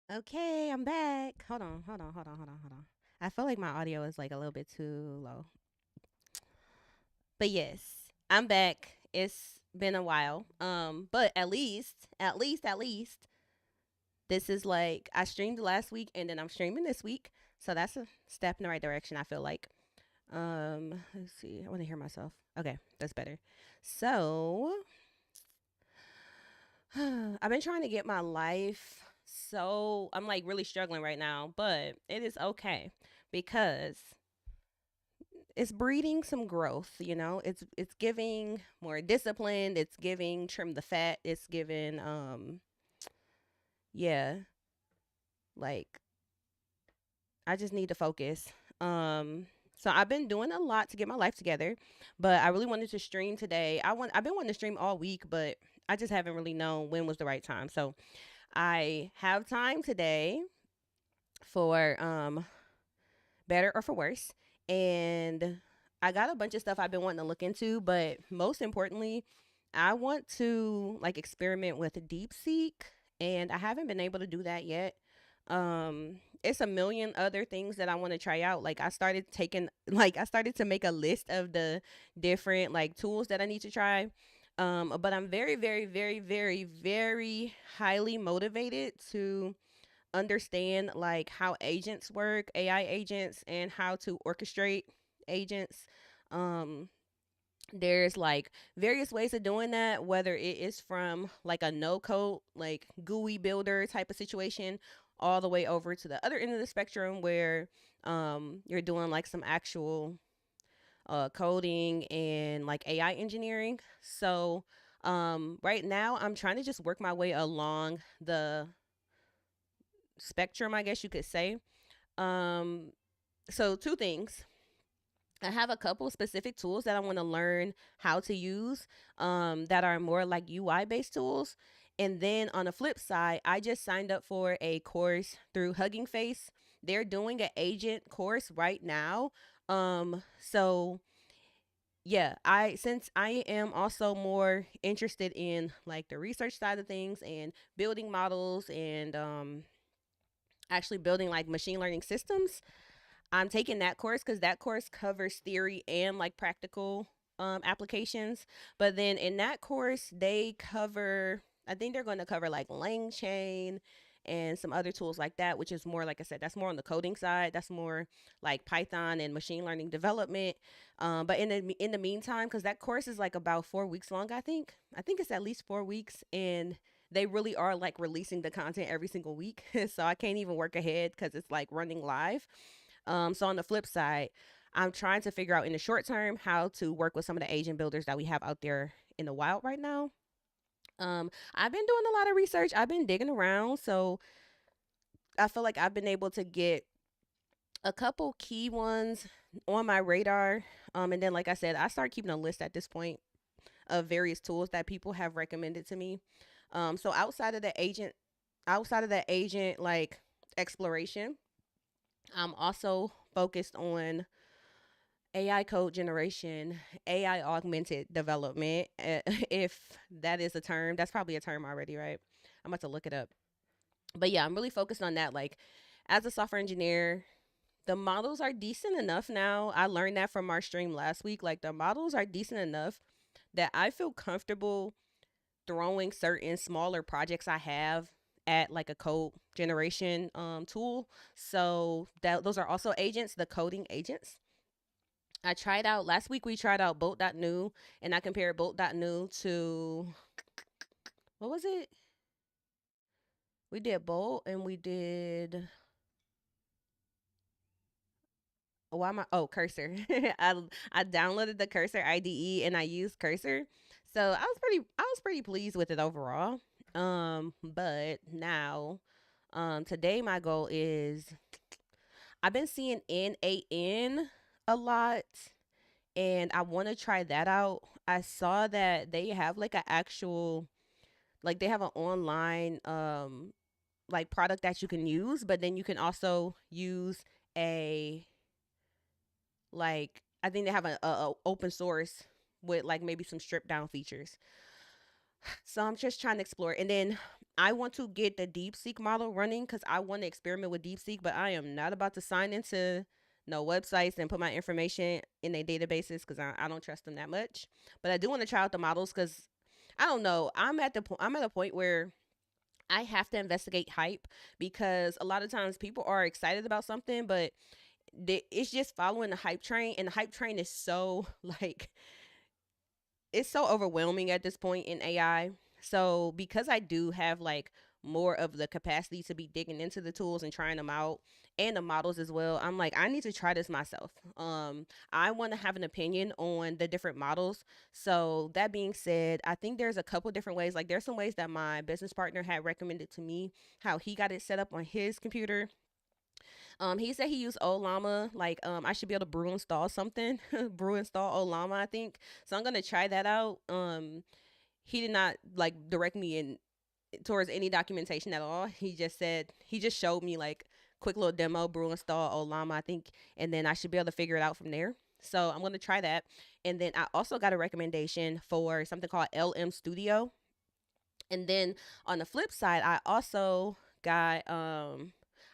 Okay, I'm back. Hold on. I feel like my audio is like a little bit too low. But yes, I'm back. It's been a while. But at least this is like I streamed last week and then I'm streaming this week. So that's a step in the right direction, I feel like. Let's see. I want to hear myself. Okay, that's better. So, I've been trying to get my life, so I'm like really struggling right now, but it is okay because it's breeding some growth, It's giving more discipline, it's giving trim the fat, it's giving yeah, like I just need to focus. So I've been doing a lot to get my life together, but I really wanted to stream today. I've been wanting to stream all week, but I just haven't really known when was the right time. So I have time today for better or for worse. And I got a bunch of stuff I've been wanting to look into, but most importantly, I want to like experiment with Deepseek, and I haven't been able to do that yet. It's a million other things that I want to try out. Like I started to make a list of the different like tools that I need to try. But I'm very, very, very, very, very highly motivated to understand like how agents work, AI agents, and how to orchestrate agents. Um, there's like various ways of doing that, whether it is from like a no code, like GUI builder type of situation, all the way over to the other end of the spectrum where you're doing like some actual coding and like AI engineering. So right now I'm trying to just work my way along the spectrum, I guess you could say. Um, so two things. I have a couple specific tools that I want to learn how to use that are more like UI based tools. And then on the flip side, I just signed up for a course through Hugging Face. They're doing an agent course right now. So yeah, I since I am also more interested in like the research side of things and building models and actually building like machine learning systems. I'm taking that course because that course covers theory and like practical applications. But then in that course, I think they're going to cover like LangChain and some other tools like that, which is more, like I said, that's more on the coding side. That's more like Python and machine learning development. But in the meantime, because that course is like about 4 weeks long, I think it's at least 4 weeks, and they really are like releasing the content every single week. So I can't even work ahead because it's like running live. So on the flip side, I'm trying to figure out in the short term how to work with some of the agent builders that we have out there in the wild right now. I've been doing a lot of research. I've been digging around, so I feel like I've been able to get a couple key ones on my radar. And then, like I said, I start keeping a list at this point of various tools that people have recommended to me. So outside of the agent like exploration, I'm also focused on AI code generation, AI augmented development. If that is a term, that's probably a term already, right? I'm about to look it up. But yeah, I'm really focused on that. Like, as a software engineer, the models are decent enough now. I learned that from our stream last week. Like, the models are decent enough that I feel comfortable throwing certain smaller projects I have at like a code generation tool. So that those are also agents, the coding agents. I tried out last week. We tried out Bolt.new, and I compared Bolt.new to what was it? We did Bolt, and we did. Why am I? Oh, Cursor. I downloaded the Cursor IDE and I used Cursor, so I was pretty pleased with it overall. But now, today my goal is I've been seeing NAN a lot, and I want to try that out. I saw that they have like an actual like they have an online like product that you can use, but then you can also use a like I think they have a open source with like maybe some stripped down features. So I'm just trying to explore. And then I want to get the Deepseek model running because I want to experiment with Deepseek, but I am not about to sign into no websites and put my information in their databases because I don't trust them that much. But I do want to try out the models because I don't know. I'm at a point where I have to investigate hype because a lot of times people are excited about something, but it's just following the hype train, and the hype train is so like it's so overwhelming at this point in AI. So because I do have like more of the capacity to be digging into the tools and trying them out and the models as well, I'm like I need to try this myself. I want to have an opinion on the different models. So that being said, I think there's a couple different ways. Like there's some ways that my business partner had recommended to me how he got it set up on his computer. He said he used Olama. Like, I should be able to brew install something, brew install Olama. I think so. I'm gonna try that out. He did not like direct me in towards any documentation at all. He just showed me like quick little demo, brew install Olama. I think, and then I should be able to figure it out from there. So I'm gonna try that. And then I also got a recommendation for something called LM Studio. And then on the flip side, I also got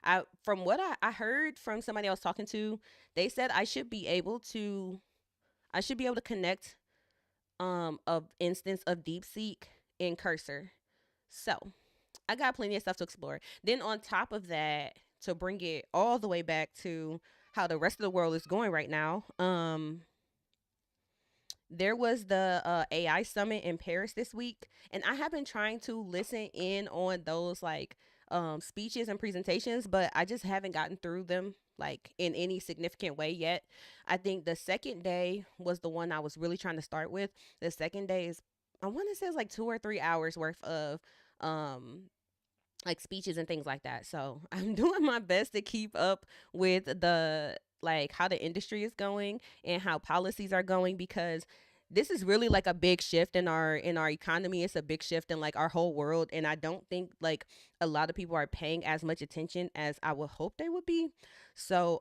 I from what I heard from somebody I was talking to, they said I should be able to connect a instance of DeepSeek in Cursor. So I got plenty of stuff to explore. Then on top of that, to bring it all the way back to how the rest of the world is going right now, there was the AI summit in Paris this week, and I have been trying to listen in on those like speeches and presentations, but I just haven't gotten through them like in any significant way yet. I think the second day was the one I was really trying to start with. The second day is I want to say it's like 2 or 3 hours worth of um like speeches and things like that. So I'm doing my best to keep up with the like how the industry is going and how policies are going because this is really like a big shift in our economy. It's a big shift in like our whole world, and I don't think like a lot of people are paying as much attention as I would hope they would be. So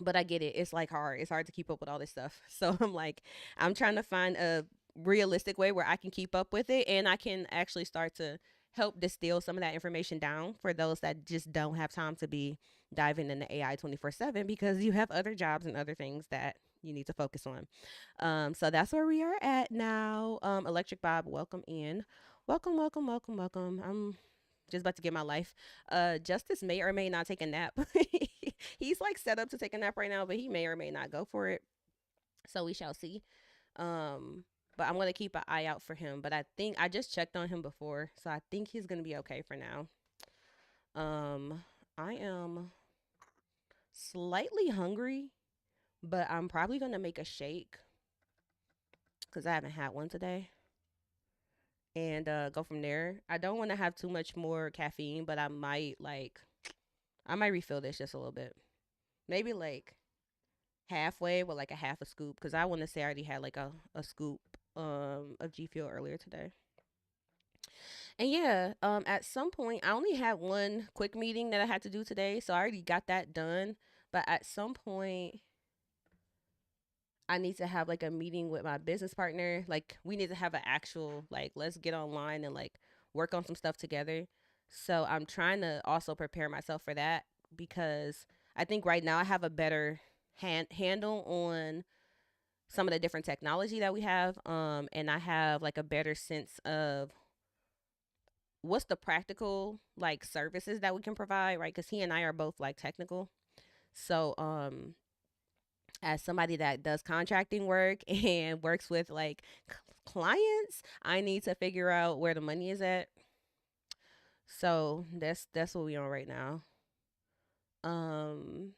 but I get it. It's like hard. It's hard to keep up with all this stuff. So I'm like, I'm trying to find a realistic way where I can keep up with it and I can actually start to help distill some of that information down for those that just don't have time to be diving into AI 24/7 because you have other jobs and other things that you need to focus on. So that's where we are at now. Electric Bob, welcome in. Welcome, welcome, welcome, welcome. I'm just about to get my life. Justice may or may not take a nap. He's like set up to take a nap right now, but he may or may not go for it. So we shall see. Um, but I'm gonna keep an eye out for him. But I think I just checked on him before, so I think he's gonna be okay for now. Um, I am slightly hungry, but I'm probably gonna make a shake because I haven't had one today, and go from there. I don't want to have too much more caffeine, but I might refill this just a little bit. Maybe like halfway with like a half a scoop because I want to say I already had like a scoop of G Fuel earlier today. And yeah, at some point I only had one quick meeting that I had to do today, so I already got that done. But at some point I need to have like a meeting with my business partner. Like we need to have an actual like let's get online and like work on some stuff together. So I'm trying to also prepare myself for that because I think right now I have a better handle on some of the different technology that we have, and I have like a better sense of what's the practical like services that we can provide, right? Because he and I are both like technical. So as somebody that does contracting work and works with like clients, I need to figure out where the money is at. So that's what we on right now. Um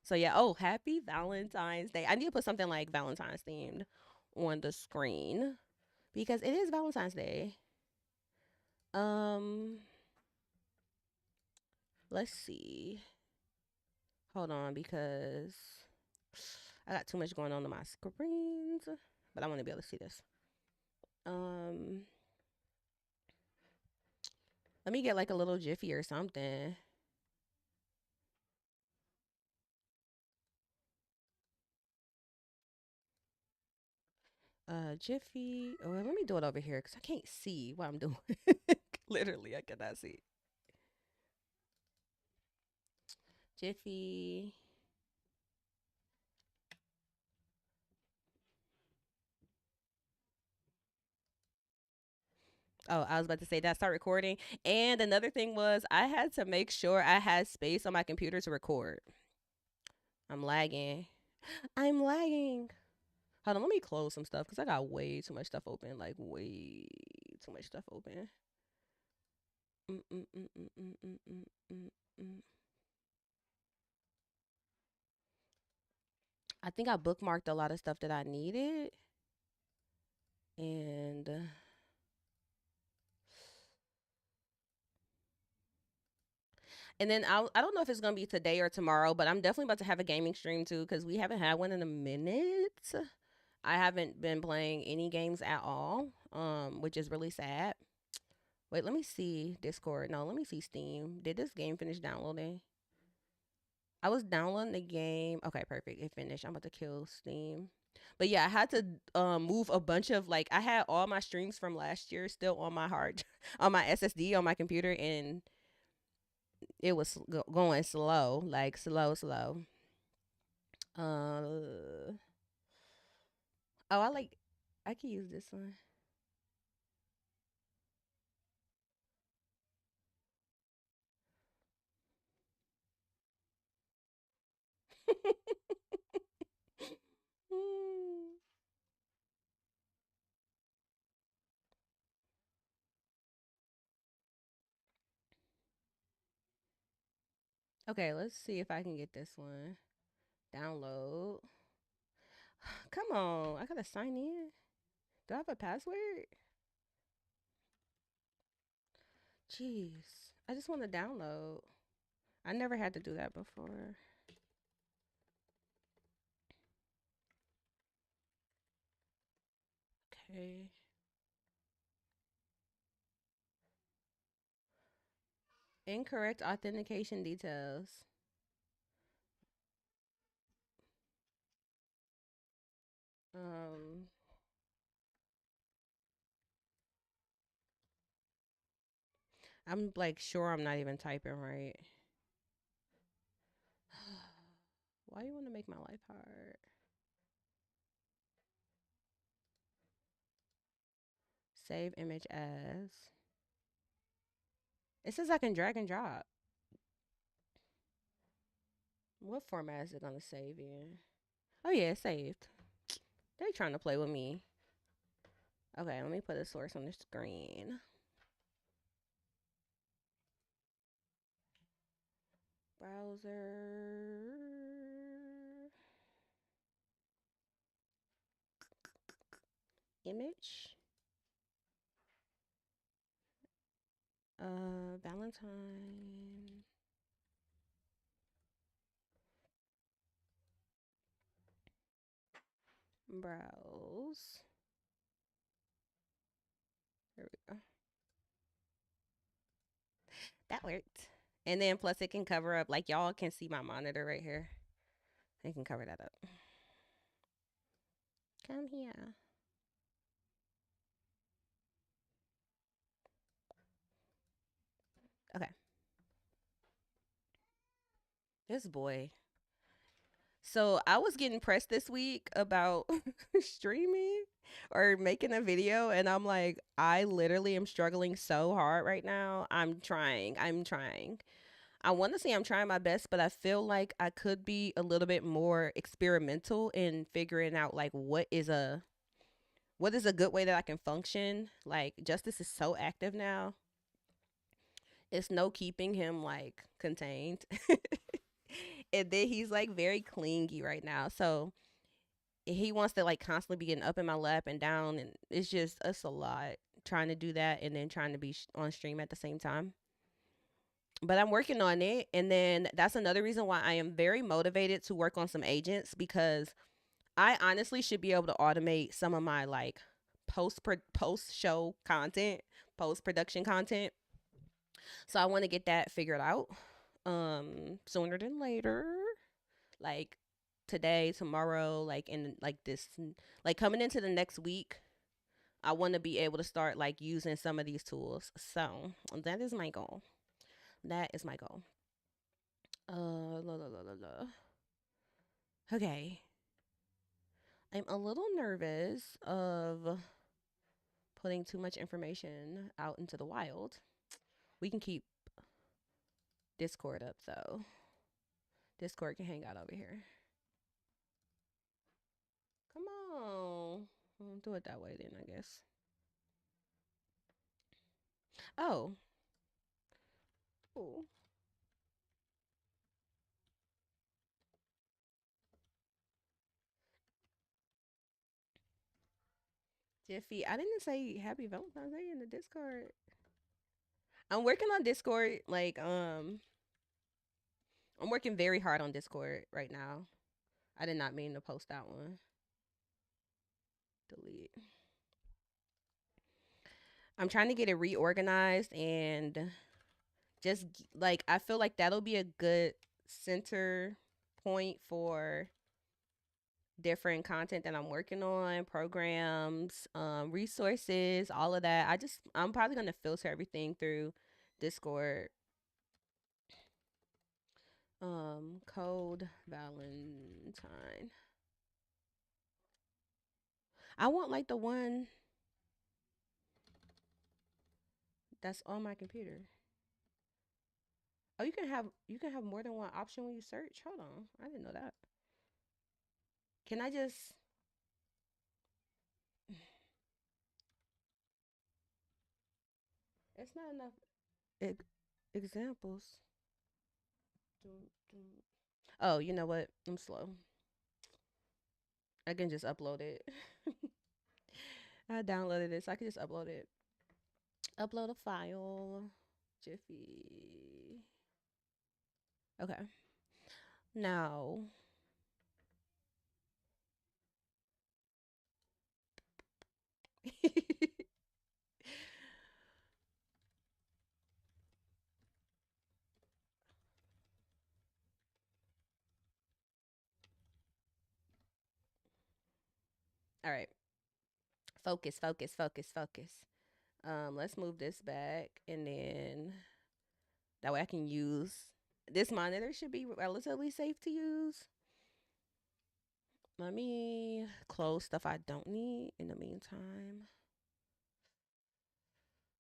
so yeah, oh, happy Valentine's Day. I need to put something like Valentine's themed on the screen because it is Valentine's Day. Um let's see. Hold on because I got too much going on my screens, but I want to be able to see this. Um Let me get like a little jiffy or something. Jiffy. Oh, let me do it over here because I can't see what I'm doing. Literally, I cannot see. Jiffy. Oh, I was about to say that start recording. And another thing was I had to make sure I had space on my computer to record. I'm lagging. I'm lagging. Hold on, let me close some stuff because I got way too much stuff open. Like way too much stuff open. Mm, mm, mm, mm, mm, mm, mm, mm, mm. I think I bookmarked a lot of stuff that I needed, and then I don't know if it's gonna be today or tomorrow, but I'm definitely about to have a gaming stream too because we haven't had one in a minute. I haven't been playing any games at all, which is really sad. Wait, let me see Discord. No, let me see Steam. Did this game finish downloading? I was downloading the game. Okay, perfect. It finished. I'm about to kill Steam. But yeah, I had to move a bunch of like I had all my streams from last year still on my hard on my SSD on my computer, and it was going slow, like slow. Uh oh, I can use this one. Mm. Okay, let's see if I can get this one. Download. Come on, I gotta sign in. Do I have a password? Jeez, I just want to download. I never had to do that before. Okay. Incorrect authentication details. Um, I'm like sure I'm not even typing right. Why you want to make my life hard? Save image as. It says I can drag and drop. What format is it gonna save in? Oh yeah, it's saved. They trying to play with me. Okay, let me put a source on the screen. Browser. Image. Valentine. Browse. There we go. That worked. And then plus it can cover up, like y'all can see my monitor right here. It can cover that up. Come here. Okay. This boy. So I was getting pressed this week about streaming or making a video, and I'm like, I literally am struggling so hard right now. I'm trying. I'm trying. I want to say I'm trying my best, but I feel like I could be a little bit more experimental in figuring out like what is a good way that I can function. Like Justice is so active now. It's no keeping him like contained. And then he's like very clingy right now. So he wants to like constantly be getting up in my lap and down, and it's a lot trying to do that and then trying to be on stream at the same time. But I'm working on it, and then that's another reason why I am very motivated to work on some agents because I honestly should be able to automate some of my like post show content, post production content. So I want to get that figured out sooner than later. Like today, tomorrow, like in like this like coming into the next week. I want to be able to start like using some of these tools. So that is my goal. That is my goal. La, la, la, la, la. Okay. I'm a little nervous of putting too much information out into the wild. We can keep Discord up though. Discord can hang out over here. Come on. I'll do it that way then, I guess. Oh. Ooh. Jiffy, I didn't say happy Valentine's Day in the Discord. I'm working on Discord. I'm working very hard on Discord right now. I did not mean to post that one. Delete. I'm trying to get it reorganized and just like I feel like that'll be a good center point for different content that I'm working on, programs, resources, all of that. I'm probably gonna filter everything through Discord. Code Valentine. I want like the one that's on my computer. Oh, you can have more than one option when you search. Hold on, I didn't know that. Can I just? It's not enough examples. Oh, you know what? I'm slow. I can just upload it. I downloaded it, so I can just upload it. Upload a file. Jiffy. Okay. Now, all right. Focus, focus, focus, focus. Let's move this back, and then that way I can use this monitor. Should be relatively safe to use. Let me close stuff I don't need in the meantime.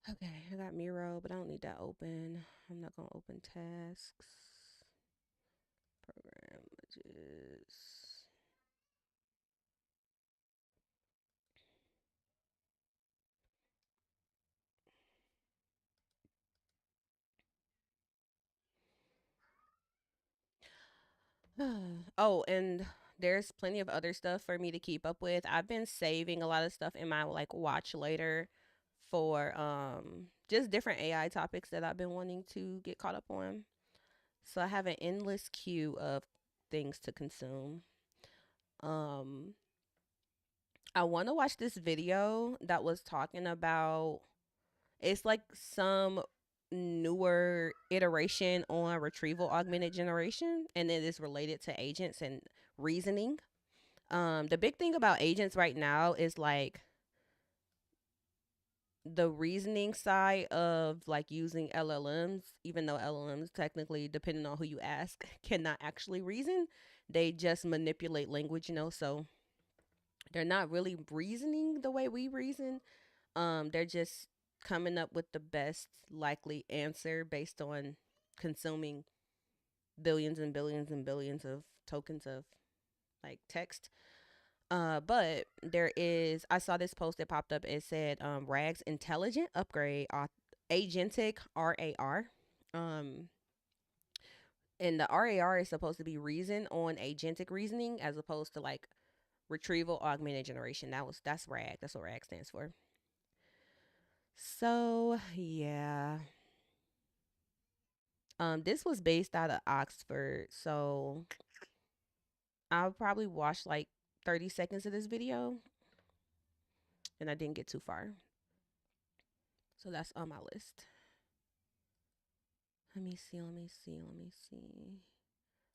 Okay, I got Miro, but I don't need that open. I'm not gonna open tasks. Program images. Oh, and there's plenty of other stuff for me to keep up with. I've been saving a lot of stuff in my like watch later for just different AI topics that I've been wanting to get caught up on. So I have an endless queue of things to consume. Um I want to watch this video that was talking about it's like some newer iteration on retrieval augmented generation and it is related to agents and reasoning. The big thing about agents right now is like the reasoning side of like using LLMs, even though LLMs technically, depending on who you ask, cannot actually reason. They just manipulate language, so they're not really reasoning the way we reason. They're just coming up with the best likely answer based on consuming billions and billions and billions of tokens of like text. But I saw this post that popped up. It said, RAG's intelligent upgrade, agentic RAR. Um, and the RAR is supposed to be reason on agentic reasoning as opposed to like retrieval augmented generation. That's RAG. That's what RAG stands for. So yeah. This was based out of Oxford, so I'll probably watch like 30 seconds of this video, and I didn't get too far. So that's on my list. Let me see, let me see, let me see.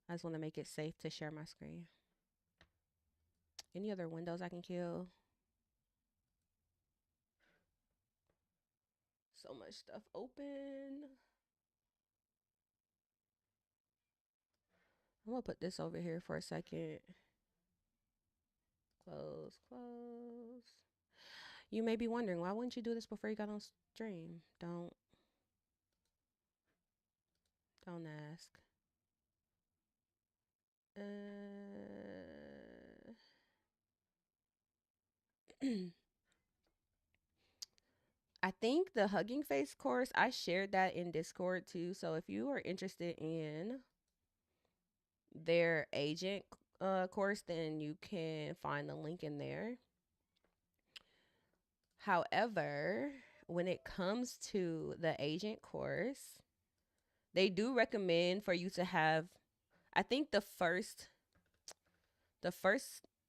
I just want to make it safe to share my screen. Any other windows I can kill? So much stuff open. I'm gonna put this over here for a second. Close, close. You may be wondering, why wouldn't you do this before you got on stream? Don't ask. I think the Hugging Face course, I shared that in Discord too. So if you are interested in their agent course, then you can find the link in there. However, when it comes to the agent course, they do recommend for you to have, I think the first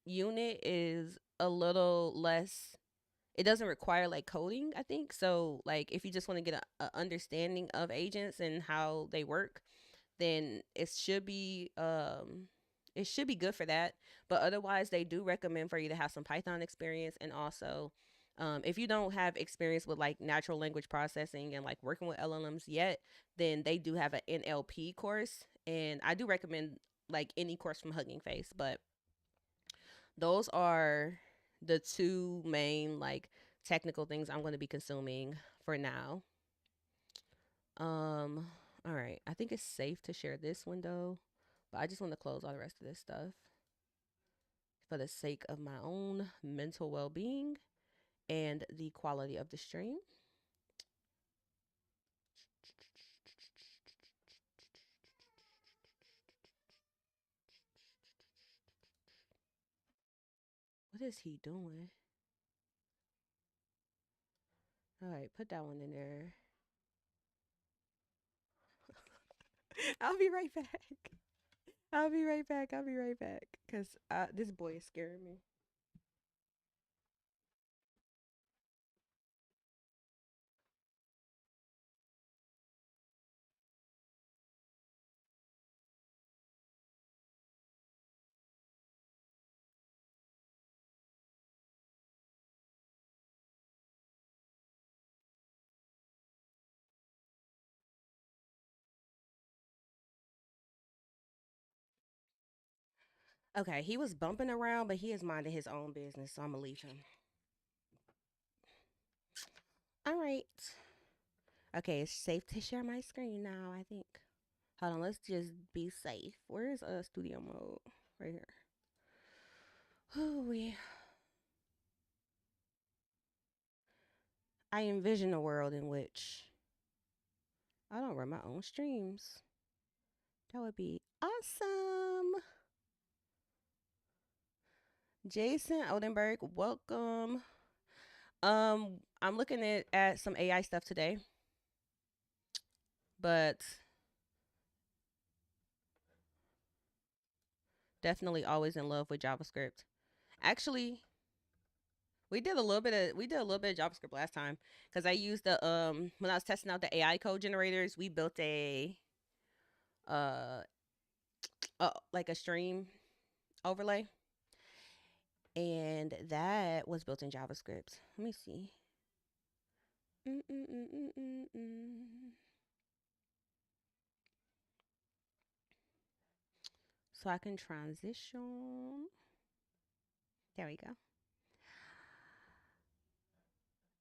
unit is a little less, it doesn't require like coding, I think. So like if you just want to get a understanding of agents and how they work, then it should be good for that. But otherwise, they do recommend for you to have some Python experience, and also if you don't have experience with like natural language processing and like working with LLMs yet, then they do have an NLP course, and I do recommend like any course from Hugging Face. But those are the two main like technical things I'm going to be consuming for now. Um, all right. I think it's safe to share this window, but I just want to close all the rest of this stuff for the sake of my own mental well-being and the quality of the stream. What is he doing? All right, put that one in there. I'll be right back. I'll be right back. I'll be right back. Because this boy is scaring me. Okay, he was bumping around, but he is minding his own business, so I'm going to leave him. All right. Okay, it's safe to share my screen now, I think. Hold on, let's just be safe. Where is studio mode? Right here. Ooh, I envision a world in which I don't run my own streams. That would be awesome. Jason Odenberg, welcome. I'm looking at some AI stuff today, but definitely always in love with JavaScript. Actually, we did a little bit of JavaScript last time because I used the when I was testing out the AI code generators, we built uh, like a stream overlay, and that was built in JavaScript. Let me see. Mm-mm-mm-mm-mm-mm. So I can transition. There we go.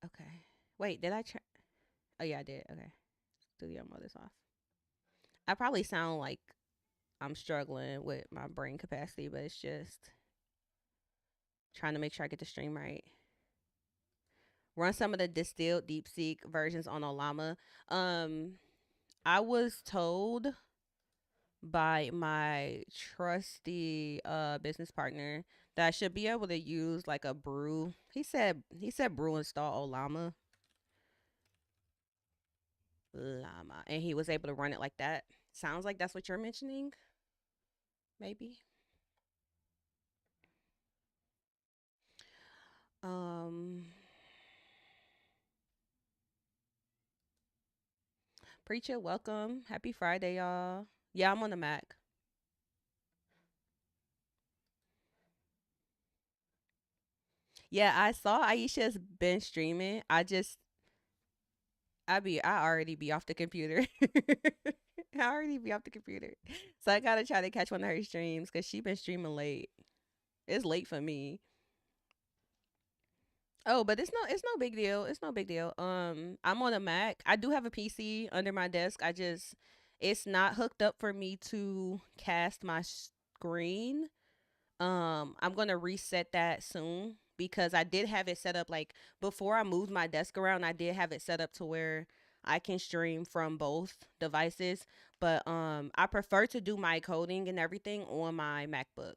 Okay. Wait, did I try? Oh yeah, I did. Okay. Studio mode is off. I probably sound like I'm struggling with my brain capacity, but it's just trying to make sure I get the stream right. Run some of the distilled Deepseek versions on Olama. Um, I was told by my trusty business partner that I should be able to use like a brew. He said brew install Olama llama, and he was able to run it like that. Sounds like that's what you're mentioning, maybe. Um, Preacher, welcome. Happy Friday, y'all. Yeah, I'm on the Mac. Yeah, I saw Aisha's been streaming. I already be off the computer. I already be off the computer. So I gotta try to catch one of her streams because she been streaming late. It's late for me. Oh, but it's no big deal. It's no big deal. I'm on a Mac. I do have a PC under my desk. It's not hooked up for me to cast my screen. I'm gonna reset that soon because I did have it set up like before I moved my desk around. I did have it set up to where I can stream from both devices, but I prefer to do my coding and everything on my MacBook.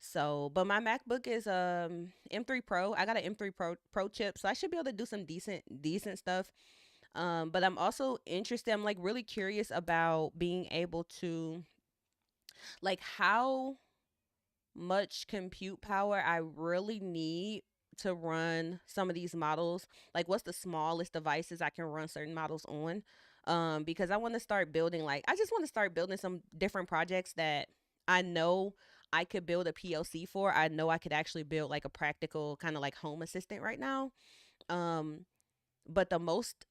So, but my MacBook is M3 Pro. I got an M3 Pro chip, so I should be able to do some decent stuff. But I'm also interested. I'm like really curious about being able to like how much compute power I really need to run some of these models. Like, what's the smallest devices I can run certain models on? Because I want to start building, like, I just want to start building some different projects that I know I could build a POC for. I know I could actually build like a practical kind of like home assistant right now. Um, but the most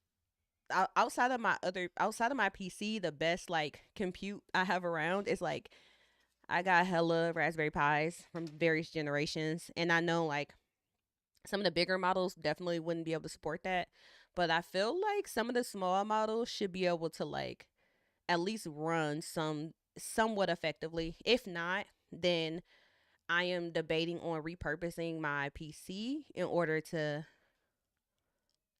outside of my PC, the best like compute I have around is like I got hella Raspberry Pis from various generations, and I know like some of the bigger models definitely wouldn't be able to support that, but I feel like some of the small models should be able to like at least run somewhat effectively. If not, then I am debating on repurposing my PC in order to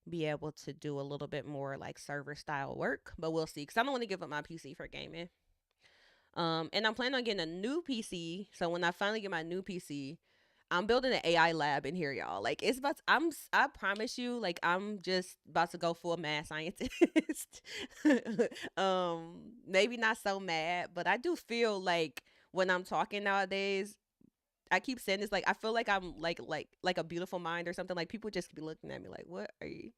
be able to do a little bit more like server style work, but we'll see because I don't want to give up my PC for gaming. And I'm planning on getting a new PC. So when I finally get my new PC, I'm building an AI lab in here, y'all. Like it's about. I promise you, like I'm just about to go full mad scientist. Maybe not so mad, but I do feel like when I'm talking nowadays, I keep saying this. Like I feel like I'm like a beautiful mind or something. Like people just be looking at me like, "What are you?"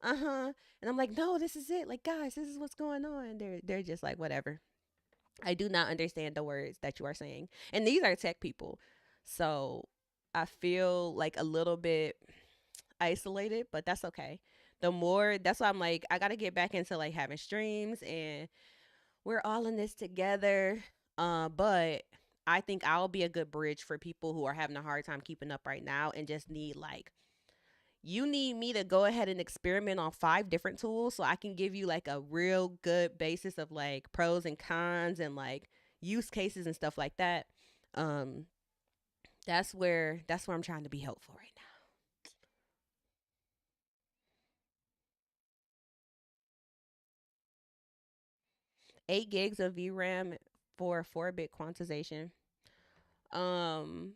Uh-huh. And I'm like, "No, this is it. Like guys, this is what's going on." They're just like, "Whatever." I do not understand the words that you are saying. And these are tech people. So I feel like a little bit isolated, but that's okay. That's why I'm like, I got to get back into like having streams and we're all in this together. But I think I'll be a good bridge for people who are having a hard time keeping up right now and just need like you need me to go ahead and experiment on 5 different tools so I can give you like a real good basis of like pros and cons and like use cases and stuff like that. Um, that's where I'm trying to be helpful right now. 8 gigs of VRAM for 4-bit quantization. Um,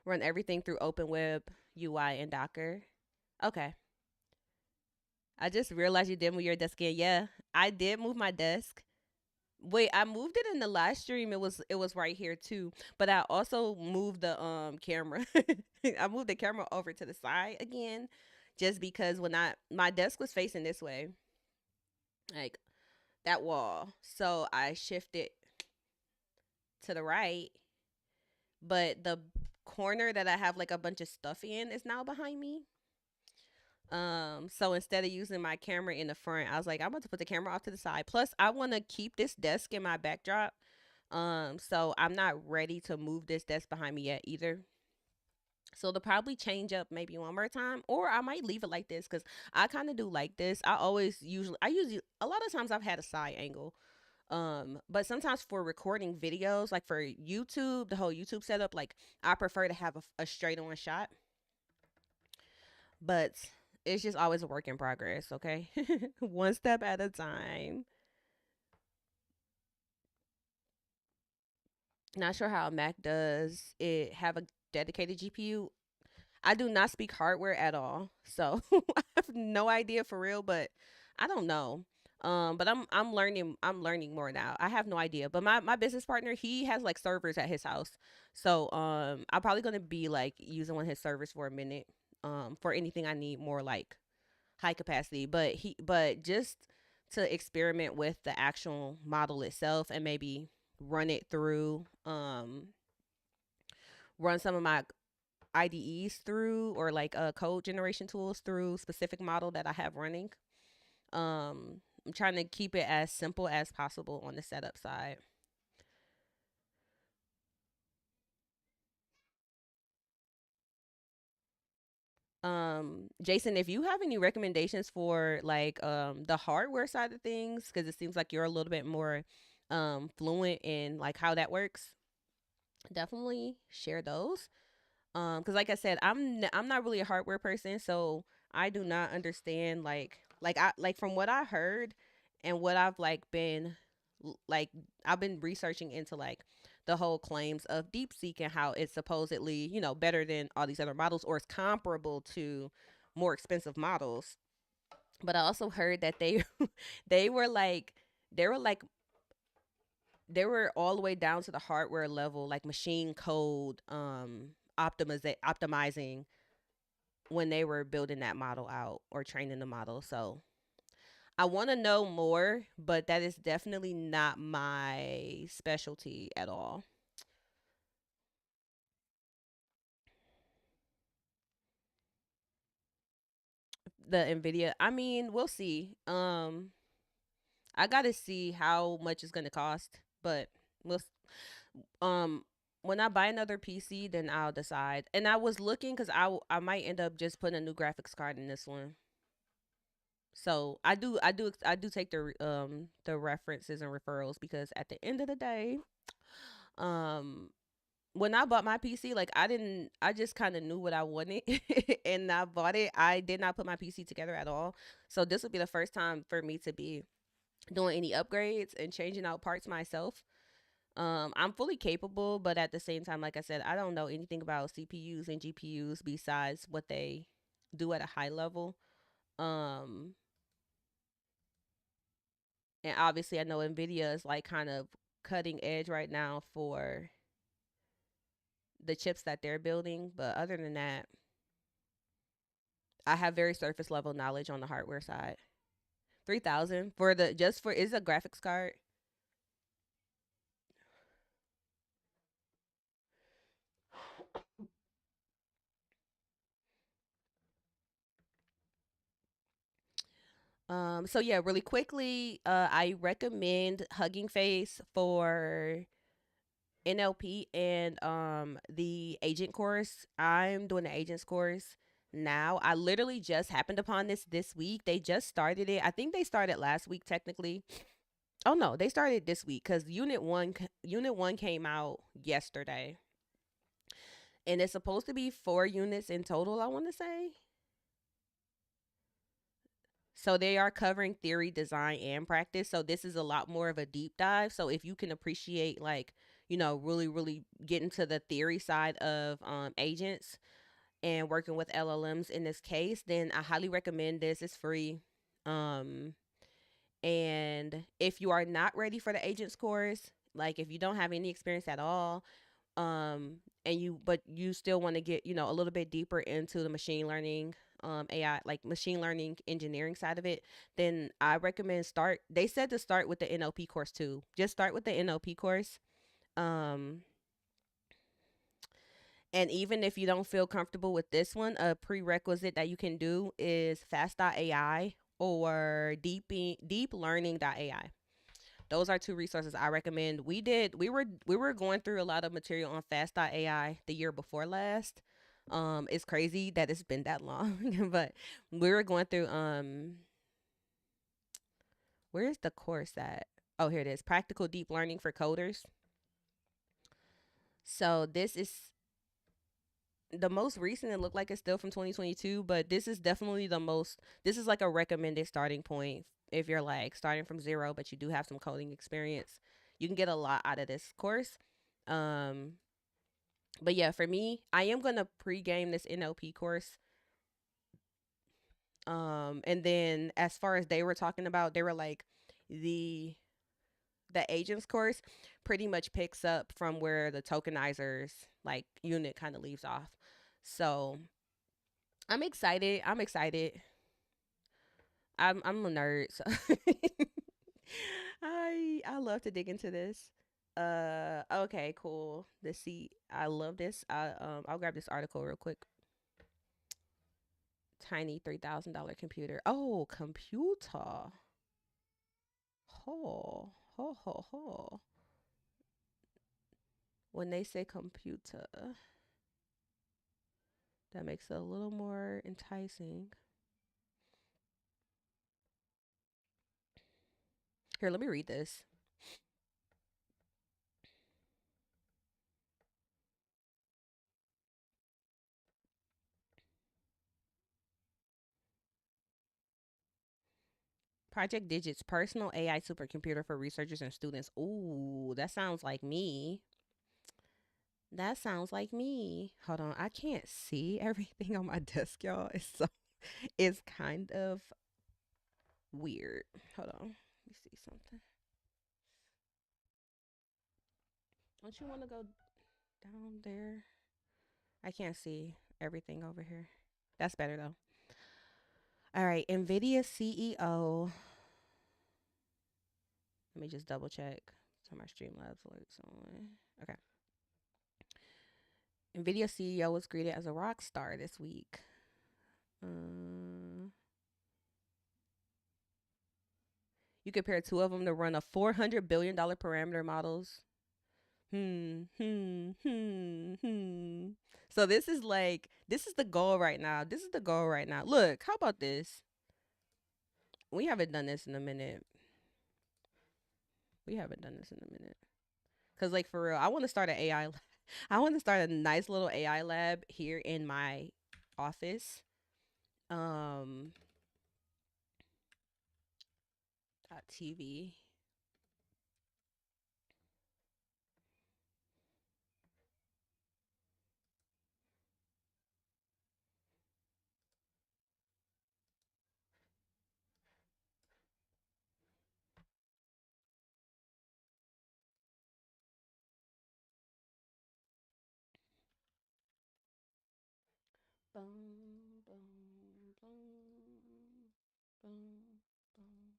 Run everything through Open Web UI and Docker. Okay. I just realized you did move your desk in. Yeah, I did move my desk. Wait, I moved it in the last stream. It was right here too. But I also moved the camera. I moved the camera over to the side again, just because when I my desk was facing this way, like that wall. So I shifted to the right, but the corner that I have like a bunch of stuff in is now behind me. So instead of using my camera in the front, I was like, I'm about to put the camera off to the side. Plus, I want to keep this desk in my backdrop. So I'm not ready to move this desk behind me yet either. So they'll probably change up maybe one more time, or I might leave it like this because I kind of do like this. I usually a lot of times I've had a side angle. But sometimes for recording videos, like for YouTube, the whole YouTube setup, like I prefer to have a straight on shot. But it's just always a work in progress, okay? One step at a time. Not sure how a Mac does it have a dedicated GPU. I do not speak hardware at all. So I have no idea for real, but I don't know. But I'm learning more now. I have no idea. But my business partner, he has like servers at his house. So I'm probably gonna be like using one of his servers for a minute. For anything I need more like high capacity, but just to experiment with the actual model itself and maybe run it through, run some of my IDEs through, or like code generation tools through specific model that I have running. I'm trying to keep it as simple as possible on the setup side. Jason, if you have any recommendations for like the hardware side of things, because it seems like you're a little bit more fluent in like how that works, definitely share those. Because like I said, I'm not really a hardware person, so I do not understand like from what I heard and what I've like been like I've been researching into like the whole claims of DeepSeek and how it's supposedly, better than all these other models, or it's comparable to more expensive models. But I also heard that they were like they were like they were all the way down to the hardware level, like machine code optimizing when they were building that model out or training the model. So I want to know more, but that is definitely not my specialty at all. The Nvidia, I mean, we'll see. I got to see how much it's going to cost, but we'll um when I buy another PC, then I'll decide. And I was looking cuz I might end up just putting a new graphics card in this one. So I do take the references and referrals, because at the end of the day, um when I bought my PC, like I just kind of knew what I wanted and I bought it. I did not put my PC together at all. So this would be the first time for me to be doing any upgrades and changing out parts myself. I'm fully capable, but at the same time, like I said, I don't know anything about CPUs and GPUs besides what they do at a high level. Um, and obviously, I know Nvidia is like kind of cutting edge right now for the chips that they're building. But other than that, I have very surface level knowledge on the hardware side. 3,000 for the just for is a graphics card. So yeah, really quickly, I recommend Hugging Face for NLP and the agent course. I'm doing the agents course now. I literally just happened upon this week. They just started it. I think they started last week technically. Oh no, they started this week cuz unit 1 came out yesterday. And it's supposed to be 4 units in total, I want to say. So they are covering theory, design, and practice. So this is a lot more of a deep dive. So if you can appreciate like, really, really get into the theory side of agents and working with LLMs in this case, then I highly recommend this. It's free. Um, and if you are not ready for the agents course, like if you don't have any experience at all, and you still want to get, a little bit deeper into the machine learning, AI, like machine learning engineering side of it, then I recommend start they said to start with the NLP course too. Just start with the NLP course. um and even if you don't feel comfortable with this one, a prerequisite that you can do is fast.ai or deep learning.ai. Those are two resources I recommend. We were going through a lot of material on fast.ai the year before last. It's crazy that it's been that long, but we were going through where's the course at? Oh, here it is. Practical deep learning for coders. So this is the most recent. It looked like it's still from 2022, but this is definitely the most. This is like a recommended starting point if you're like starting from zero, but you do have some coding experience. You can get a lot out of this course. Um, but yeah, for me, I am gonna pregame this NLP course. And then as far as they were talking about, they were like the the agents course pretty much picks up from where the tokenizers like unit kind of leaves off. So I'm excited. I'm excited. I'm a nerd, so I love to dig into this. Okay, cool. Let's see. I love this. I'll grab this article real quick. Tiny $3,000 computer. Oh, computer. Ho, ho, ho, ho. When they say computer, that makes it a little more enticing. Here, let me read this. Project Digits, personal AI supercomputer for researchers and students. Ooh, that sounds like me. That sounds like me. Hold on, I can't see everything on my desk, y'all. It's kind of weird. Hold on, let me see something. Don't you want to go down there? I can't see everything over here. That's better though. All right, NVIDIA CEO. Let me just double check. So my Streamlabs alerts on. Okay. NVIDIA CEO was greeted as a rock star this week. You compare two of them to run a $400 billion parameter models. Hmm. So this is the goal right now. This is the goal right now. Look, how about this? We haven't done this in a minute. We haven't done this in a minute. Cause like for real, I want to start an AI. I want to start a nice little AI lab here in my office. Um, TV. Boom, boom, boom, boom, boom.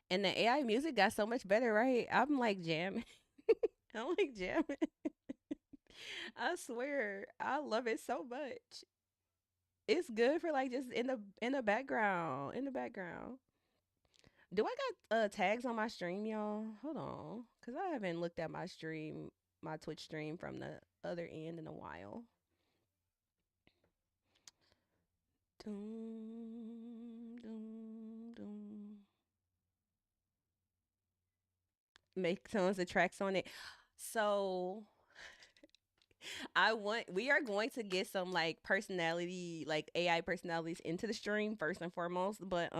And the AI music got so much better, right? I'm like jamming. I'm like jamming. I swear, I love it so much. It's good for like just in the background, in the background. Do I got tags on my stream, y'all? Hold on, cause I haven't looked at my stream, my Twitch stream from the other end in a while. Doom, doom, doom. Make tons of tracks on it. So we are going to get some like personality, like AI personalities into the stream first and foremost. But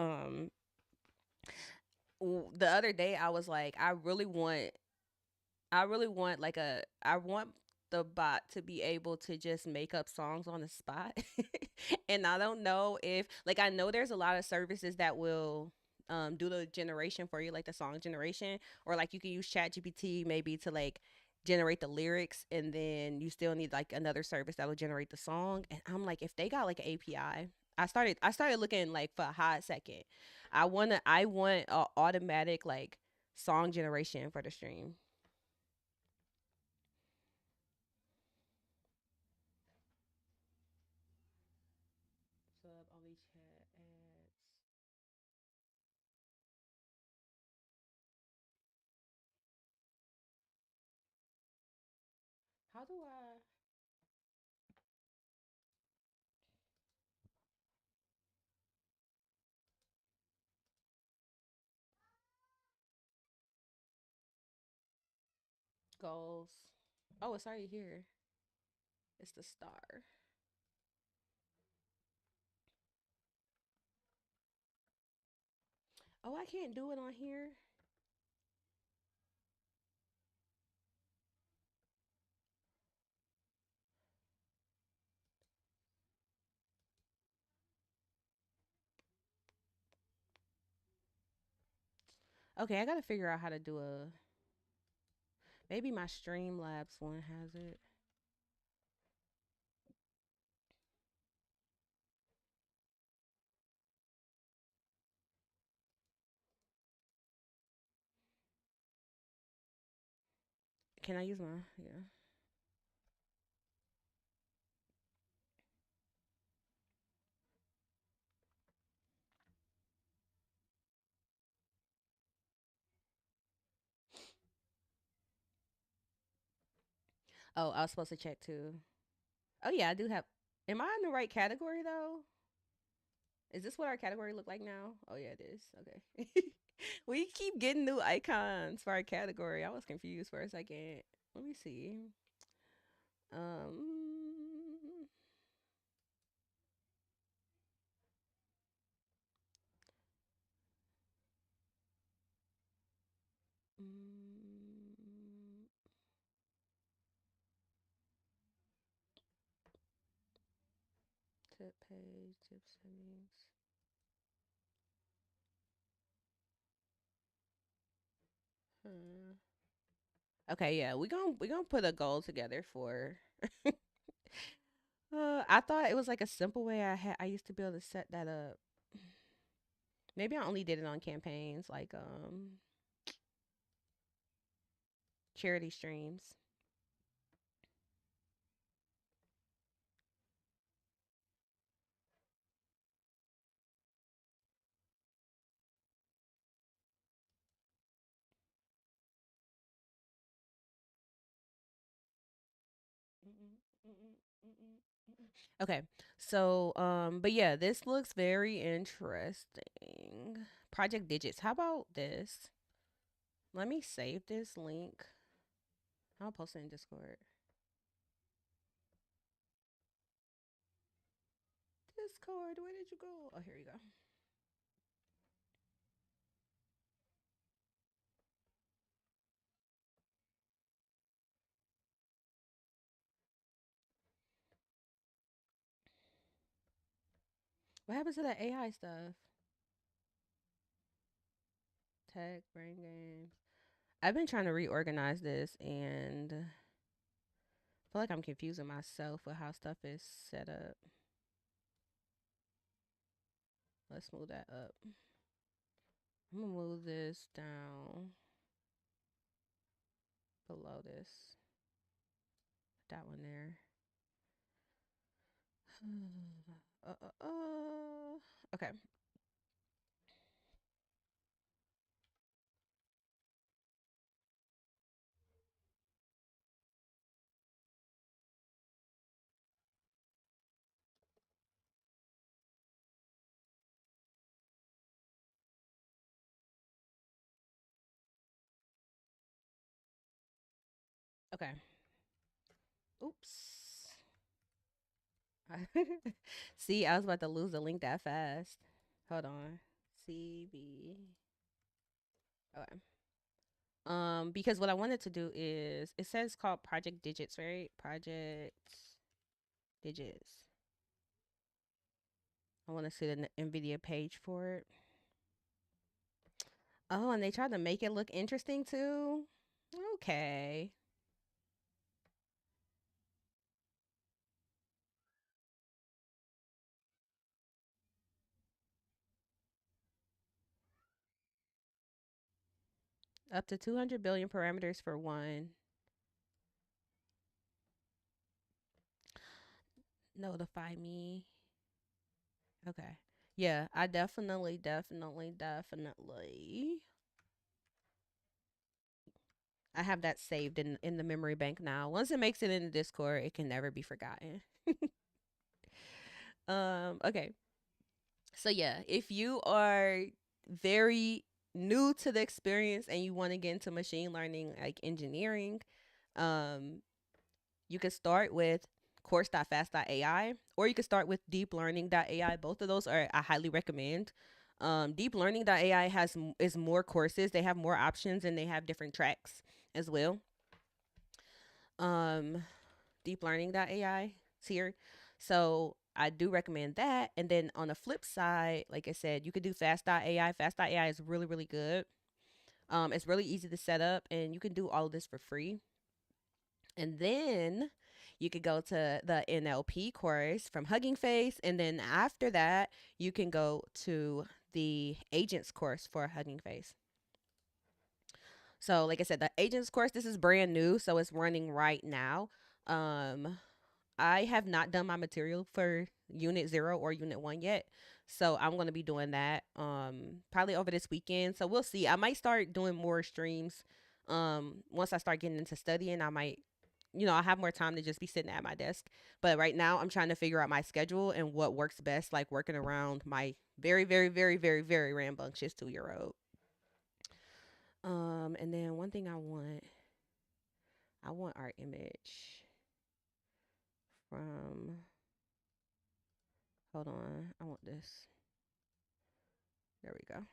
the other day I was like, I really want like I want the bot to be able to just make up songs on the spot. And I don't know if like I know there's a lot of services that will do the generation for you, like the song generation, or like you can use Chat GPT maybe to like generate the lyrics, and then you still need like another service that will generate the song. And I'm like, if they got like an API, I started looking like for a hot second. I want a automatic like song generation for the stream. Sub only chat ads. How do I goals? Oh, it's already here. It's the star. Oh, I can't do it on here. Okay, I gotta figure out how to do a. Maybe my Streamlabs one has it. Can I use my yeah? Oh, I was supposed to check too. Oh yeah, I do have. Am I in the right category though? Is this what our category look like now? Oh yeah, it is. Okay. We keep getting new icons for our category. I was confused for a second. Let me see. Um. mm, Tip page, tip settings. Hmm. Okay, yeah, we gonna put a goal together for. I thought it was like a simple way I used to be able to set that up. Maybe I only did it on campaigns like charity streams. Okay. So, but yeah, this looks very interesting. Project Digits. How about this? Let me save this link. I'll post it in Discord. Discord, where did you go? Oh, here you go. What happens to that AI stuff? Tech, brain games. I've been trying to reorganize this and I feel like I'm confusing myself with how stuff is set up. Let's move that up. I'm gonna move this down below this. That one there. Okay. Okay. Oops. See, I was about to lose the link that fast. Hold on. CB. Okay. Because what I wanted to do is it says called Project Digits, right? Project Digits. I want to see the NVIDIA page for it. Oh, and they tried to make it look interesting too. Okay. Up to 200 billion parameters for one. Notify me. Okay. Yeah, I definitely. I have that saved in the memory bank now. Once it makes it in the Discord, it can never be forgotten. Okay. So yeah, if you are very new to the experience and you want to get into machine learning like engineering, um you could start with course.fast.ai or you could start with deeplearning.ai. Both of those are I highly recommend. Deeplearning.ai is more courses. They have more options and they have different tracks as well. Um, deeplearning.ai tier. So I do recommend that. And then on the flip side, like I said, you could do fast.ai. Fast.ai is really, really good. It's really easy to set up and you can do all of this for free. And then you could go to the NLP course from Hugging Face. And then after that, you can go to the agents course for Hugging Face. So, like I said, the agents course, this is brand new, so it's running right now. Um, I have not done my material for Unit 0 or Unit 1 yet. So I'm going to be doing that probably over this weekend. So we'll see. I might start doing more streams. Once I start getting into studying, I might, I have more time to just be sitting at my desk. But right now, I'm trying to figure out my schedule and what works best, like working around my very, very, very, very, very rambunctious 2 year old. And then one thing I want our image from, hold on, I want this. There we go.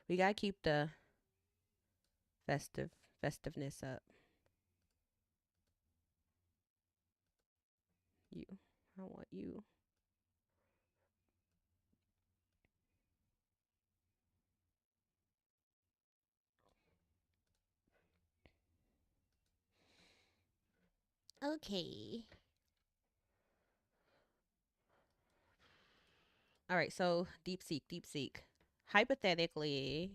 We gotta keep the festiveness up. You, I want you. Okay. All right. So Deepseek, Deepseek. Hypothetically,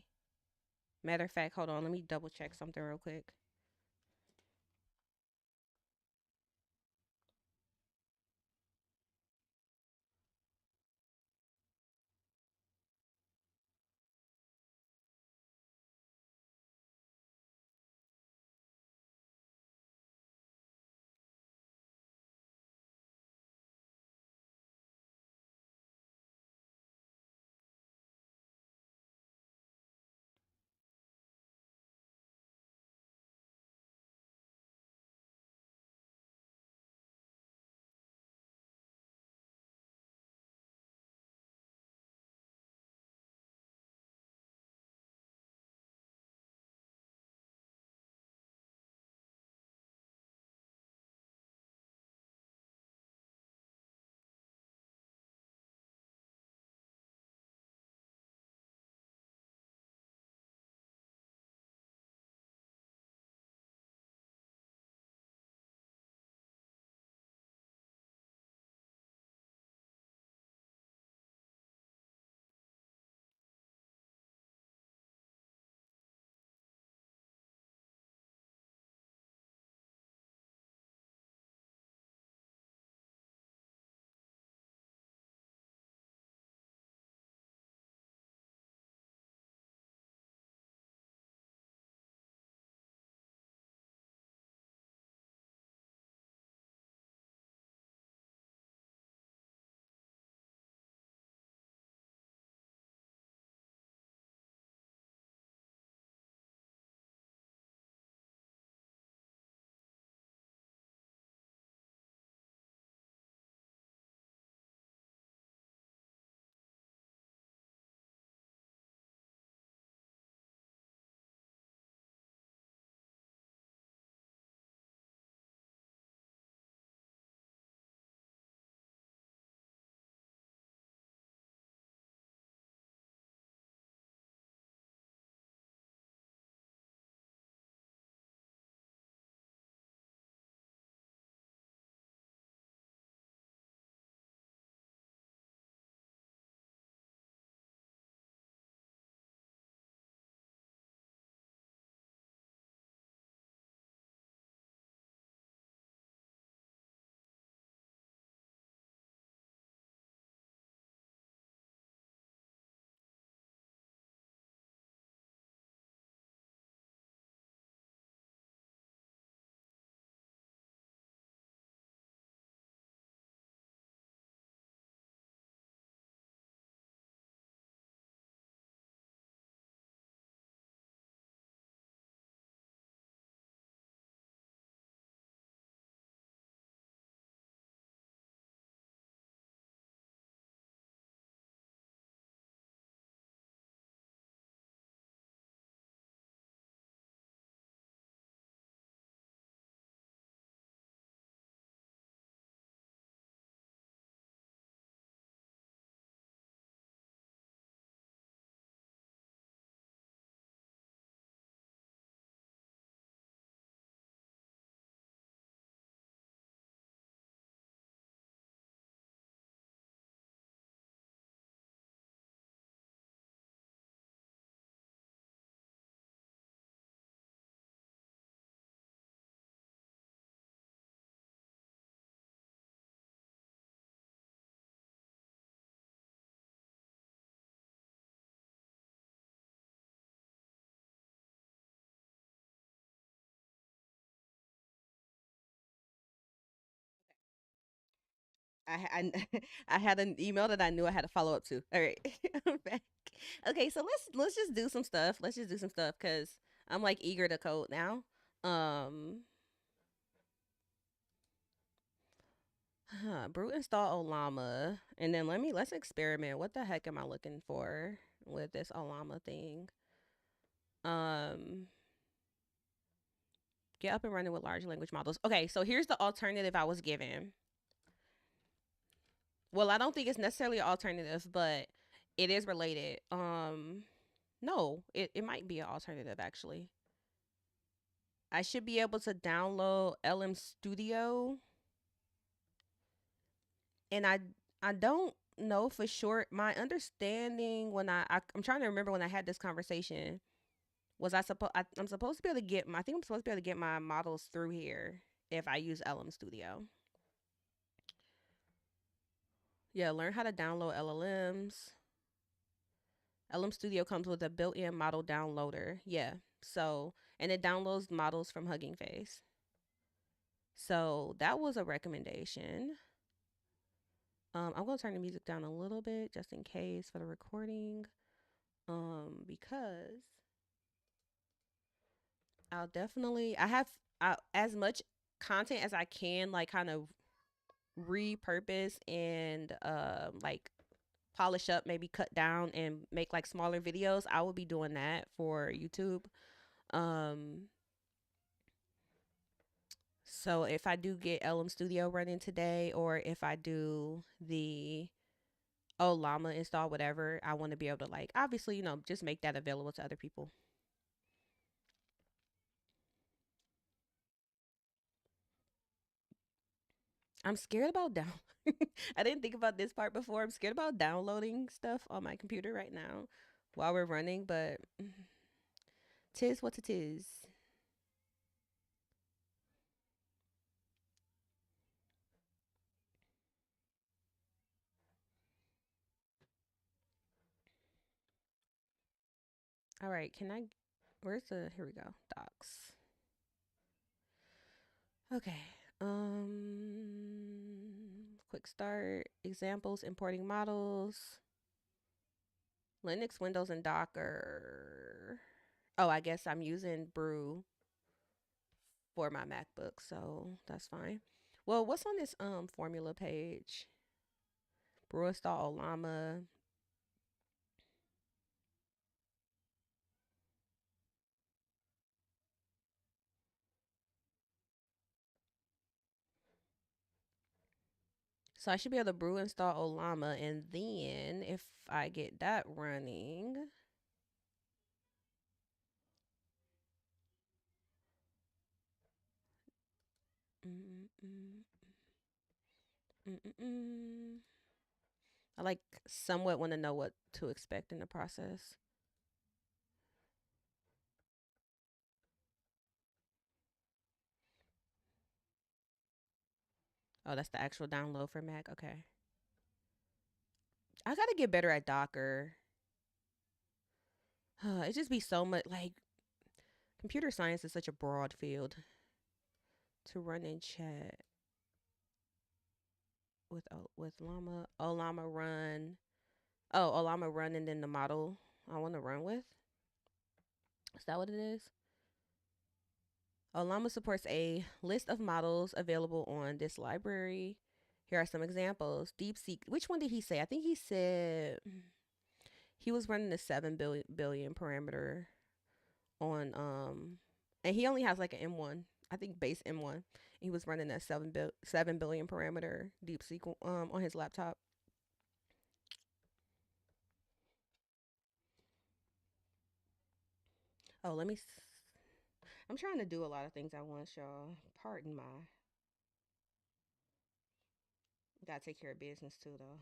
matter of fact, hold on. Let me double check something real quick. I had an email that I knew I had to follow up to. All right, I'm back. Okay, so let's just do some stuff. Let's just do some stuff because I'm like eager to code now. Um, Brute install Olama, and then let's experiment. What the heck am I looking for with this Olama thing? Um, get up and running with large language models. Okay, so here's the alternative I was given. Well, I don't think it's necessarily an alternative, but it is related. No, it might be an alternative actually. I should be able to download LM Studio, and I don't know for sure. My understanding when I'm trying to remember when I had this conversation was I'm supposed to be able to get I think I'm supposed to be able to get my models through here if I use LM Studio. Yeah, learn how to download LLMs. LM Studio comes with a built-in model downloader. Yeah. So, and it downloads models from Hugging Face. So, that was a recommendation. I'm going to turn the music down a little bit just in case for the recording. Because I'll definitely as much content as I can like kind of repurpose and like polish up, maybe cut down and make like smaller videos. I will be doing that for YouTube. Um so if I do get LM Studio running today, or if I do the Llama install, whatever, I want to be able to like obviously, just make that available to other people. I'm scared about down. I didn't think about this part before. I'm scared about downloading stuff on my computer right now while we're running, but tis what it is. All right, where's here we go. Docs. Okay. Quick start, examples, importing models, Linux, Windows, and Docker. Oh, I guess I'm using Brew for my MacBook, so that's fine. Well, what's on this formula page? Brew install Llama. So I should be able to brew install Olama, and then if I get that running, mm, mm, mm, I like somewhat want to know what to expect in the process. Oh, that's the actual download for Mac. Okay, I gotta get better at Docker. It just be so much like computer science is such a broad field to run in chat with Llama. Oh, Llama run. Oh, Llama run, and then the model I want to run with. Is that what it is? Llama supports a list of models available on this library. Here are some examples. Deepseek. Which one did he say? I think he said he was running the 7 billion parameter on and he only has like an M1. I think base M1. He was running that 7 billion parameter Deepseek on his laptop. Oh, I'm trying to do a lot of things at once, y'all. Pardon my. Gotta take care of business too, though.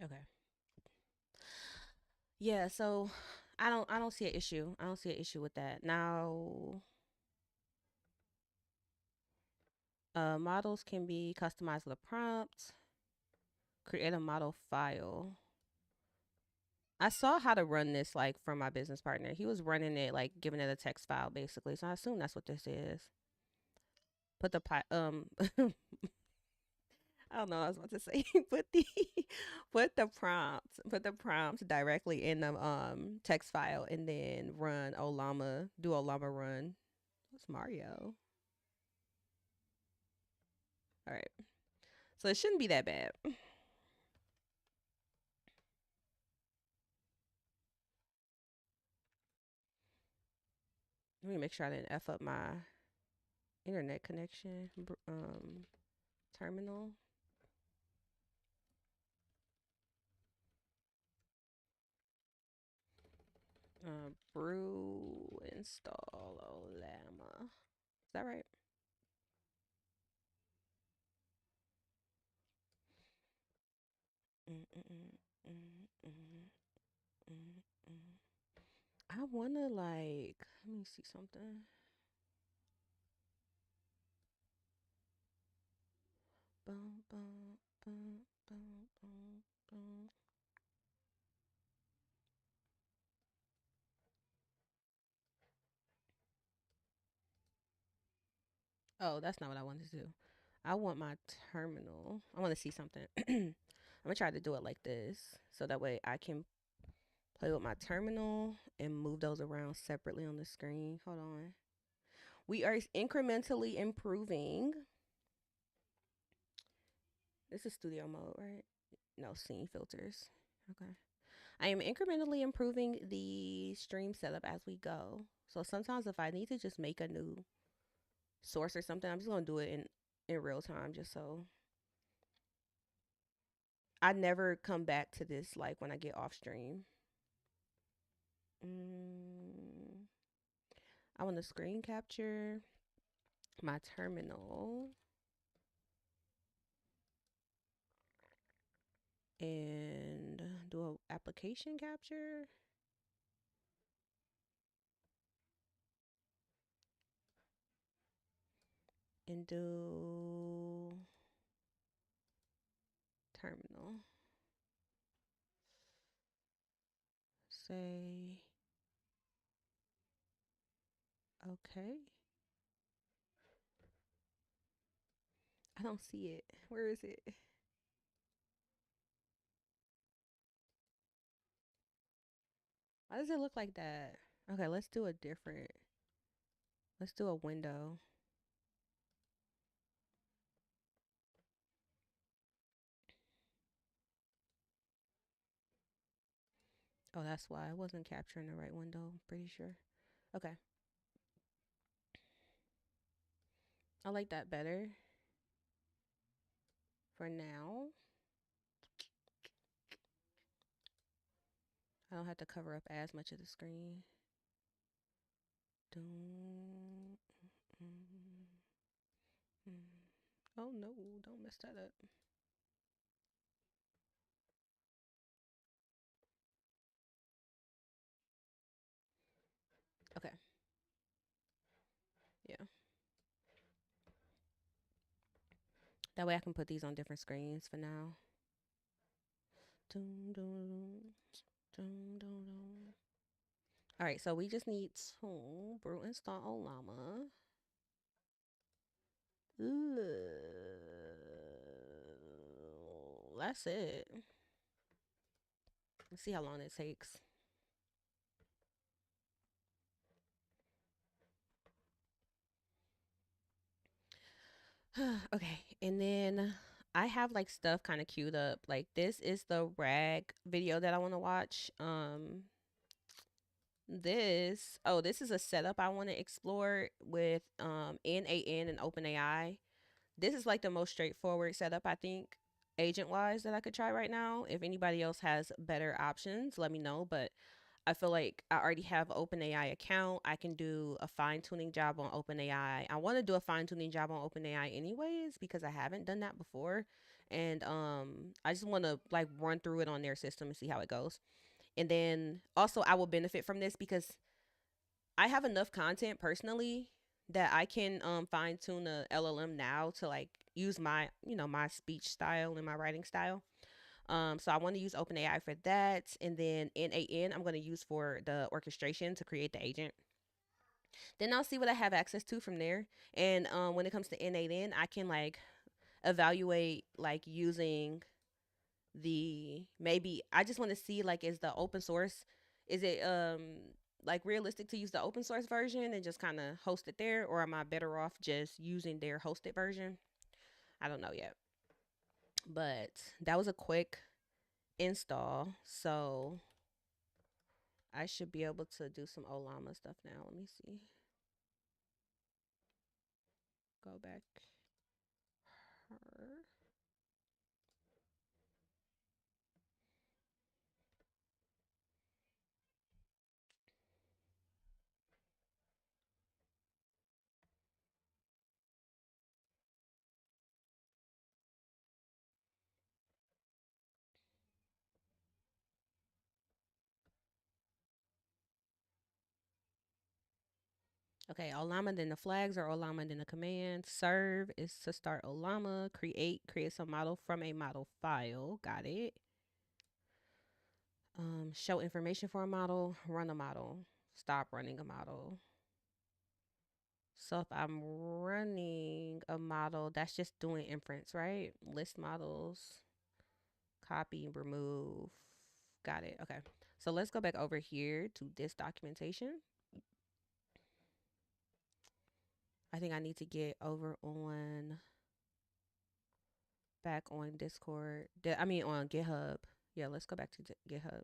Okay. Yeah, so I don't see an issue. I don't see an issue with that. Now, models can be customized with a prompt, create a model file. I saw how to run this like from my business partner. He was running it like giving it a text file basically. So I assume that's what this is. Put the I don't know what I was about to say. put the put the prompt directly in the text file and then run Olama, do Olama run. What's Mario? All right. So it shouldn't be that bad. Let me make sure I didn't F up my internet connection. Terminal. Brew install Olama. Is that right? Mm, mm, mm, mm, mm, mm, mm. I wanna like let me see something. Bum, bum, bum, bum, bum, bum. Oh, that's not what I wanted to do. I want my terminal. I want to see something. I'm gonna try to do it like this, so that way I can play with my terminal and move those around separately on the screen. Hold on. We are incrementally improving. This is studio mode, right? No, scene filters. Okay. I am incrementally improving the stream setup as we go. So sometimes if I need to just make a new source or something, I'm just gonna do it in real time, just so I never come back to this like when I get off stream. Mm, I want to screen capture my terminal and do a application capture and do terminal. Say okay. I don't see it. Where is it? Why does it look like that? Okay, let's do a different. Let's do a window. Oh, that's why I wasn't capturing the right window. I'm pretty sure. Okay, I like that better for now. I don't have to cover up as much of the screen. Dun, mm, mm. Oh no, don't mess that up. Okay, yeah. That way I can put these on different screens for now. Dun, dun, dun, dun, dun. All right, so we just need to brew install Olama. That's it. Let's see how long it takes. Okay, and then I have like stuff kind of queued up. Like this is the rag video that I want to watch. This is a setup I want to explore with NAN and OpenAI. This is like the most straightforward setup I think agent wise that I could try right now. If anybody else has better options, let me know. But I feel like I already have an OpenAI account. I can do a fine tuning job on OpenAI. I want to do a fine tuning job on OpenAI anyways because I haven't done that before. and I just want to like run through it on their system and see how it goes. And then also I will benefit from this because I have enough content personally that I can fine tune a LLM now to like use my, my speech style and my writing style. So I want to use OpenAI for that, and then NAN I'm going to use for the orchestration to create the agent. Then I'll see what I have access to from there. And when it comes to NAN, I can like evaluate like using the, maybe I just want to see like, is the open source, is it like realistic to use the open source version and just kind of host it there, or am I better off just using their hosted version? I don't know yet. But that was a quick install, so I should be able to do some Olama stuff now. Let me see. Go back. Her. Okay, Olama, then the flags are Olama, then the command. Serve is to start Olama. Create some model from a model file. Got it. Show information for a model. Run a model. Stop running a model. So if I'm running a model, that's just doing inference, right? List models. Copy, remove. Got it. Okay. So let's go back over here to this documentation. I think I need to get over on back on Discord. I mean on GitHub. Yeah, let's go back to GitHub.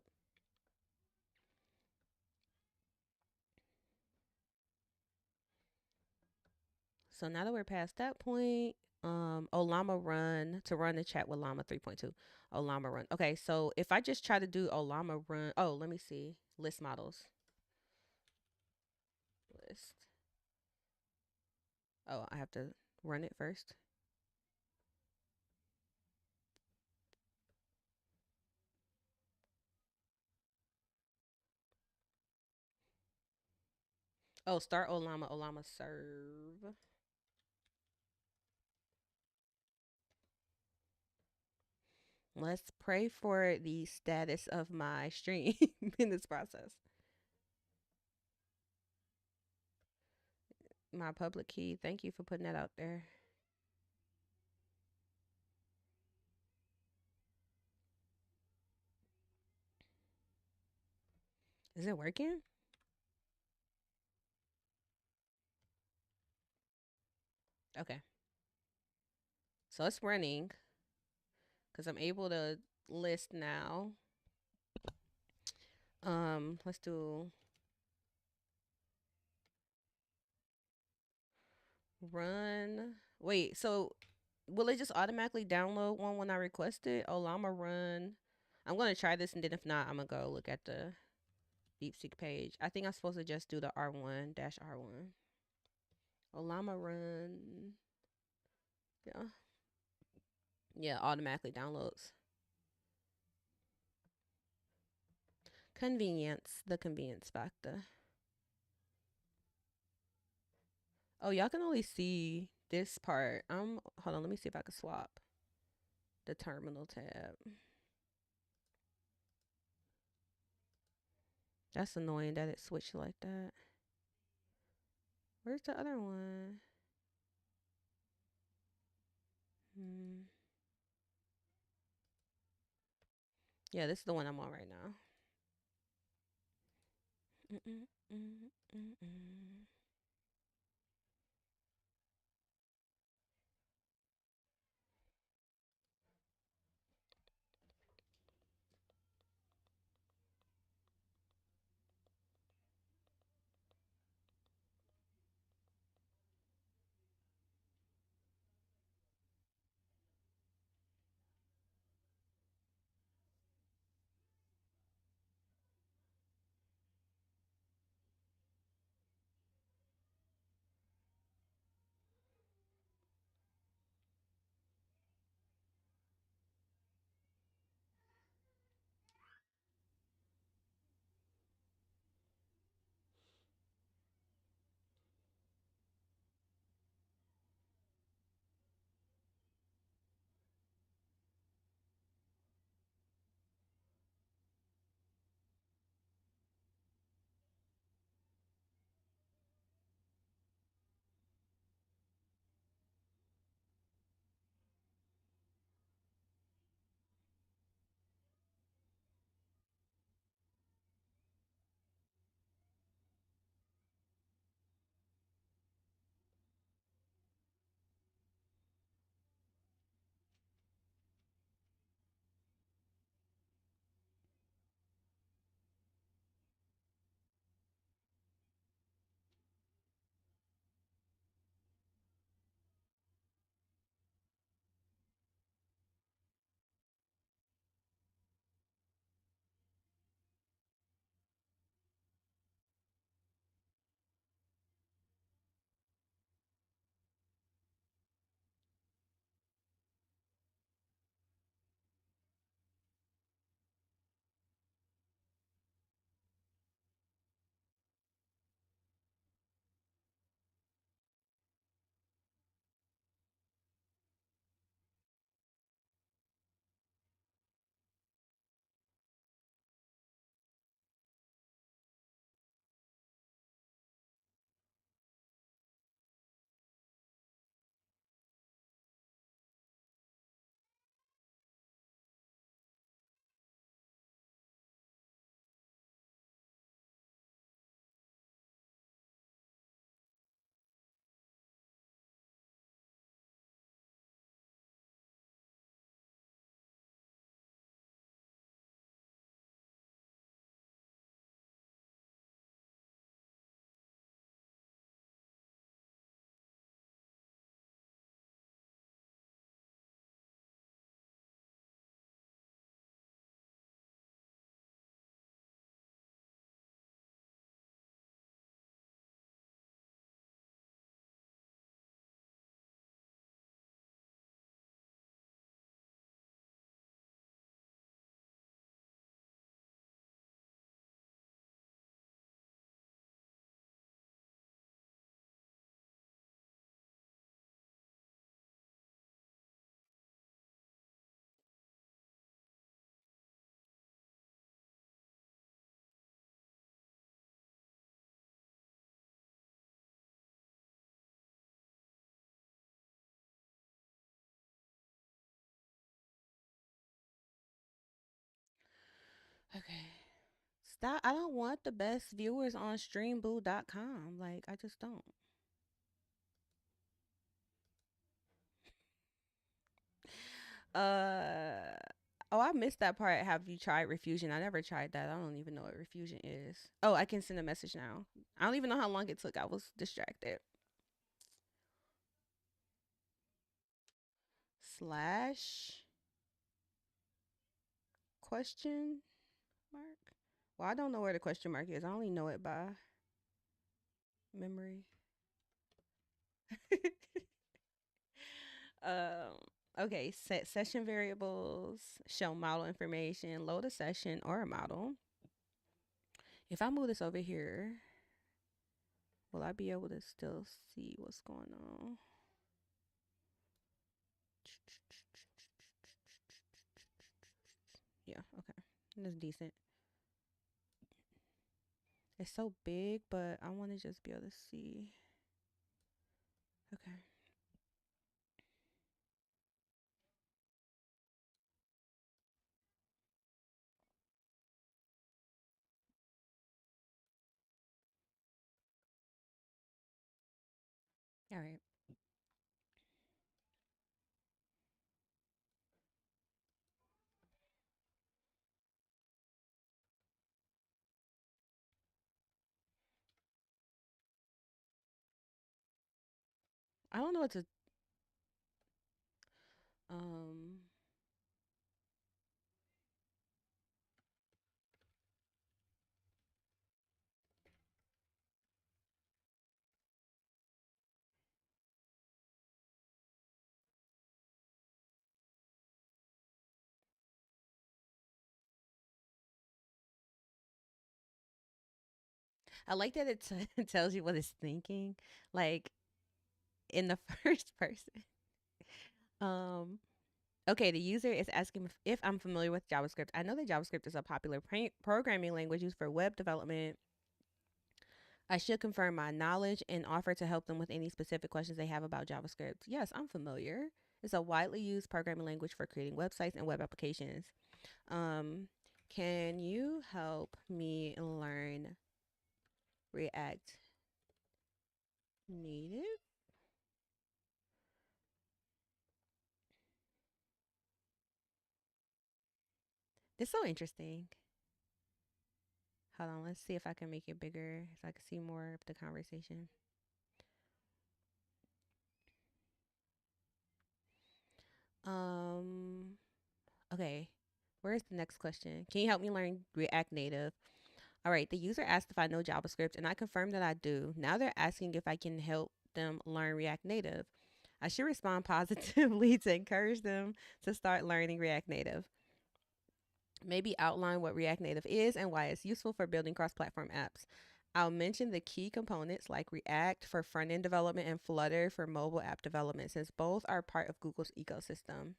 So now that we're past that point, Olama run to run the chat with Llama 3.2. Olama run. Okay, so if I just try to do Olama run, oh, let me see. List models. List. Oh, I have to run it first. Oh, start Olama. Olama serve. Let's pray for the status of my stream in this process. My public key. Thank you for putting that out there. Is it working? Okay. So it's running because I'm able to list now. Let's do run. Wait, so will it just automatically download one when I request it? Olama run. I'm gonna try this, and then if not, I'm gonna go look at the Deepseek page. I think I'm supposed to just do the R1-R1. Olama run. Yeah. Yeah, automatically downloads. Convenience. The convenience factor. Oh, y'all can only see this part. Hold on, let me see if I can swap the terminal tab. That's annoying that it switched like that. Where's the other one? Hmm. Yeah, this is the one I'm on right now. Mm-mm. Stop. I don't want the best viewers on streamboo.com. Like, I just don't. Uh oh, I missed that part. Have you tried refusion? I never tried that. I don't even know what refusion is. Oh, I can send a message now. I don't even know how long it took. I was distracted. Slash question mark. Well, I don't know where the question mark is. I only know it by memory. um. Okay. Set session variables. Show model information. Load a session or a model. If I move this over here, will I be able to still see what's going on? Yeah, okay. That's decent. It's so big, but I want to just be able to see. Okay. All right. I don't know what to um I like that it tells you what it's thinking like in the first person. Um okay, the user is asking if I'm familiar with JavaScript. I know that JavaScript is a popular programming language used for web development. I should confirm my knowledge and offer to help them with any specific questions they have about JavaScript. Yes, I'm familiar. It's a widely used programming language for creating websites and web applications. Um, can you help me learn React Native? It's so interesting. Hold on, let's see if I can make it bigger so I can see more of the conversation. Um, okay. Where's the next question? Can you help me learn React Native? All right, the user asked if I know JavaScript, and I confirmed that I do. Now they're asking if I can help them learn React Native. I should respond positively to encourage them to start learning React Native. Maybe outline what React Native is and why it's useful for building cross platform apps. I'll mention the key components like React for front end development and Flutter for mobile app development, since both are part of Google's ecosystem.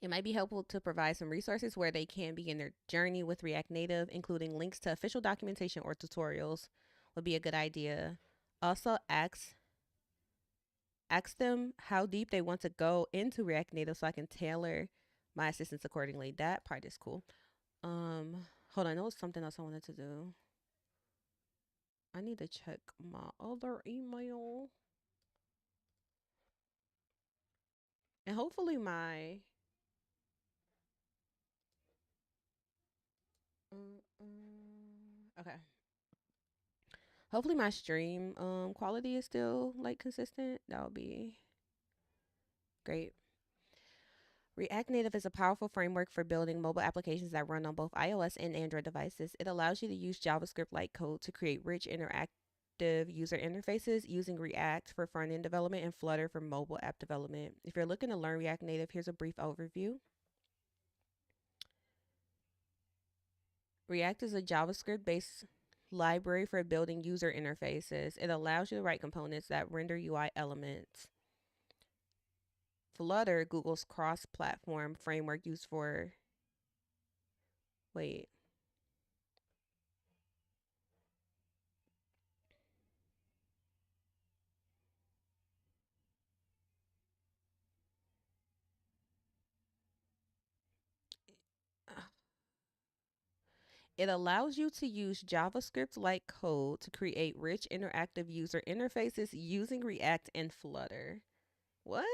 It might be helpful to provide some resources where they can begin their journey with React Native, including links to official documentation or tutorials, would be a good idea. Also, ask them how deep they want to go into React Native so I can tailor my assistance accordingly. That part is cool. Hold on, there was something else I wanted to do. I need to check my other email. And hopefully my okay. Hopefully my stream quality is still like consistent. That would be great. React Native is a powerful framework for building mobile applications that run on both iOS and Android devices. It allows you to use JavaScript like code to create rich interactive user interfaces using React for front end development and Flutter for mobile app development. If you're looking to learn React Native, here's a brief overview. React is a JavaScript based library for building user interfaces. It allows you to write components that render UI elements. Flutter, Google's cross platform framework used for. Wait. It allows you to use JavaScript like code to create rich interactive user interfaces using React and Flutter. What?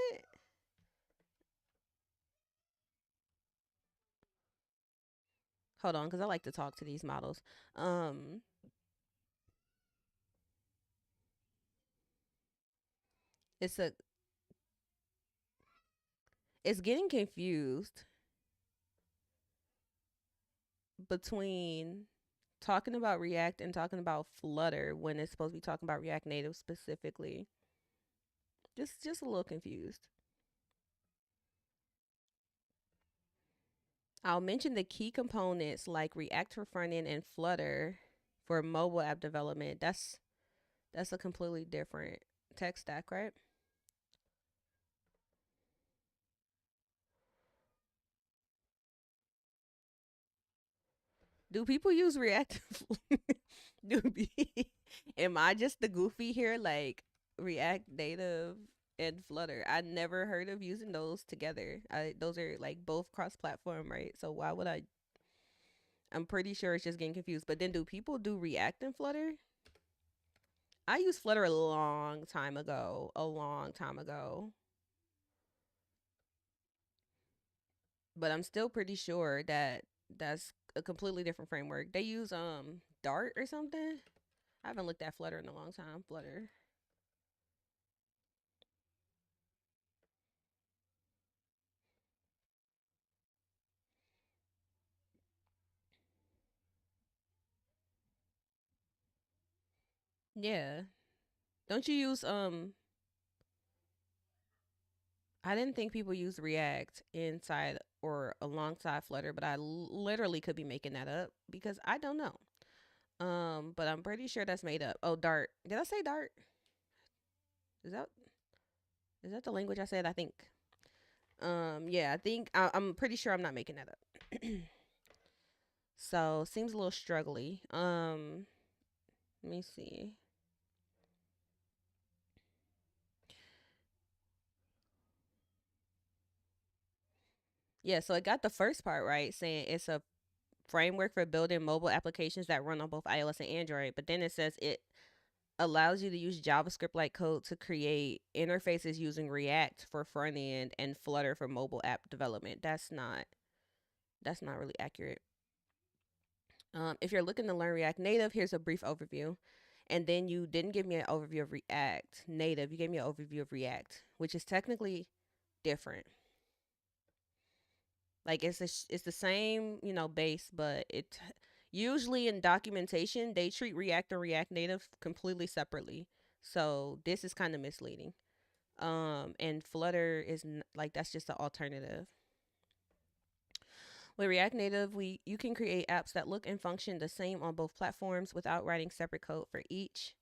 Hold on, because I like to talk to these models. Um, it's a it's getting confused between talking about React and talking about Flutter when it's supposed to be talking about React Native specifically. Just a little confused. I'll mention the key components like React for front end and Flutter for mobile app development. That's a completely different tech stack, right? Do people use React? Do be, am I just the goofy here? Like React Native and Flutter. I never heard of using those together. Those are like both cross platform, right? So why would I? I'm pretty sure it's just getting confused. But then do people do React and Flutter? I used Flutter a long time ago. A long time ago. But I'm still pretty sure that that's a completely different framework. They use Dart or something. I haven't looked at Flutter in a long time. Flutter. Yeah. Don't you use I didn't think people use React inside or alongside Flutter, but literally could be making that up because I don't know. But I'm pretty sure that's made up. Oh, Dart. Did I say Dart? Is that is that the language I said? I think. Yeah, I'm pretty sure I'm not making that up. So seems a little struggly. Let me see. Yeah, so it got the first part right, saying it's a framework for building mobile applications that run on both iOS and Android. But then it says it allows you to use JavaScript like code to create interfaces using React for front end and Flutter for mobile app development. That's not really accurate. If you're looking to learn React Native, here's a brief overview. And then you didn't give me an overview of React Native. You gave me an overview of React, which is technically different. Like it's the same, base, but it usually in documentation they treat React and React Native completely separately. So this is kind of misleading. And Flutter is like that's just an alternative. With React Native, we you can create apps that look and function the same on both platforms without writing separate code for each.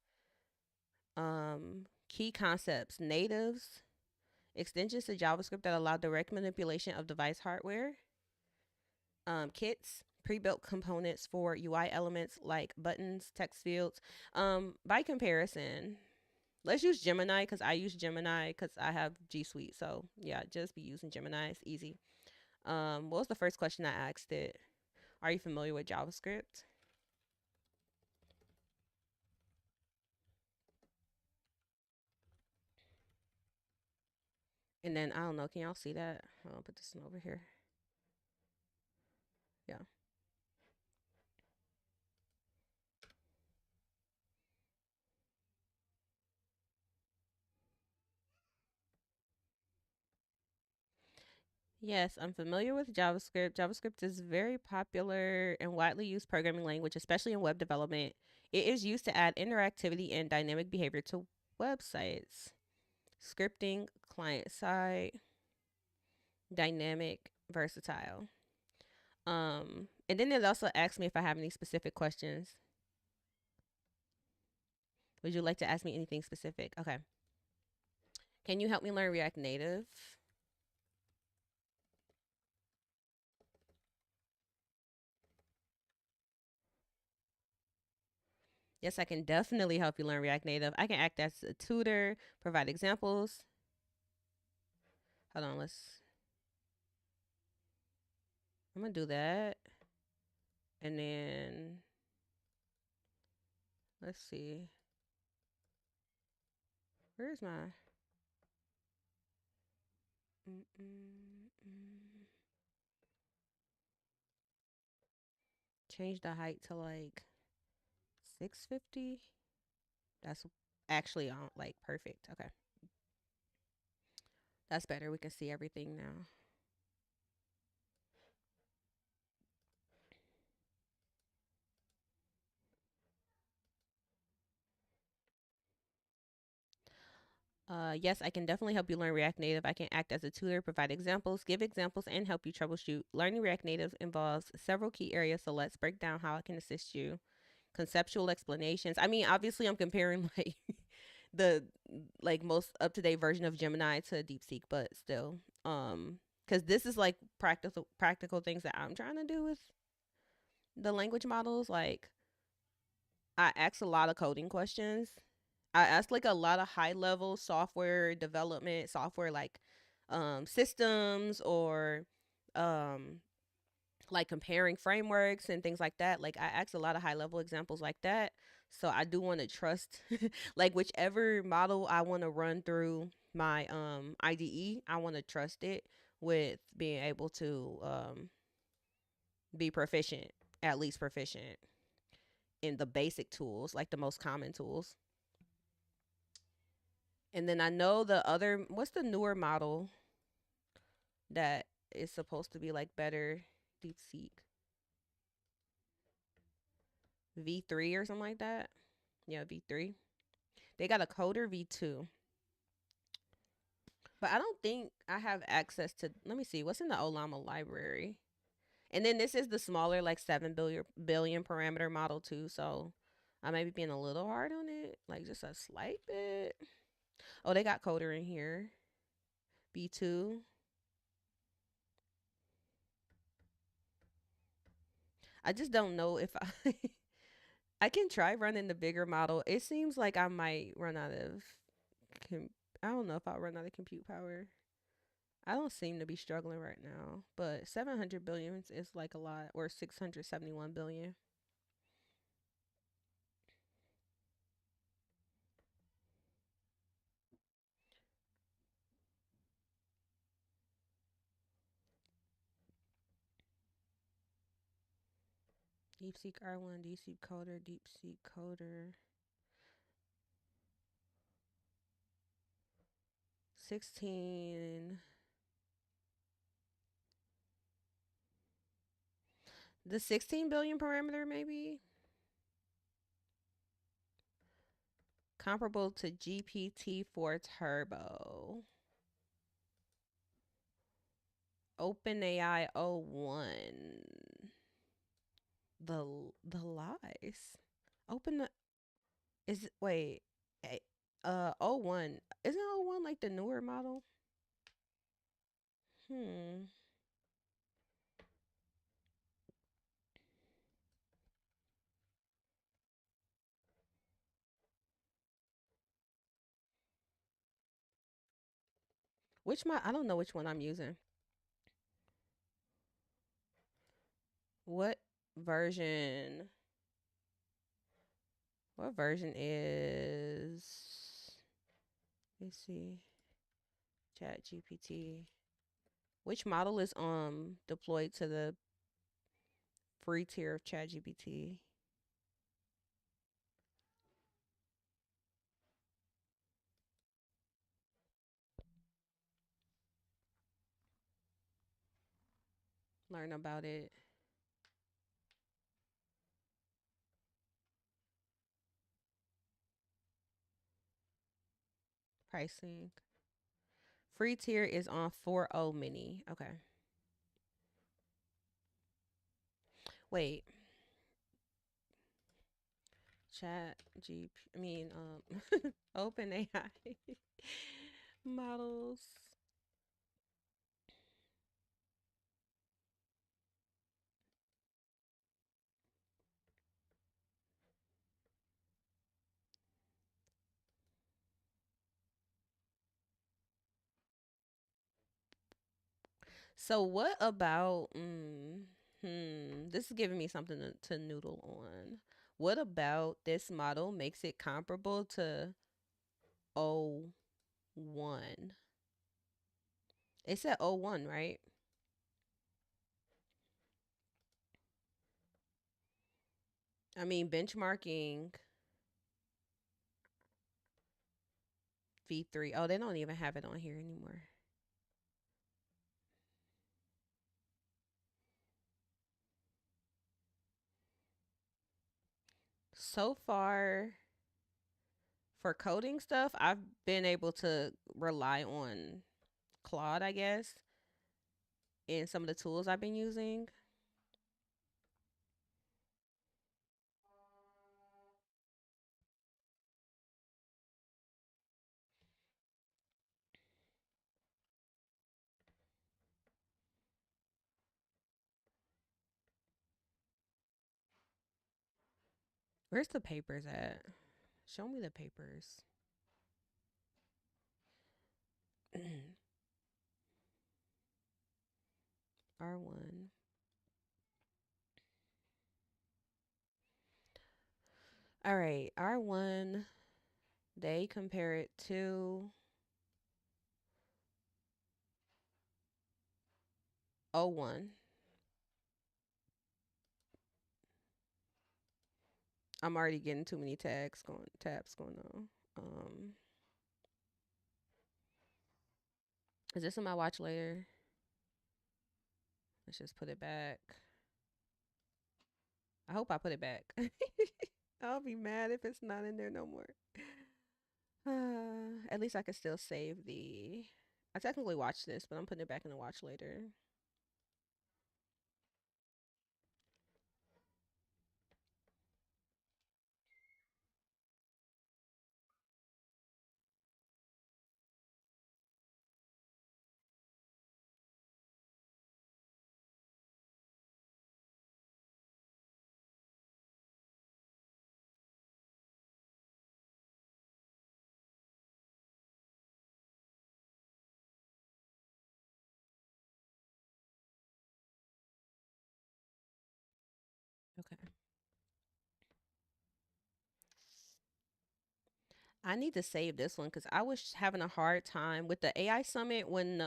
Key concepts: natives, extensions to JavaScript that allow direct manipulation of device hardware. Kits, pre-built components for UI elements like buttons, text fields. By comparison, let's use Gemini because I use Gemini because I have G Suite. So yeah, just be using Gemini. It's easy. What was the first question I asked it? Are you familiar with JavaScript? And then I don't know. Can y'all see that? I'll put this one over here. Yeah. Yes, I'm familiar with JavaScript. JavaScript is very popular and widely used programming language, especially in web development. It is used to add interactivity and dynamic behavior to websites. Scripting, client side, dynamic, versatile. And then it also asks me if I have any specific questions. Would you like to ask me anything specific? Okay. Can you help me learn React Native? Yes, I can definitely help you learn React Native. I can act as a tutor, provide examples. Hold on, I'm gonna do that. And then let's see. Where's my mm-mm-mm. Change the height to like 650? That's actually on like perfect. Okay. That's better. We can see everything now. Yes, I can definitely help you learn React Native. I can act as a tutor, provide examples, give examples, and help you troubleshoot. Learning React Native involves several key areas, so let's break down how I can assist you. Conceptual explanations. I mean, obviously, I'm comparing like the like most up to date version of Gemini to Deepseek, but still, because this is like practical things that I'm trying to do with the language models. Like, I ask a lot of coding questions. I ask like a lot of high level software development, software like systems or um like comparing frameworks and things like that. Like I ask a lot of high level examples like that. So I do want to trust like whichever model I want to run through my IDE, I want to trust it with being able to be proficient, at least proficient in the basic tools, like the most common tools. And then I know the other, what's the newer model that is supposed to be like better? Deepseek V3 or something like that. Yeah, V3. They got a coder V2. But I don't think I have access to, let me see, what's in the Olama library? And then this is the smaller, like 7 billion parameter model too. So I may be being a little hard on it, like just a slight bit. Oh, they got coder in here. V2. I just don't know if I I can try running the bigger model. It seems like I might run out of com- I don't know if I'll run out of compute power. I don't seem to be struggling right now, but 700 billion is like a lot, or 671 billion. DeepSeek R1, DeepSeek Coder 16. The 16 billion parameter maybe comparable to GPT-4 Turbo. OpenAI O1. The lies. Open the is wait. O1. Isn't O1 like the newer model? Hmm. I don't know which one I'm using. What version? What version is? Let's see. Chat GPT. Which model is deployed to the free tier of Chat GPT? Learn about it. Pricing. Free tier is on 4.0 mini. Okay. Wait. Chat GP. I mean, Open AI models. So what about? This is giving me something to noodle on. What about this model makes it comparable to O1? It said O1, right? I mean, benchmarking V3. Oh, they don't even have it on here anymore. So far, for coding stuff, I've been able to rely on Claude, I guess, in some of the tools I've been using. Where's the papers at? Show me the papers. R1. All right, R1, they compare it to O1. I'm already getting too many tabs going on. Um, is this in my watch later? Let's just put it back. I hope I put it back. I'll be mad if it's not in there no more. At least I can still save the. I technically watched this, but I'm putting it back in the watch later. Okay. I need to save this one because I was having a hard time with the AI summit when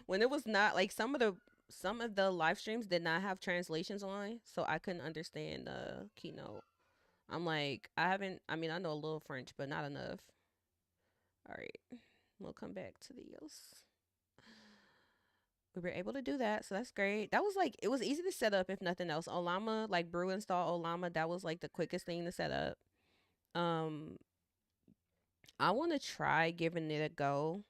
when it was not like some of the live streams did not have translations on, so I couldn't understand the keynote. I'm like, I mean, I know a little French, but not enough. All right, we'll come back to these. We were able to do that, so that's great. That was like, it was easy to set up if nothing else. Olama, like brew install Olama, that was like the quickest thing to set up. Um, I want to try giving it a go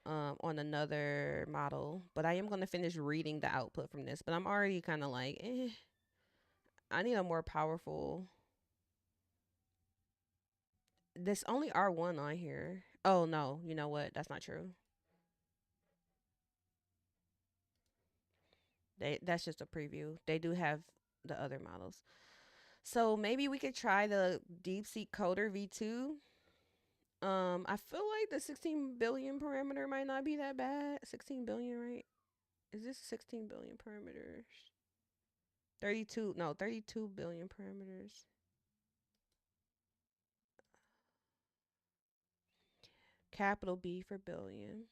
on another model, but I am going to finish reading the output from this. But I'm already kind of like, I need a more powerful. There's only R1 on here. Oh no, you know what? That's not true. That's just a preview. They do have the other models. So maybe we could try the Deepseek Coder V2. I feel like the 16 billion parameter might not be that bad. 16 billion, right? Is this 16 billion parameters? 32, no, 32 billion parameters. Capital B for billion.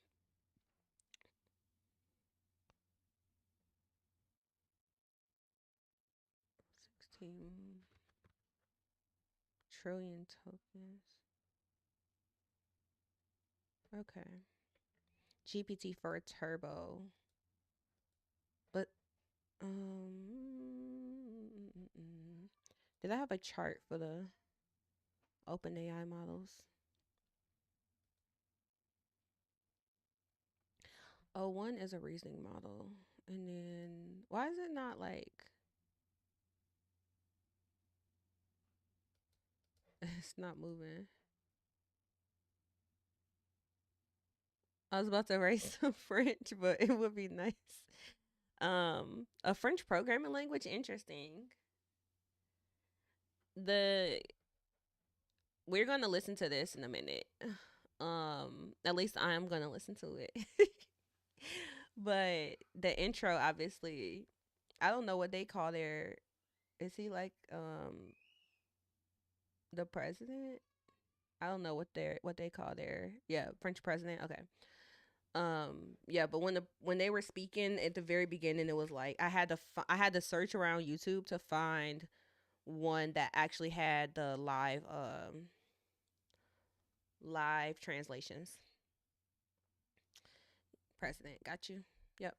16 trillion tokens. Okay. GPT for a turbo. But did I have a chart for the open AI models? Oh, one is a reasoning model. And then why is it not like it's not moving? I was about to write some French, but it would be nice. A French programming language, interesting. The We're gonna listen to this in a minute. At least I am gonna listen to it. But the intro, obviously, I don't know what they call their. Is he like the president? I don't know what they call their, yeah, French president. Okay. Yeah, but when they were speaking at the very beginning, it was like I had to search around YouTube to find one that actually had the live translations. President, got you. Yep.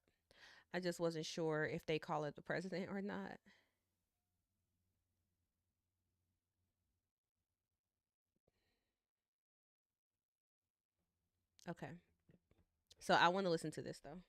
I just wasn't sure if they call it the president or not. Okay. So I want to listen to this though.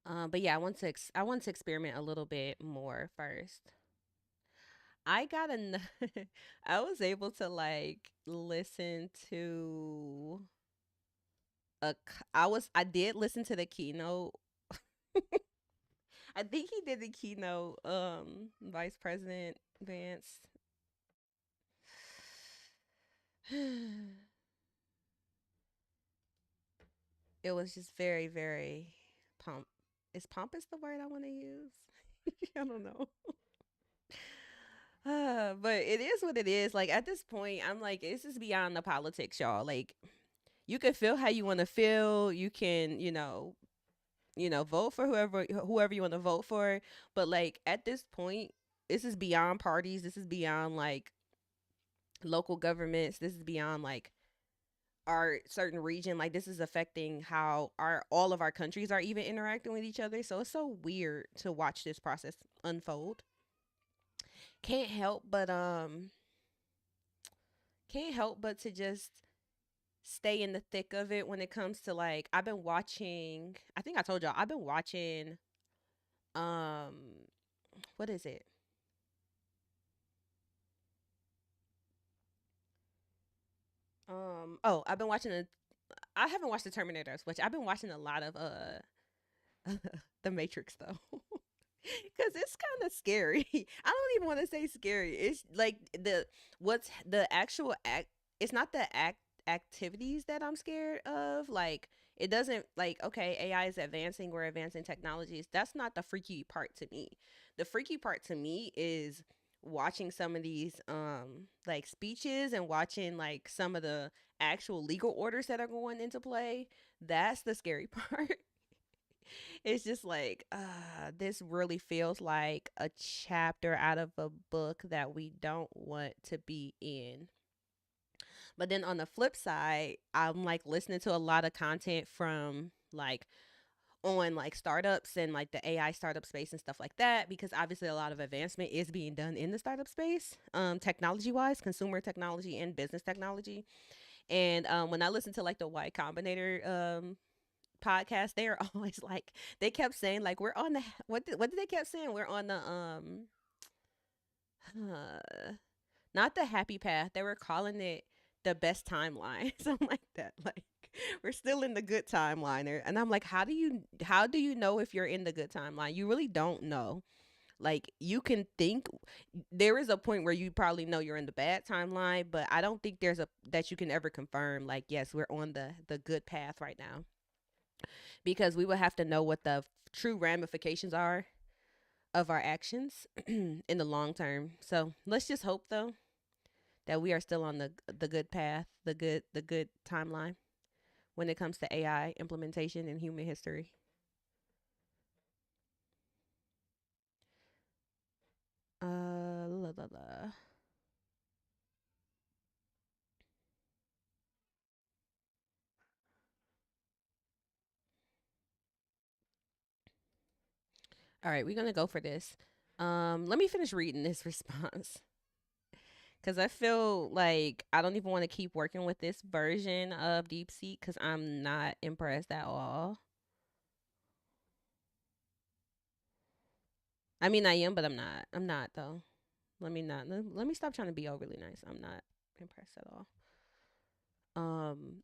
But yeah, I want to experiment a little bit more first. I got a, I was able to like listen to I did listen to the keynote. I think he did the keynote. Vice President Vance. It was just very, very pomp. Is pompous the word I want to use? I don't know. But it is what it is. Like at this point, I'm like, this is beyond the politics, y'all. Like you can feel how you want to feel. You can, vote for whoever you want to vote for. But like at this point, this is beyond parties. This is beyond like local governments. This is beyond like our certain region. Like this is affecting how our all of our countries are even interacting with each other. So it's so weird to watch this process unfold. Can't help but can't help but to just stay in the thick of it when it comes to like I've been watching, I think I told y'all I've been watching um what is it? Oh, I've been watching I haven't watched the Terminators, which I've been watching a lot of the Matrix though. Cuz it's kind of scary. I don't even want to say scary. It's like what's the actual act, it's not the activities that I'm scared of. Like it doesn't like okay, AI is advancing, we're advancing technologies. That's not the freaky part to me. The freaky part to me is watching some of these like speeches and watching like some of the actual legal orders that are going into play. That's the scary part. It's just like this really feels like a chapter out of a book that we don't want to be in. But then on the flip side, I'm like listening to a lot of content from like on like startups and like the AI startup space and stuff like that, because obviously a lot of advancement is being done in the startup space, technology wise, consumer technology and business technology. And when I listen to like the Y Combinator podcast, they are always like they kept saying like we're on the what did they kept saying, we're on the uh, not the happy path, they were calling it the best timeline something like that, like we're still in the good timeline. And I'm like, how do you know if you're in the good timeline? You really don't know. Like you can think there is a point where you probably know you're in the bad timeline, but I don't think there's a that you can ever confirm like yes, we're on the good path right now, because we would have to know what the true ramifications are of our actions in the long term. So let's just hope though that we are still on the good path, the good timeline when it comes to AI implementation in human history. La, la, la. All right, we're gonna go for this. Let me finish reading this response because I feel like I don't even want to keep working with this version of Deepseek because I'm not impressed at all. I mean, I am, but I'm not. I'm not though. Let me not. Let me stop trying to be overly nice. I'm not impressed at all.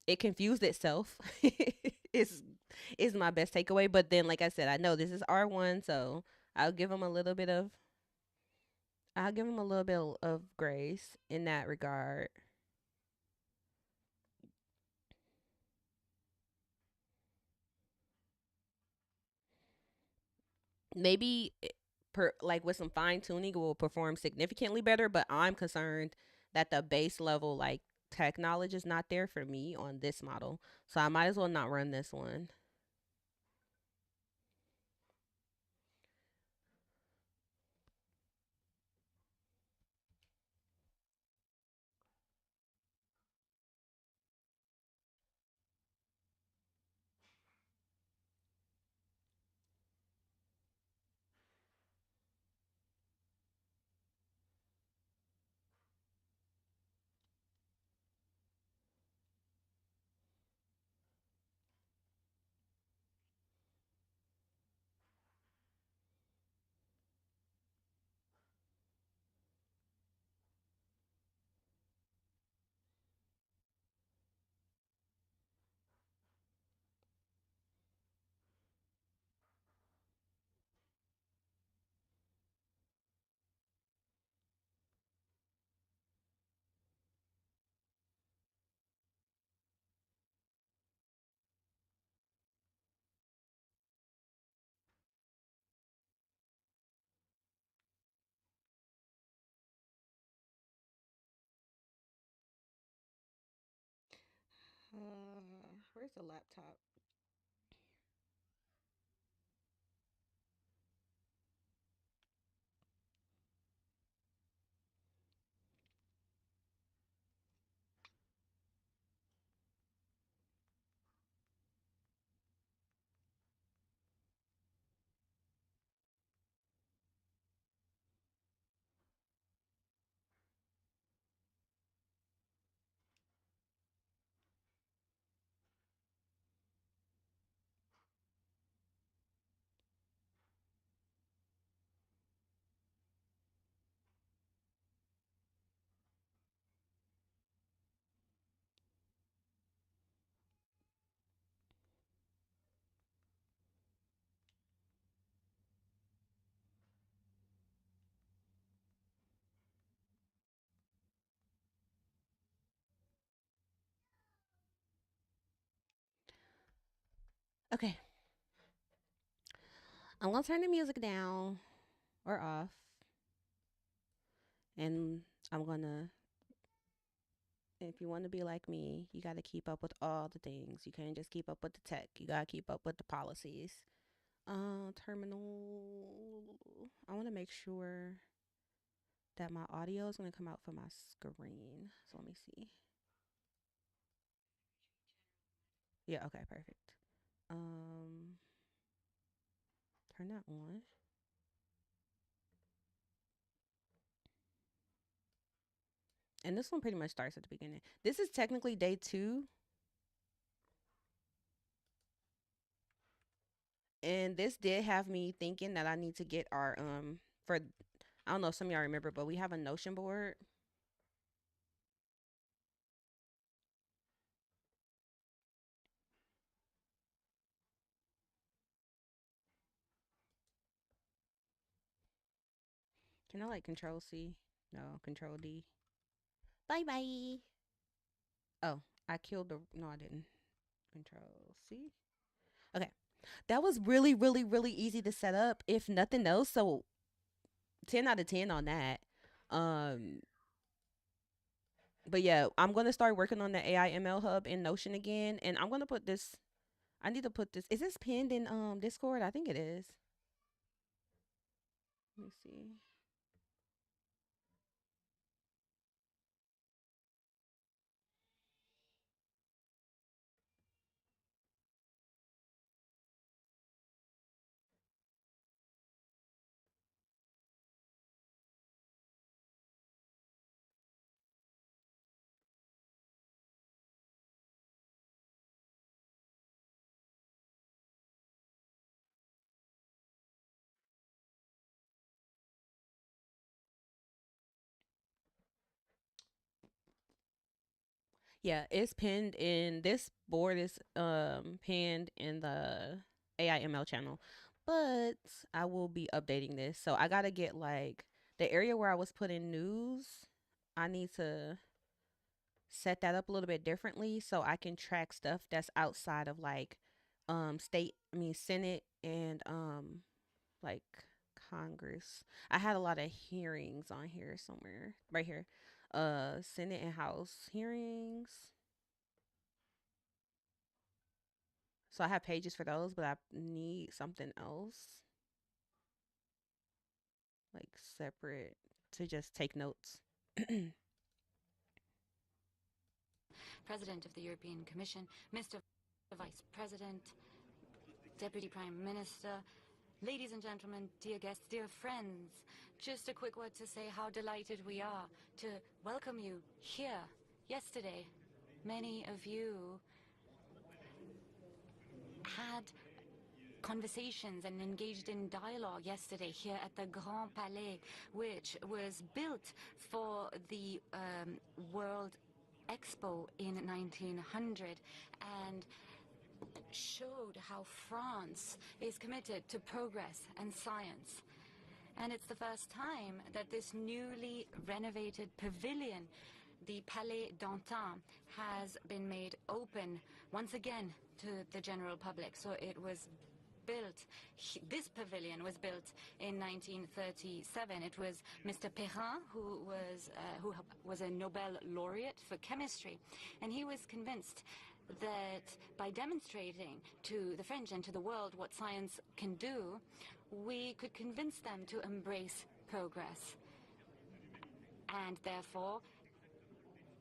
It confused itself. is is my best takeaway. But then, like I said, I know this is R1, so I'll give them a little bit of I'll give them a little bit of grace in that regard. Maybe like with some fine tuning, it will perform significantly better. But I'm concerned that the base level like tech knowledge is not there for me on this model, so I might as well not run this one. Where's the laptop? Okay, I'm gonna turn the music down or off, and I'm gonna. If you want to be like me, you got to keep up with all the things. You can't just keep up with the tech. You got to keep up with the policies. Terminal. I want to make sure that my audio is going to come out for my screen. So let me see. Yeah, okay, perfect. Um, turn that on. And this one pretty much starts at the beginning. This is technically day 2, and this did have me thinking that I need to get our for I don't know if some of y'all remember, but we have a Notion board. Can I like control C? No, control D. Bye bye. Oh, I killed the. No, I didn't. Control C. Okay. That was really, really, really easy to set up, if nothing else. So 10 out of 10 on that. Um, but yeah, I'm gonna start working on the AI ML hub in Notion again, and I'm gonna put this. I need to put this. Is this pinned in Discord? I think it is. Let me see. Yeah, it's pinned in this board is pinned in the AIML channel. But I will be updating this. So I gotta get like the area where I was putting news, I need to set that up a little bit differently so I can track stuff that's outside of like Senate and like Congress. I had a lot of hearings on here somewhere. Right here. Senate and House hearings. So I have pages for those, but I need something else like separate to just take notes. President of the European Commission, Mr. Vice President, Deputy Prime Minister, ladies and gentlemen, dear guests, dear friends, just a quick word to say how delighted we are to welcome you here yesterday. Many of you had conversations and engaged in dialogue yesterday here at the Grand Palais, which was built for the World Expo in 1900 and showed how France is committed to progress and science. And it's the first time that this newly renovated pavilion, the Palais d'Antin, has been made open once again to the general public. So it was built, this pavilion was built in 1937. It was Mr. Perrin, who was a Nobel laureate for chemistry, and he was convinced that by demonstrating to the French and to the world what science can do, we could convince them to embrace progress and therefore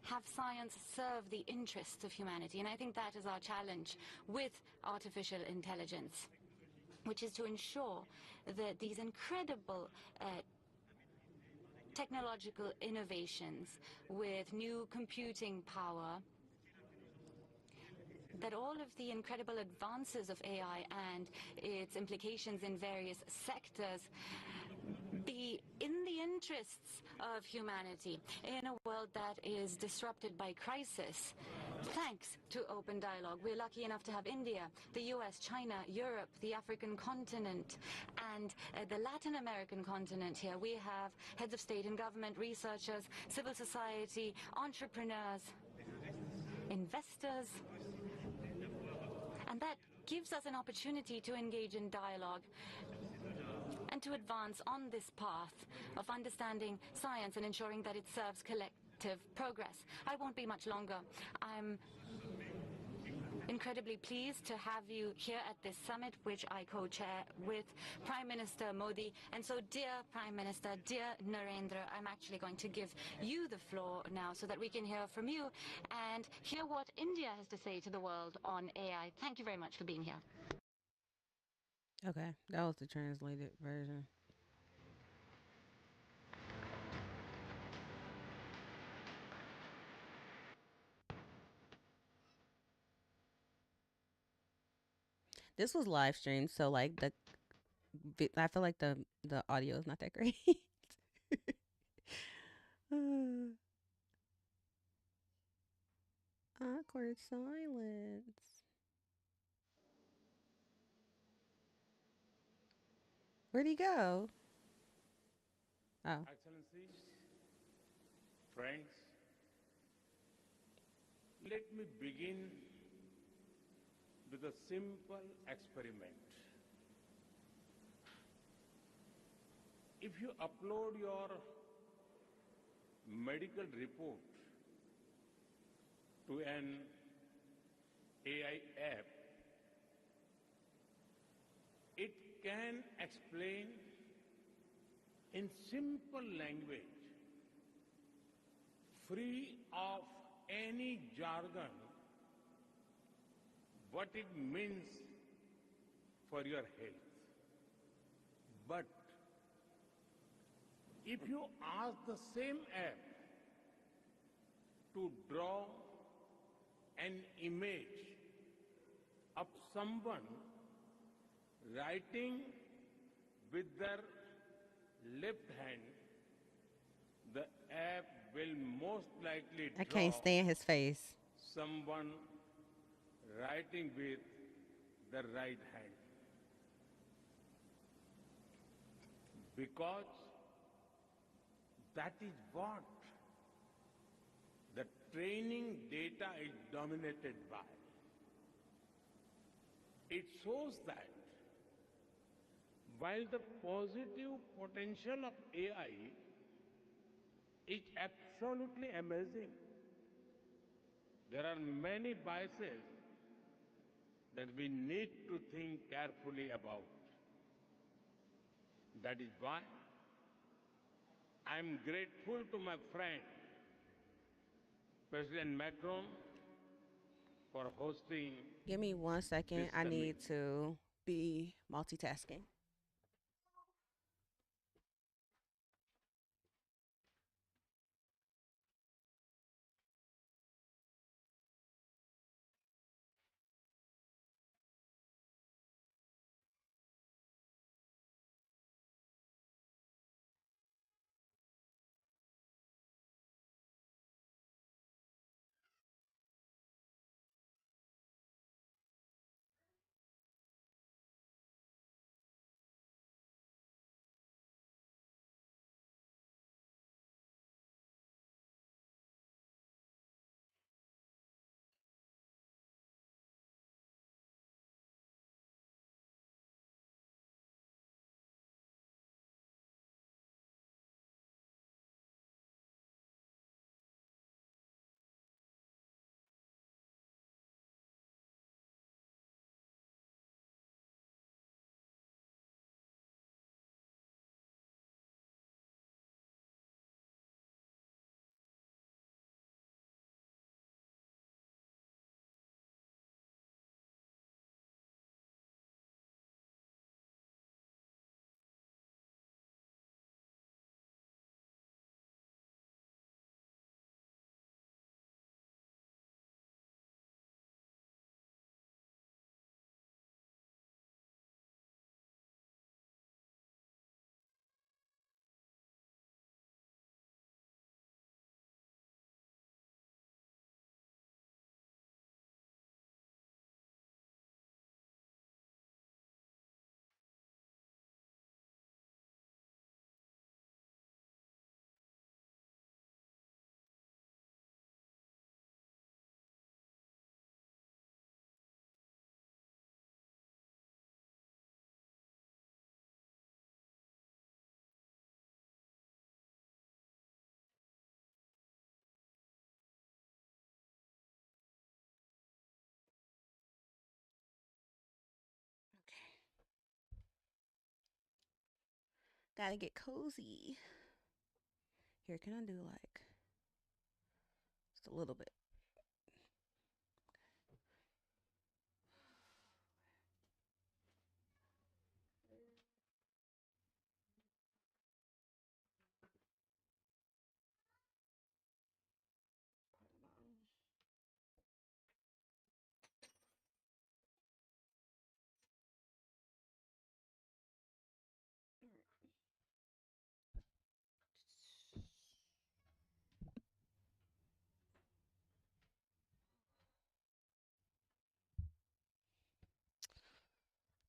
have science serve the interests of humanity. And I think that is our challenge with artificial intelligence, which is to ensure that these incredible technological innovations with new computing power, that all of the incredible advances of AI and its implications in various sectors be in the interests of humanity in a world that is disrupted by crisis. Thanks to open dialogue, we're lucky enough to have India, the US, China, Europe, the African continent, and the Latin American continent here. We have heads of state and government, researchers, civil society, entrepreneurs, investors, and that gives us an opportunity to engage in dialogue and to advance on this path of understanding science and ensuring that it serves collective progress. I won't be much longer. I'm incredibly pleased to have you here at this summit, which I co-chair with Prime Minister Modi. And so, dear Prime Minister, dear Narendra, I'm actually going to give you the floor now so that we can hear from you and hear what India has to say to the world on AI. Thank you very much for being here. Okay, that was the translated version. This was live streamed, so like I feel like the audio is not that great. Awkward silence. Where'd he go? Oh. Excellencies, friends, let me begin with a simple experiment. If if you upload your medical report to an AI app, it can explain in simple language, free of any jargon, what it means for your health. But if you ask the same app to draw an image of someone writing with their left hand, the app will most likely I draw can't stand his face. someone writing with the right hand. Because that is what the training data is dominated by. It shows that while the positive potential of AI is absolutely amazing, there are many biases that we need to think carefully about. That is why I'm grateful to my friend, President Macron, for hosting Give me one this second. I summit. need to be multitasking. Gotta get cozy. Here, can I do like just a little bit?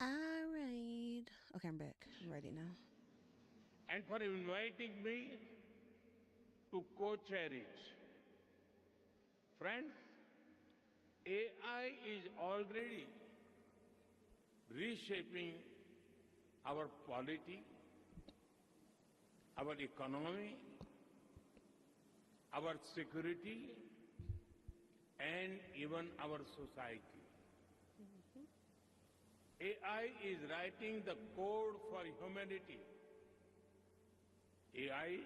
All right. Okay, I'm back. I'm ready now. And for inviting me to co-chair it. Friends, AI is already reshaping our polity, our economy, our security, and even our society. AI is writing the code for humanity. AI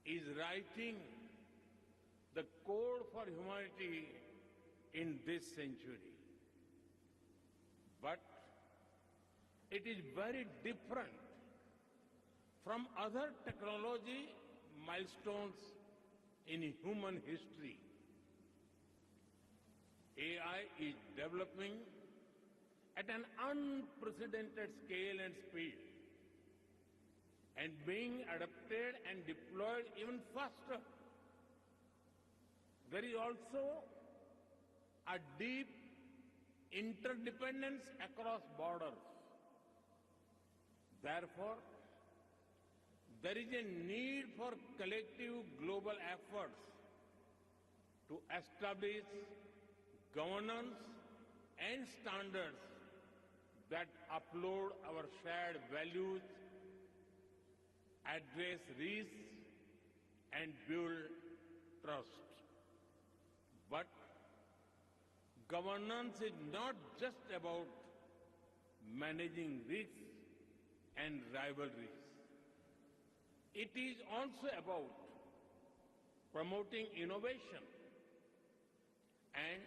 is writing the code for humanity in this century. But it is very different from other technology milestones in human history. AI is developing at an unprecedented scale and speed, and being adapted and deployed even faster. There is also a deep interdependence across borders. Therefore, there is a need for collective global efforts to establish governance and standards that uphold our shared values, address risks, and build trust. But governance is not just about managing risks and rivalries. It is also about promoting innovation and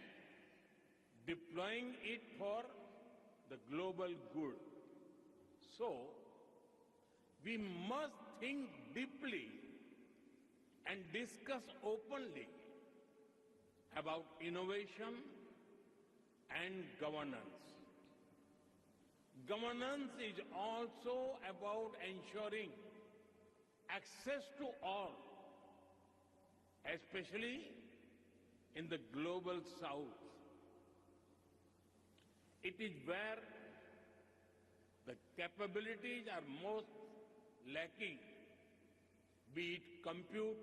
deploying it for the global good. So, we must think deeply and discuss openly about innovation and governance. Governance is also about ensuring access to all, especially in the global south. It is where the capabilities are most lacking, be it compute,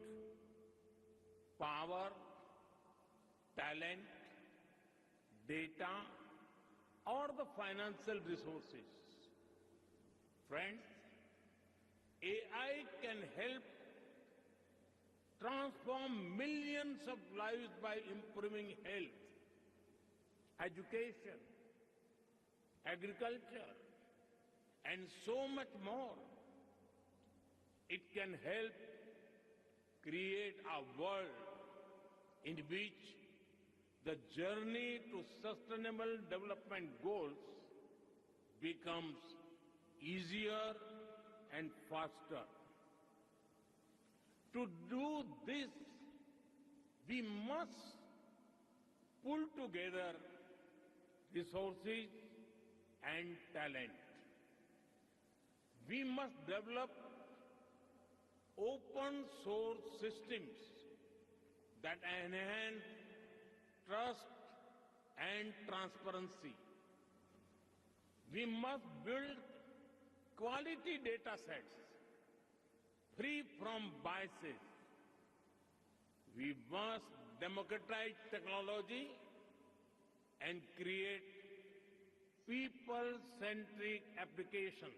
power, talent, data, or the financial resources. Friends, AI can help transform millions of lives by improving health, education, agriculture, and so much more. It can help create a world in which the journey to sustainable development goals becomes easier and faster. To do this, we must pull together resources and talent. We must develop open source systems that enhance trust and transparency. We must build quality data sets free from biases. We must democratize technology and create people-centric applications.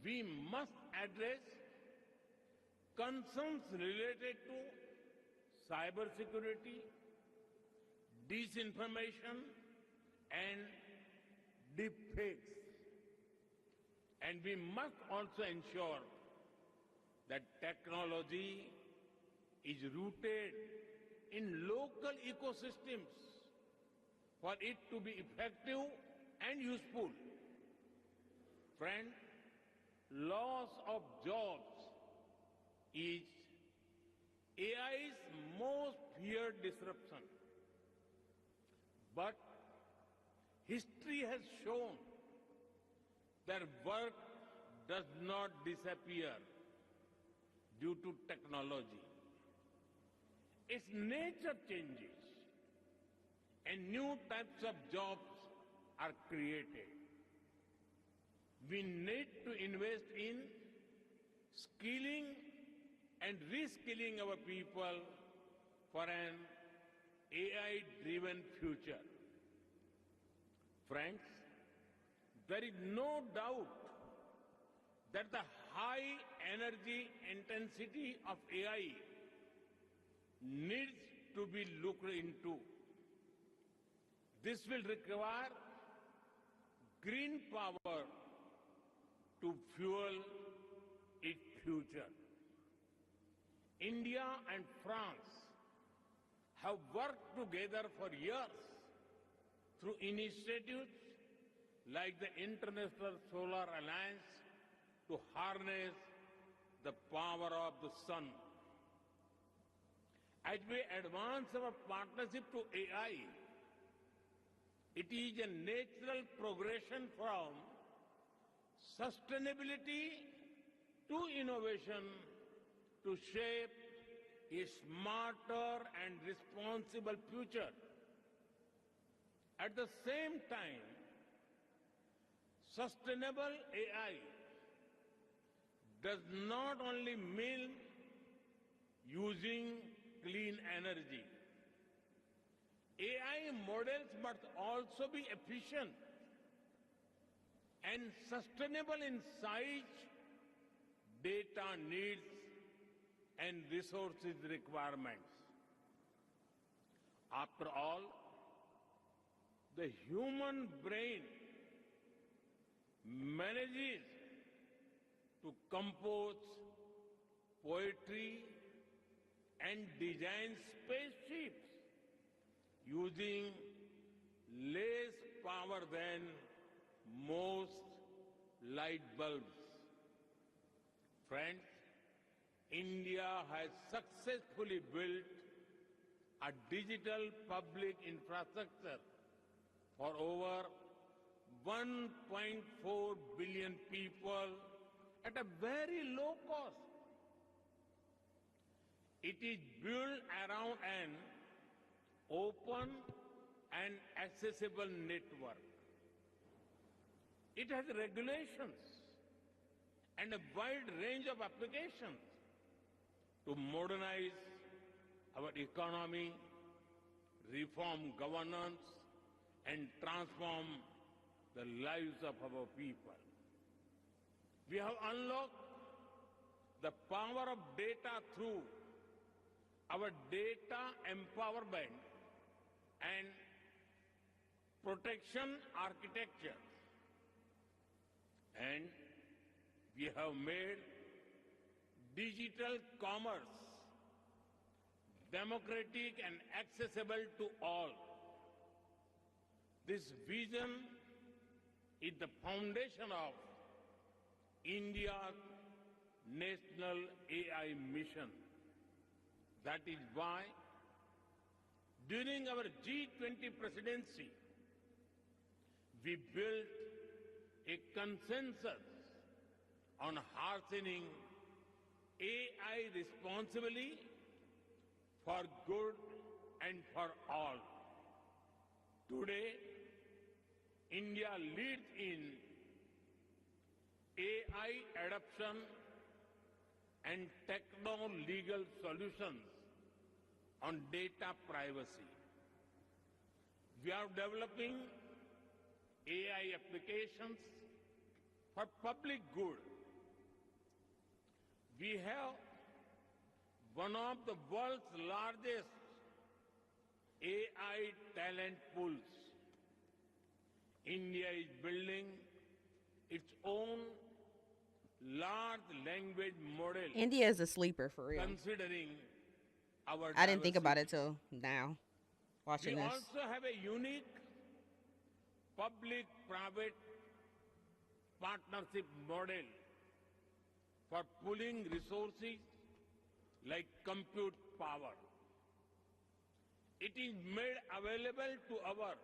We must address concerns related to cybersecurity, disinformation, and deepfakes. And we must also ensure that technology is rooted in local ecosystems for it to be effective and useful. Friend, loss of jobs is AI's most feared disruption. But history has shown that work does not disappear due to technology. Its nature changes and new types of jobs are created. We need to invest in skilling and reskilling our people for an AI-driven future. Friends, there is no doubt that the high energy intensity of AI needs to be looked into. This will require green power to fuel its future. India and France have worked together for years through initiatives like the International Solar Alliance to harness the power of the sun. As we advance our partnership to AI, it is a natural progression from sustainability to innovation to shape a smarter and responsible future. At the same time, sustainable AI does not only mean using clean energy. AI models must also be efficient and sustainable in size, data needs, and resources requirements. After all, the human brain manages to compose poetry and design spaceships using less power than most light bulbs. Friends, India has successfully built a digital public infrastructure for over 1.4 billion people at a very low cost. It is built around an open and accessible network. It has regulations and a wide range of applications to modernize our economy, reform governance, and transform the lives of our people. We have unlocked the power of data through our data empowerment and protection architecture. And we have made digital commerce democratic and accessible to all. This vision is the foundation of India's national AI mission. That is why, during our G20 presidency, we built a consensus on harnessing AI responsibly for good and for all. Today, India leads in AI adoption and techno-legal solutions on data privacy. We are developing AI applications for public good. We have one of the world's largest AI talent pools. India is building its own large language model. India is a sleeper for real. Considering our I didn't think about diversity. it till now, watching We this. also have a unique public-private partnership model for pooling resources like compute power. It is made available to our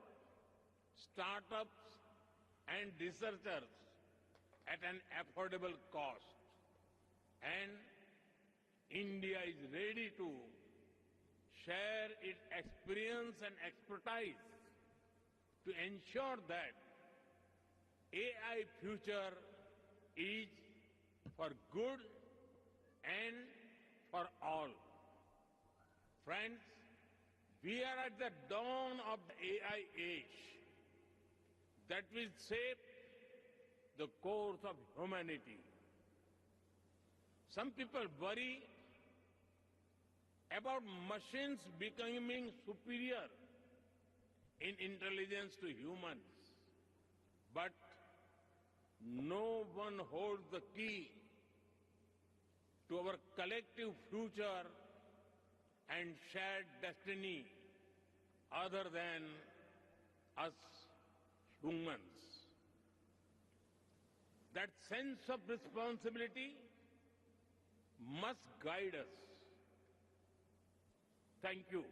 startups and researchers at an affordable cost. And India is ready to share its experience and expertise to ensure that AI future is for good and for all. Friends, we are at the dawn of the AI age that will shape the course of humanity. Some people worry about machines becoming superior in intelligence to humans. But no one holds the key to our collective future and shared destiny other than us humans. That sense of responsibility must guide us. Thank you.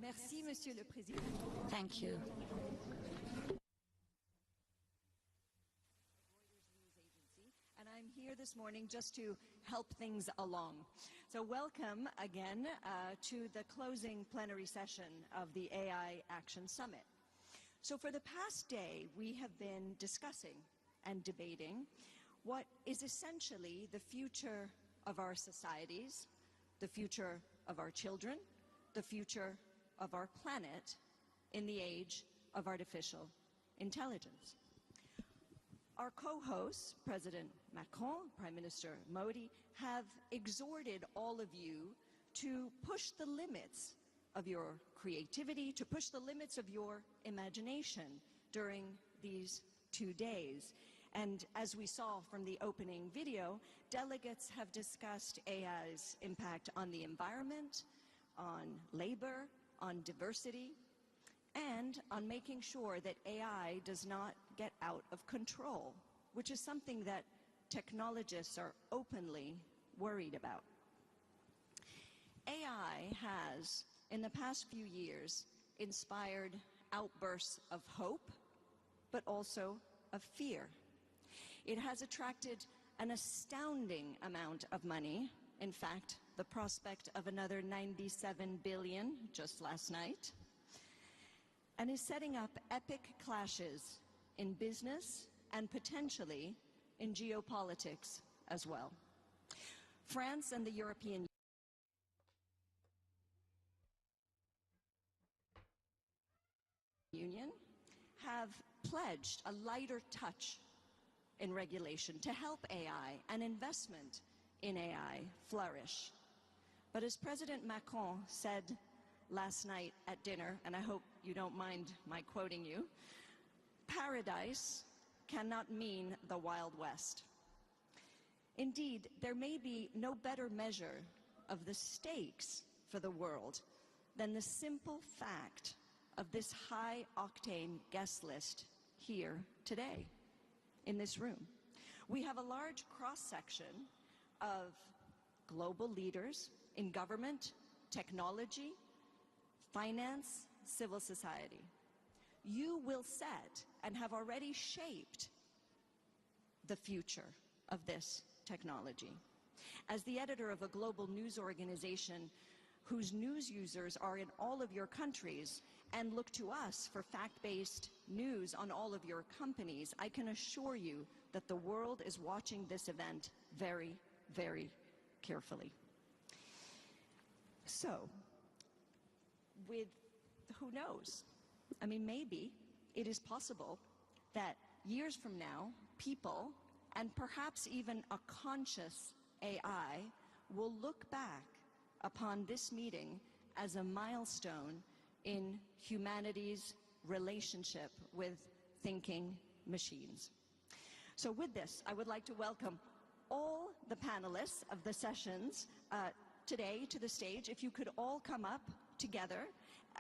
Merci, Monsieur le Président. Thank you. And I'm here this morning just to help things along. So welcome again to the closing plenary session of the AI Action Summit. So for the past day, we have been discussing and debating what is essentially the future of our societies, the future of our children, the future of our planet in the age of artificial intelligence. Our co-hosts, President Macron, Prime Minister Modi, have exhorted all of you to push the limits of your creativity, to push the limits of your imagination during these 2 days. And as we saw from the opening video, delegates have discussed AI's impact on the environment, on labor, on diversity, and on making sure that AI does not get out of control, which is something that technologists are openly worried about. AI has, in the past few years, inspired outbursts of hope, but also of fear. It has attracted an astounding amount of money. In fact, the prospect of another 97 billion just last night, and is setting up epic clashes in business and potentially in geopolitics as well. France and the European Union have pledged a lighter touch in regulation to help AI and investment in AI flourish. But as President Macron said last night at dinner, and I hope you don't mind my quoting you, paradise cannot mean the Wild West. Indeed, there may be no better measure of the stakes for the world than the simple fact of this high-octane guest list here today in this room. We have a large cross-section of global leaders in government, technology, finance, civil society. You will set and have already shaped the future of this technology. As the editor of a global news organization whose news users are in all of your countries and look to us for fact-based news on all of your companies, I can assure you that the world is watching this event very, very carefully. So, who knows? I mean, maybe it is possible that years from now, people, and perhaps even a conscious AI, will look back upon this meeting as a milestone in humanity's relationship with thinking machines. So with this, I would like to welcome all the panelists of the sessions today to the stage. If you could all come up together,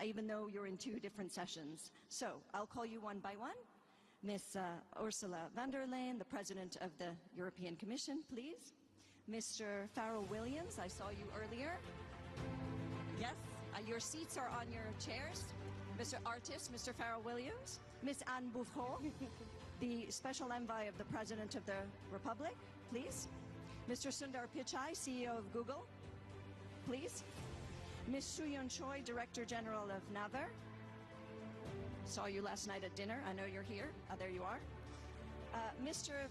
even though you're in two different sessions. So I'll call you one by one. Ms. Ursula von der Leyen, the President of the European Commission, please. Mr. Farrell Williams, I saw you earlier. Yes, your seats are on your chairs. Mr. Artist, Mr. Farrell Williams. Miss Anne Bouvreau, the Special Envoy of the President of the Republic, please. Mr. Sundar Pichai, CEO of Google, please. Ms. Soo-Yeon Choi, Director General of Naver. Saw you last night at dinner. I know you're here. There you are. Mr.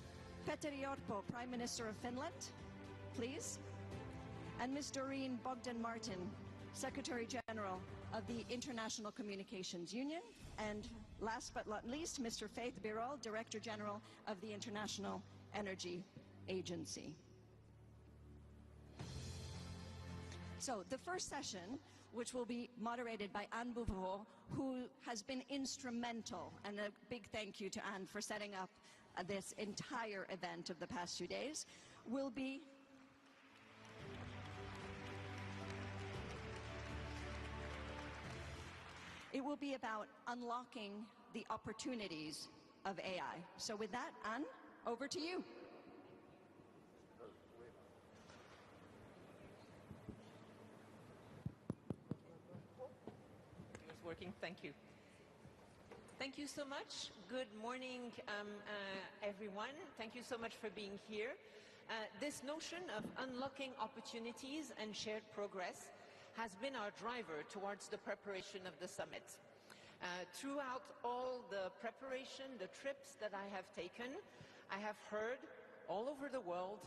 Petteri Orpo, Prime Minister of Finland, please. And Ms. Doreen Bogdan-Martin, Secretary General of the International Communications Union. And last but not least, Mr. Faith Birol, Director General of the International Energy Agency. So the first session, which will be moderated by Anne Bouvreau, who has been instrumental, and a big thank you to Anne for setting up this entire event of the past 2 days, will be about unlocking the opportunities of AI. So with that, Anne, over to you. It's working. Thank you. Thank you so much. Good morning, everyone. Thank you so much for being here. This notion of unlocking opportunities and shared progress has been our driver towards the preparation of the summit. Throughout all the preparation, the trips that I have taken, I have heard all over the world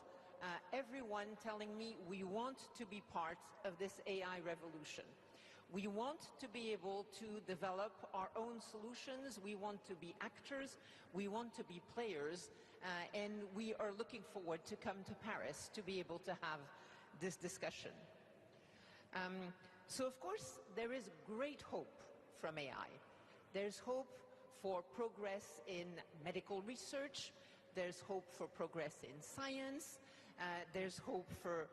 everyone telling me we want to be part of this AI revolution. We want to be able to develop our own solutions, we want to be actors, we want to be players, and we are looking forward to come to Paris to be able to have this discussion. So of course, there is great hope from AI. There's hope for progress in medical research, there's hope for progress in science, there's hope for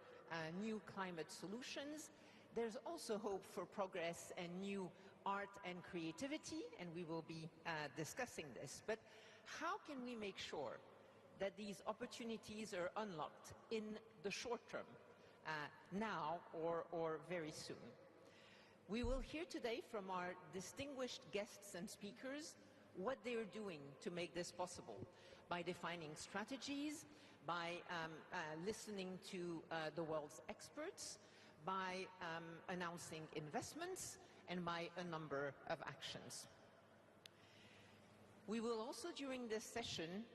new climate solutions, there's also hope for progress and new art and creativity, and we will be discussing this. But how can we make sure that these opportunities are unlocked in the short term, now or very soon? We will hear today from our distinguished guests and speakers what they are doing to make this possible by defining strategies, by listening to the world's experts, by announcing investments, and by a number of actions. We will also, during this session,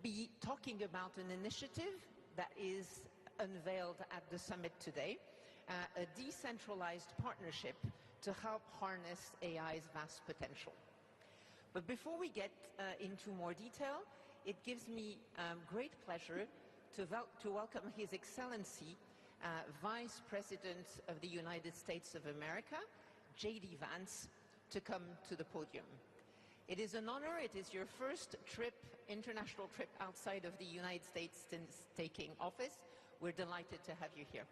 be talking about an initiative that is unveiled at the summit today, a decentralized partnership to help harness AI's vast potential. But before we get into more detail, it gives me great pleasure to welcome His Excellency, Vice President of the United States of America, J.D. Vance, to come to the podium. It is an honor. It is your first trip, international trip outside of the United States since taking office. We're delighted to have you here.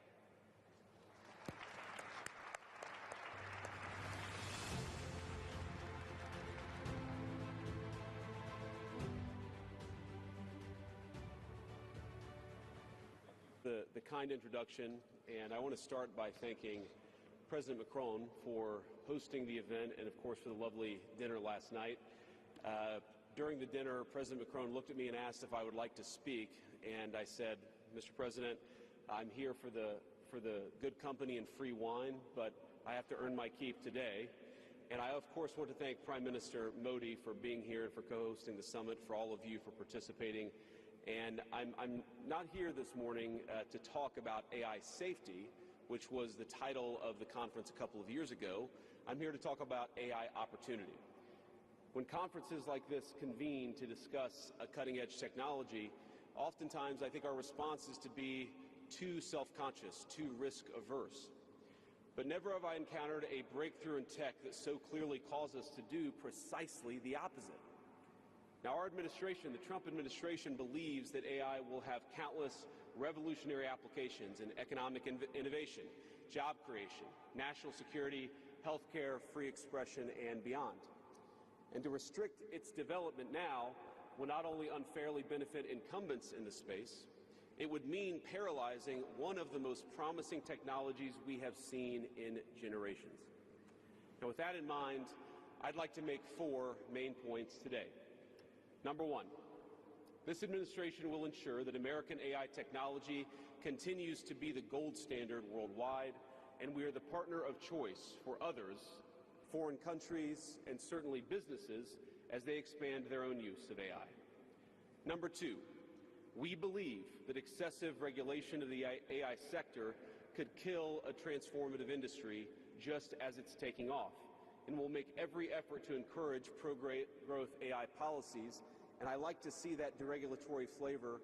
The kind introduction, and I want to start by thanking President Macron for hosting the event and, of course, for the lovely dinner last night. During the dinner, President Macron looked at me and asked if I would like to speak, and I said, Mr. President, I'm here for the good company and free wine, but I have to earn my keep today. And I, of course, want to thank Prime Minister Modi for being here and for co-hosting the summit, for all of you for participating. And I'm not here this morning to talk about AI safety, which was the title of the conference a couple of years ago. I'm here to talk about AI opportunity. When conferences like this convene to discuss a cutting-edge technology, oftentimes I think our response is to be too self-conscious, too risk-averse. But never have I encountered a breakthrough in tech that so clearly calls us to do precisely the opposite. Now, our administration, the Trump administration, believes that AI will have countless revolutionary applications in economic innovation, job creation, national security, healthcare, free expression, and beyond. And to restrict its development now will not only unfairly benefit incumbents in the space, it would mean paralyzing one of the most promising technologies we have seen in generations. Now, with that in mind, I'd like to make 4 main points today. Number 1, this administration will ensure that American AI technology continues to be the gold standard worldwide, and we are the partner of choice for others, foreign countries, and certainly businesses as they expand their own use of AI. Number 2, we believe that excessive regulation of the AI sector could kill a transformative industry just as it's taking off, and will make every effort to encourage pro-growth AI policies. And I like to see that deregulatory flavor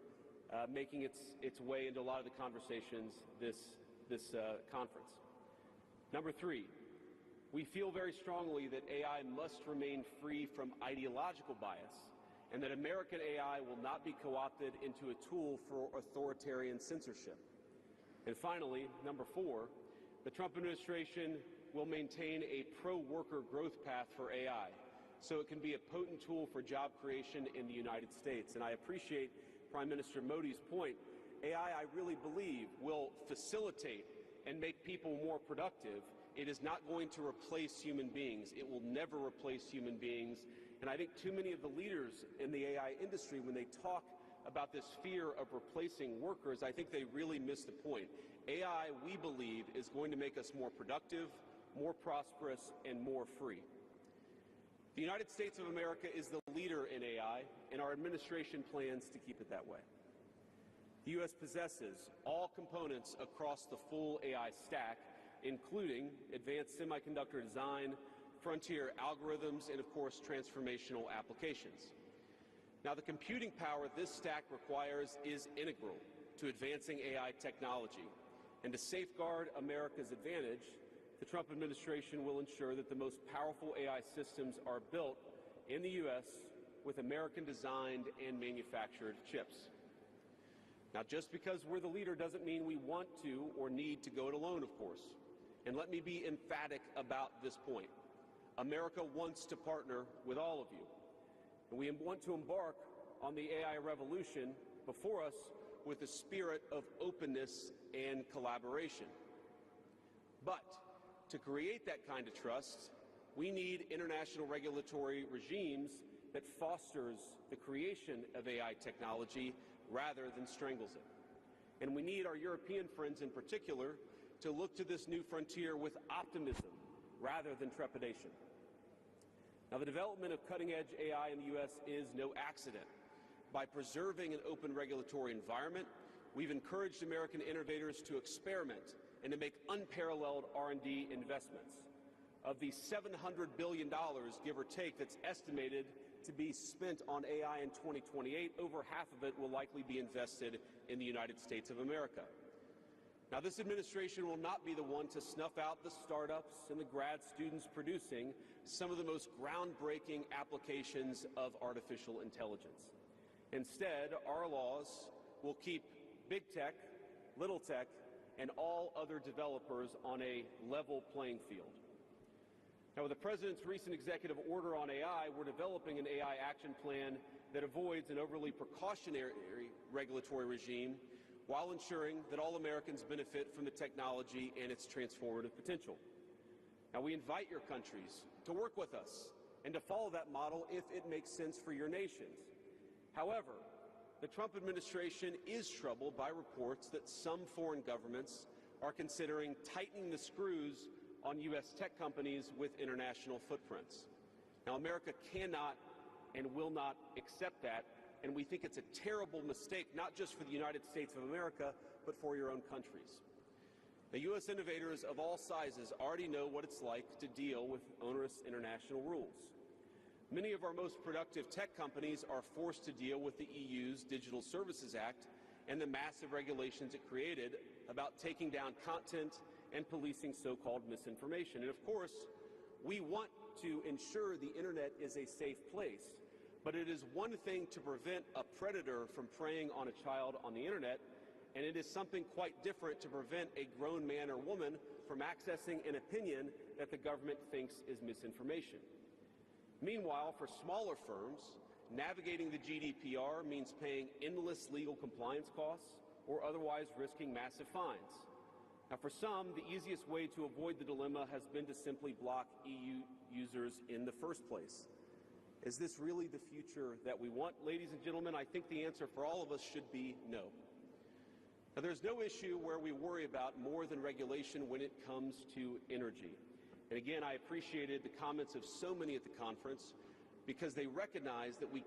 making its way into a lot of the conversations this conference. Number 3, we feel very strongly that AI must remain free from ideological bias, and that American AI will not be co-opted into a tool for authoritarian censorship. And finally, number 4, the Trump administration will maintain a pro-worker growth path for AI, so it can be a potent tool for job creation in the United States. And I appreciate Prime Minister Modi's point. AI, I really believe, will facilitate and make people more productive. It is not going to replace human beings. It will never replace human beings. And I think too many of the leaders in the AI industry, when they talk about this fear of replacing workers, I think they really miss the point. AI, we believe, is going to make us more productive, more prosperous, and more free. The United States of America is the leader in AI, and our administration plans to keep it that way. The U.S. possesses all components across the full AI stack, including advanced semiconductor design, frontier algorithms, and of course, transformational applications. Now, the computing power this stack requires is integral to advancing AI technology. And to safeguard America's advantage, the Trump administration will ensure that the most powerful AI systems are built in the U.S. with American-designed and manufactured chips. Now, just because we're the leader doesn't mean we want to or need to go it alone, of course. And let me be emphatic about this point. America wants to partner with all of you. And we want to embark on the AI revolution before us with a spirit of openness and collaboration. But to create that kind of trust, we need international regulatory regimes that fosters the creation of AI technology rather than strangles it. And we need our European friends in particular to look to this new frontier with optimism rather than trepidation. Now, the development of cutting-edge AI in the U.S. is no accident. By preserving an open regulatory environment, we've encouraged American innovators to experiment and to make unparalleled R&D investments. Of the $700 billion, give or take, that's estimated to be spent on AI in 2028, over half of it will likely be invested in the United States of America. Now, this administration will not be the one to snuff out the startups and the grad students producing some of the most groundbreaking applications of artificial intelligence. Instead, our laws will keep big tech, little tech, and all other developers on a level playing field. Now, with the President's recent executive order on AI, we're developing an AI action plan that avoids an overly precautionary regulatory regime while ensuring that all Americans benefit from the technology and its transformative potential. Now, we invite your countries to work with us and to follow that model if it makes sense for your nations. However, the Trump administration is troubled by reports that some foreign governments are considering tightening the screws on U.S. tech companies with international footprints. Now, America cannot and will not accept that, and we think it's a terrible mistake, not just for the United States of America, but for your own countries. The U.S. innovators of all sizes already know what it's like to deal with onerous international rules. Many of our most productive tech companies are forced to deal with the EU's Digital Services Act and the massive regulations it created about taking down content and policing so-called misinformation. And of course, we want to ensure the internet is a safe place, but it is one thing to prevent a predator from preying on a child on the internet, and it is something quite different to prevent a grown man or woman from accessing an opinion that the government thinks is misinformation. Meanwhile, for smaller firms, navigating the GDPR means paying endless legal compliance costs or otherwise risking massive fines. Now, for some, the easiest way to avoid the dilemma has been to simply block EU users in the first place. Is this really the future that we want, ladies and gentlemen? I think the answer for all of us should be no. Now, there's no issue where we worry about more than regulation when it comes to energy. And again, I appreciated the comments of so many at the conference because they recognize that we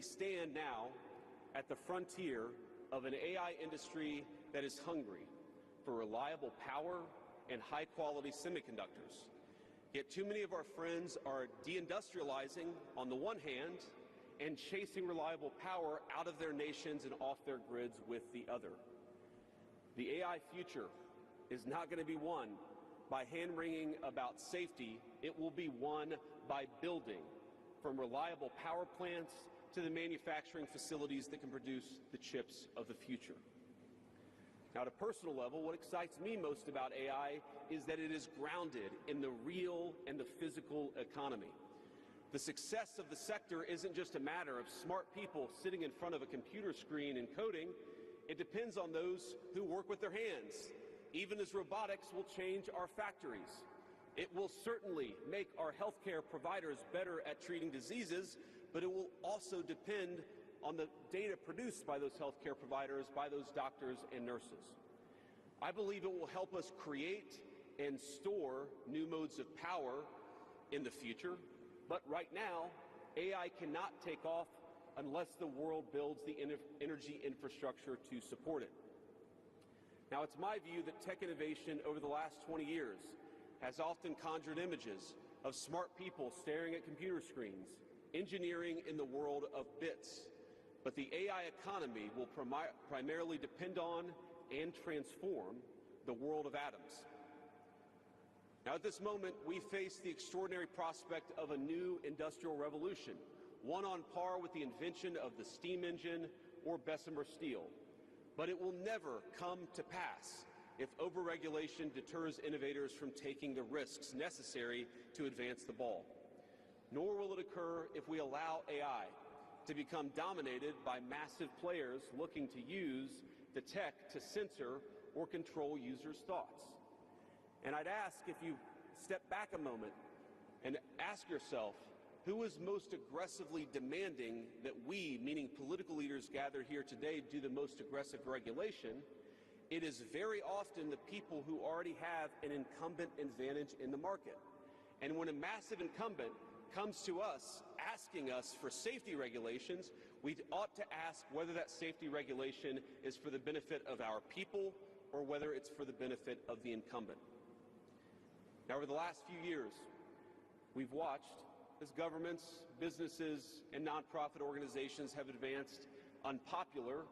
stand now at the frontier of an AI industry that is hungry for reliable power and high-quality semiconductors. Yet too many of our friends are deindustrializing on the one hand and chasing reliable power out of their nations and off their grids with the other. The AI future is not going to be won by hand-wringing about safety. It will be won by building, from reliable power plants to the manufacturing facilities that can produce the chips of the future. Now, at a personal level, what excites me most about AI is that it is grounded in the real and the physical economy. The success of the sector isn't just a matter of smart people sitting in front of a computer screen and coding. It depends on those who work with their hands, even as robotics will change our factories. It will certainly make our healthcare providers better at treating diseases, but it will also depend on the data produced by those healthcare providers, by those doctors and nurses. I believe it will help us create and store new modes of power in the future, but right now, AI cannot take off unless the world builds the energy infrastructure to support it. Now, it's my view that tech innovation over the last 20 years has often conjured images of smart people staring at computer screens, engineering in the world of bits. But the AI economy will primarily depend on and transform the world of atoms. Now, at this moment, we face the extraordinary prospect of a new industrial revolution, one on par with the invention of the steam engine or Bessemer steel. But it will never come to pass if overregulation deters innovators from taking the risks necessary to advance the ball. Nor will it occur if we allow AI to become dominated by massive players looking to use the tech to censor or control users' thoughts. And I'd ask, if you step back a moment and ask yourself, who is most aggressively demanding that we, meaning political leaders gathered here today, do the most aggressive regulation? It is very often the people who already have an incumbent advantage in the market. And when a massive incumbent comes to us asking us for safety regulations, we ought to ask whether that safety regulation is for the benefit of our people or whether it's for the benefit of the incumbent. Now, over the last few years, we've watched as governments, businesses, and nonprofit organizations have advanced unpopular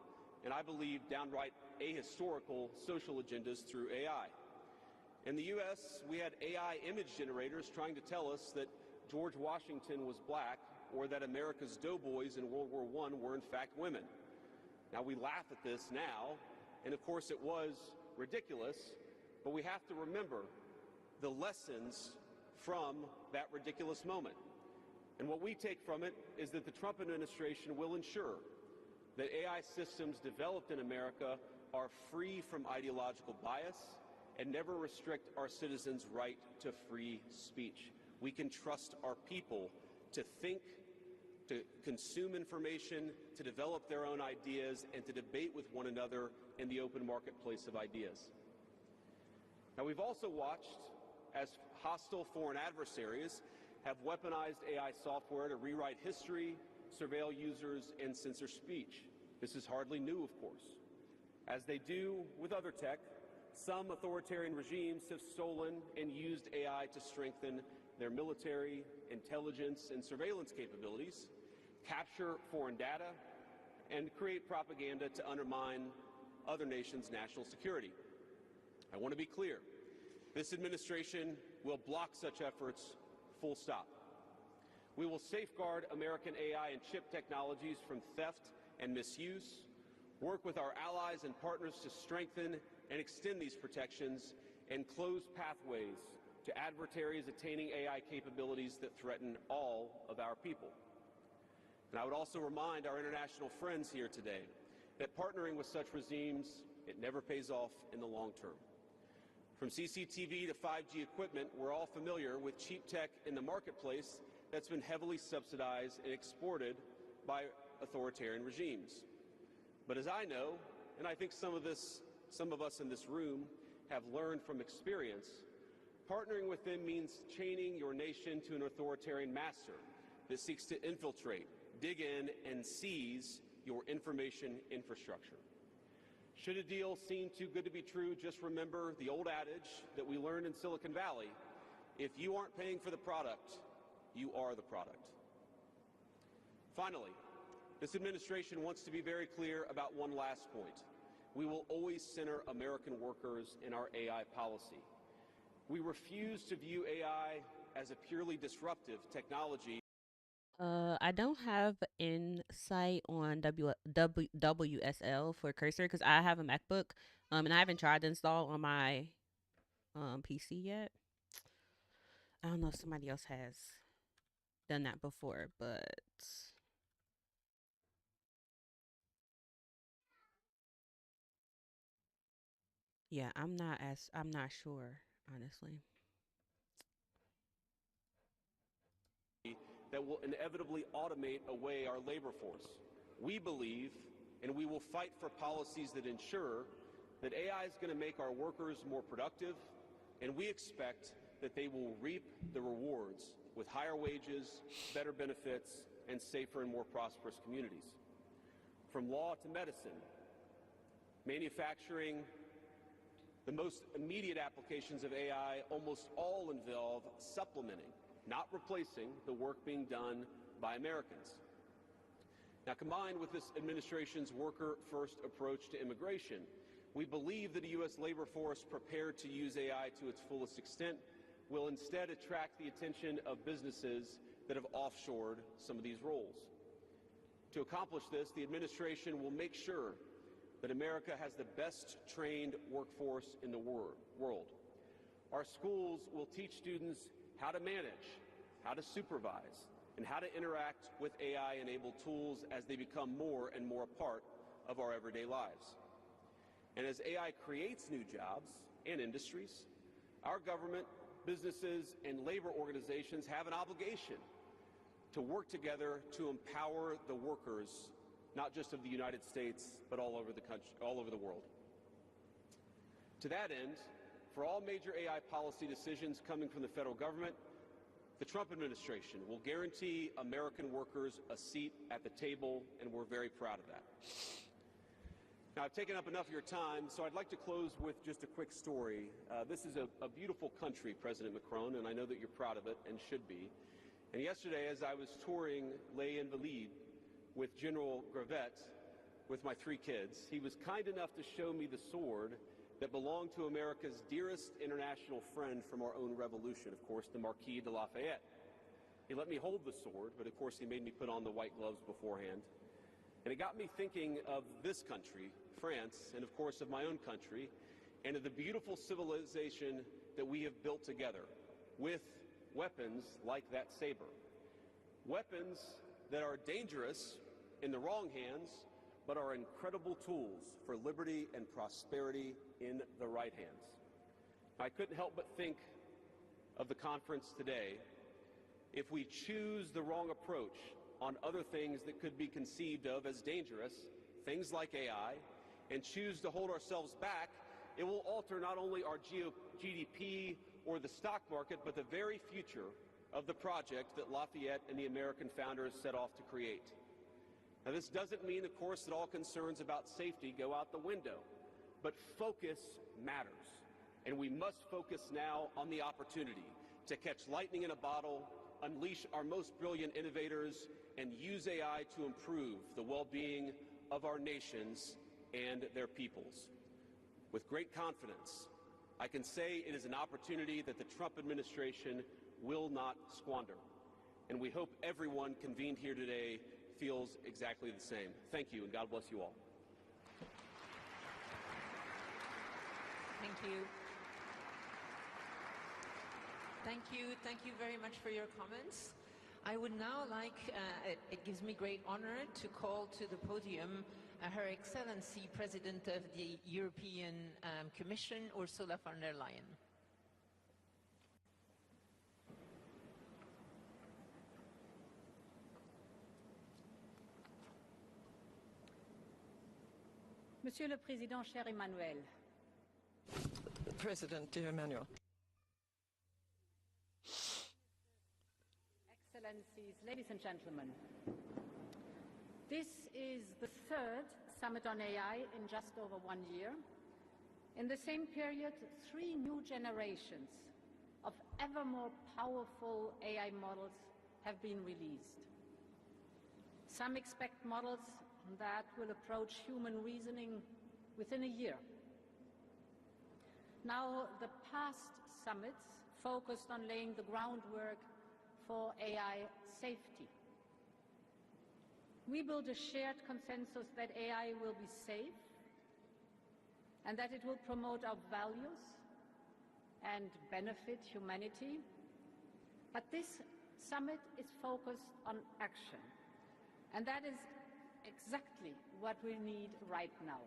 and, I believe, downright ahistorical social agendas through AI. In the U.S., we had AI image generators trying to tell us that George Washington was black or that America's doughboys in World War I were in fact women. Now, we laugh at this now, and of course it was ridiculous, but we have to remember the lessons from that ridiculous moment. And what we take from it is that the Trump administration will ensure that AI systems developed in America are free from ideological bias and never restrict our citizens' right to free speech. We can trust our people to think, to consume information, to develop their own ideas, and to debate with one another in the open marketplace of ideas. Now, we've also watched as hostile foreign adversaries have weaponized AI software to rewrite history, surveil users, and censor speech. This is hardly new, of course. As they do with other tech, some authoritarian regimes have stolen and used AI to strengthen their military, intelligence, and surveillance capabilities, capture foreign data, and create propaganda to undermine other nations' national security. I want to be clear. This administration will block such efforts, full stop. We will safeguard American AI and chip technologies from theft and misuse, work with our allies and partners to strengthen and extend these protections, and close pathways to adversaries attaining AI capabilities that threaten all of our people. And I would also remind our international friends here today that partnering with such regimes, it never pays off in the long term. From CCTV to 5G equipment, we're all familiar with cheap tech in the marketplace that's been heavily subsidized and exported by authoritarian regimes. But as I know, and I think some of us in this room have learned from experience, partnering with them means chaining your nation to an authoritarian master that seeks to infiltrate, dig in, and seize your information infrastructure. Should a deal seem too good to be true, just remember the old adage that we learned in Silicon Valley: if you aren't paying for the product, you are the product. Finally, this administration wants to be very clear about one last point. We will always center American workers in our AI policy. We refuse to view AI as a purely disruptive technology. I don't have insight on WSL for cursor because I have a MacBook, and I haven't tried to install on my PC yet. I don't know if somebody else has done that before, but yeah, I'm not sure, honestly. That will inevitably automate away our labor force. We believe, and we will fight for policies that ensure that AI is going to make our workers more productive, and we expect that they will reap the rewards with higher wages, better benefits, and safer and more prosperous communities. From law to medicine, manufacturing, the most immediate applications of AI almost all involve supplementing, not replacing, the work being done by Americans. Now, combined with this administration's worker-first approach to immigration, we believe that a U.S. labor force prepared to use AI to its fullest extent will instead attract the attention of businesses that have offshored some of these roles. To accomplish this, the administration will make sure that America has the best trained workforce in the world. Our schools will teach students how to manage, how to supervise, and how to interact with AI-enabled tools as they become more and more a part of our everyday lives. And as AI creates new jobs and industries, our government, businesses, and labor organizations have an obligation to work together to empower the workers, not just of the United States, but all over the country, all over the world. To that end, for all major AI policy decisions coming from the federal government, the Trump administration will guarantee American workers a seat at the table, and we're very proud of that. Now, I've taken up enough of your time, so I'd like to close with just a quick story. This is a beautiful country, President Macron, and I know that you're proud of it and should be. And yesterday, as I was touring Les Invalides with General Gravette with my 3 kids, he was kind enough to show me the sword that belonged to America's dearest international friend from our own revolution, of course, the Marquis de Lafayette. He let me hold the sword, but of course he made me put on the white gloves beforehand. And it got me thinking of this country, France, and of course of my own country, and of the beautiful civilization that we have built together with weapons like that saber. Weapons that are dangerous in the wrong hands, but are incredible tools for liberty and prosperity in the right hands. I couldn't help but think of the conference today. If we choose the wrong approach on other things that could be conceived of as dangerous, things like AI, and choose to hold ourselves back, it will alter not only our GDP or the stock market, but the very future of the project that Lafayette and the American founders set off to create. Now, this doesn't mean, of course, that all concerns about safety go out the window, but focus matters. And we must focus now on the opportunity to catch lightning in a bottle, unleash our most brilliant innovators, and use AI to improve the well-being of our nations and their peoples. With great confidence, I can say it is an opportunity that the Trump administration will not squander. And we hope everyone convened here today feels exactly the same. Thank you, and God bless you all. Thank you. Thank you very much for your comments. I would now like, it gives me great honor to call to the podium Her Excellency President of the European Commission, Ursula von der Leyen. Monsieur le Président, cher Emmanuel. President, dear Emmanuel. Excellencies, ladies and gentlemen. This is the third Summit on AI in just over 1 year. In the same period, 3 new generations of ever more powerful AI models have been released. Some expect models that will approach human reasoning within a year. Now, the past summits focused on laying the groundwork for AI safety. We build a shared consensus that AI will be safe and that it will promote our values and benefit humanity. But this summit is focused on action, and that is exactly what we need right now.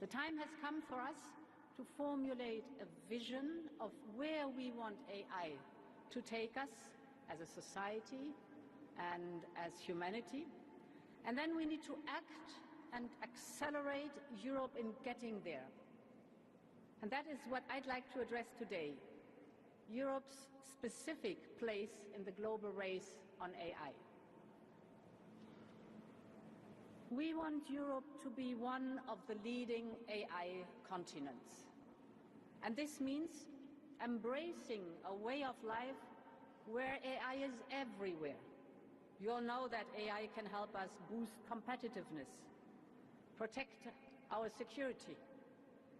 The time has come for us to formulate a vision of where we want AI to take us as a society and as humanity. And then we need to act and accelerate Europe in getting there. And that is what I'd like to address today, Europe's specific place in the global race on AI. We want Europe to be one of the leading AI continents. And this means embracing a way of life where AI is everywhere. You all know that AI can help us boost competitiveness, protect our security,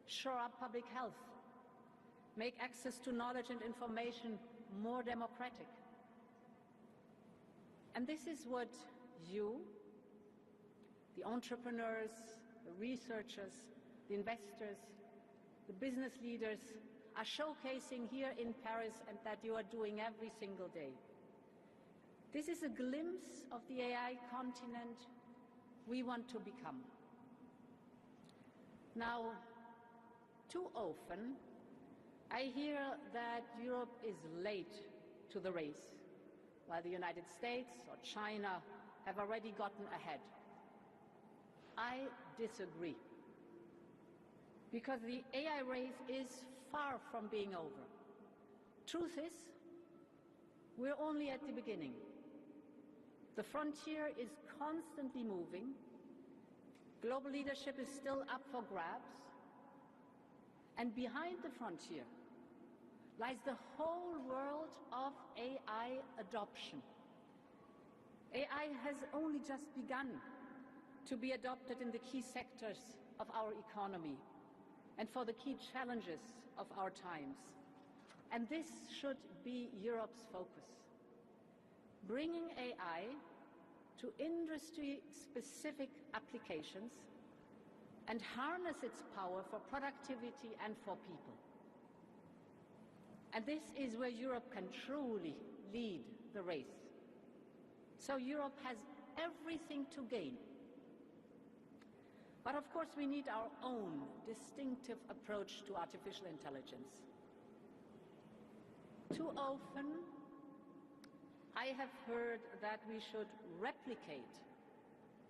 shore up public health, make access to knowledge and information more democratic. And this is what you, the entrepreneurs, the researchers, the investors, the business leaders are showcasing here in Paris and that you are doing every single day. This is a glimpse of the AI continent we want to become. Now, too often, I hear that Europe is late to the race, while the United States or China have already gotten ahead. I disagree, because the AI race is far from being over. Truth is, we're only at the beginning. The frontier is constantly moving. Global leadership is still up for grabs. And behind the frontier lies the whole world of AI adoption. AI has only just begun to be adopted in the key sectors of our economy and for the key challenges of our times. And this should be Europe's focus. Bringing AI to industry-specific applications and harness its power for productivity and for people. And this is where Europe can truly lead the race. So Europe has everything to gain. But of course we need our own distinctive approach to artificial intelligence. Too often, I have heard that we should replicate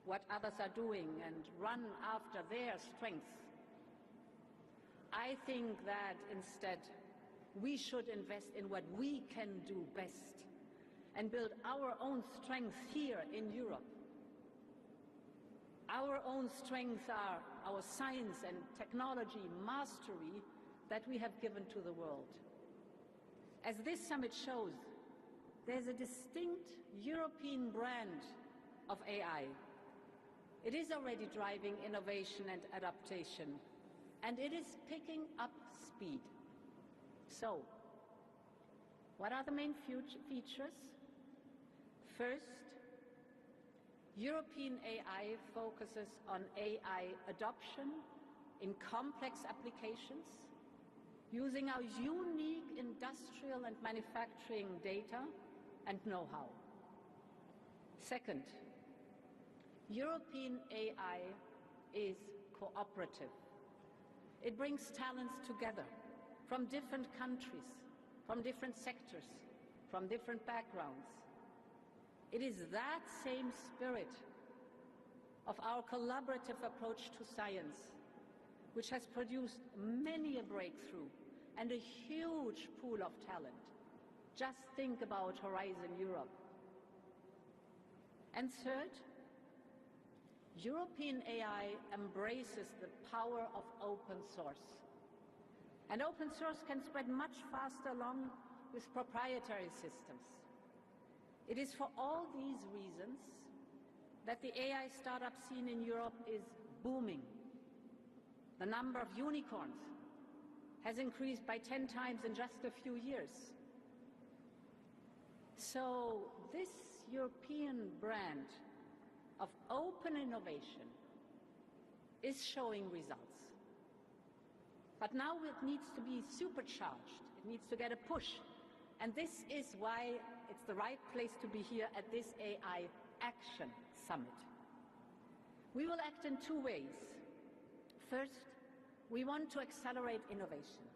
what others are doing and run after their strengths. I think that instead we should invest in what we can do best and build our own strength here in Europe. Our own strengths are our science and technology mastery that we have given to the world. As this summit shows, there's a distinct European brand of AI. It is already driving innovation and adaptation, and it is picking up speed. So, what are the main features? First, European AI focuses on AI adoption in complex applications, using our unique industrial and manufacturing data and know-how. Second, European AI is cooperative. It brings talents together from different countries, from different sectors, from different backgrounds. It is that same spirit of our collaborative approach to science which has produced many a breakthrough and a huge pool of talent. Just think about Horizon Europe. And third, European AI embraces the power of open source. And open source can spread much faster along with proprietary systems. It is for all these reasons that the AI startup scene in Europe is booming. The number of unicorns has increased by 10 times in just a few years. So this European brand of open innovation is showing results. But now it needs to be supercharged. It needs to get a push. And this is why it's the right place to be here at this AI Action Summit. We will act in two ways. First, we want to accelerate innovation.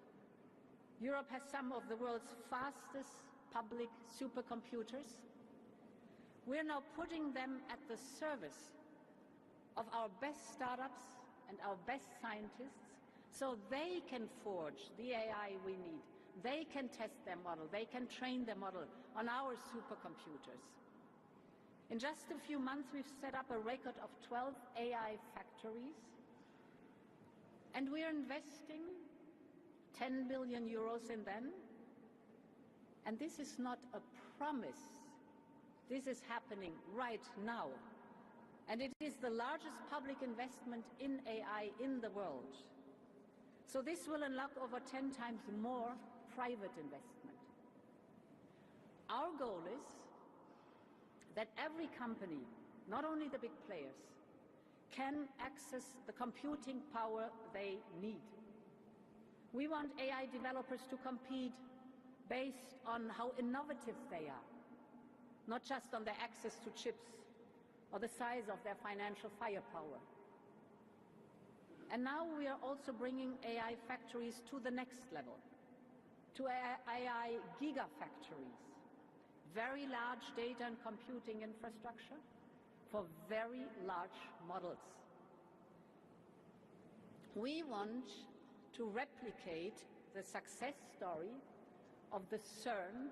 Europe has some of the world's fastest public supercomputers. We're now putting them at the service of our best startups and our best scientists so they can forge the AI we need. They can test their model. They can train their model on our supercomputers. In just a few months, we've set up a record of 12 AI factories, and we're investing 10 billion euros in them. And this is not a promise. This is happening right now. And it is the largest public investment in AI in the world. So this will unlock over 10 times more private investment. Our goal is that every company, not only the big players, can access the computing power they need. We want AI developers to compete based on how innovative they are, not just on their access to chips or the size of their financial firepower. And now we are also bringing AI factories to the next level, to AI gigafactories, very large data and computing infrastructure for very large models. We want to replicate the success story of the CERN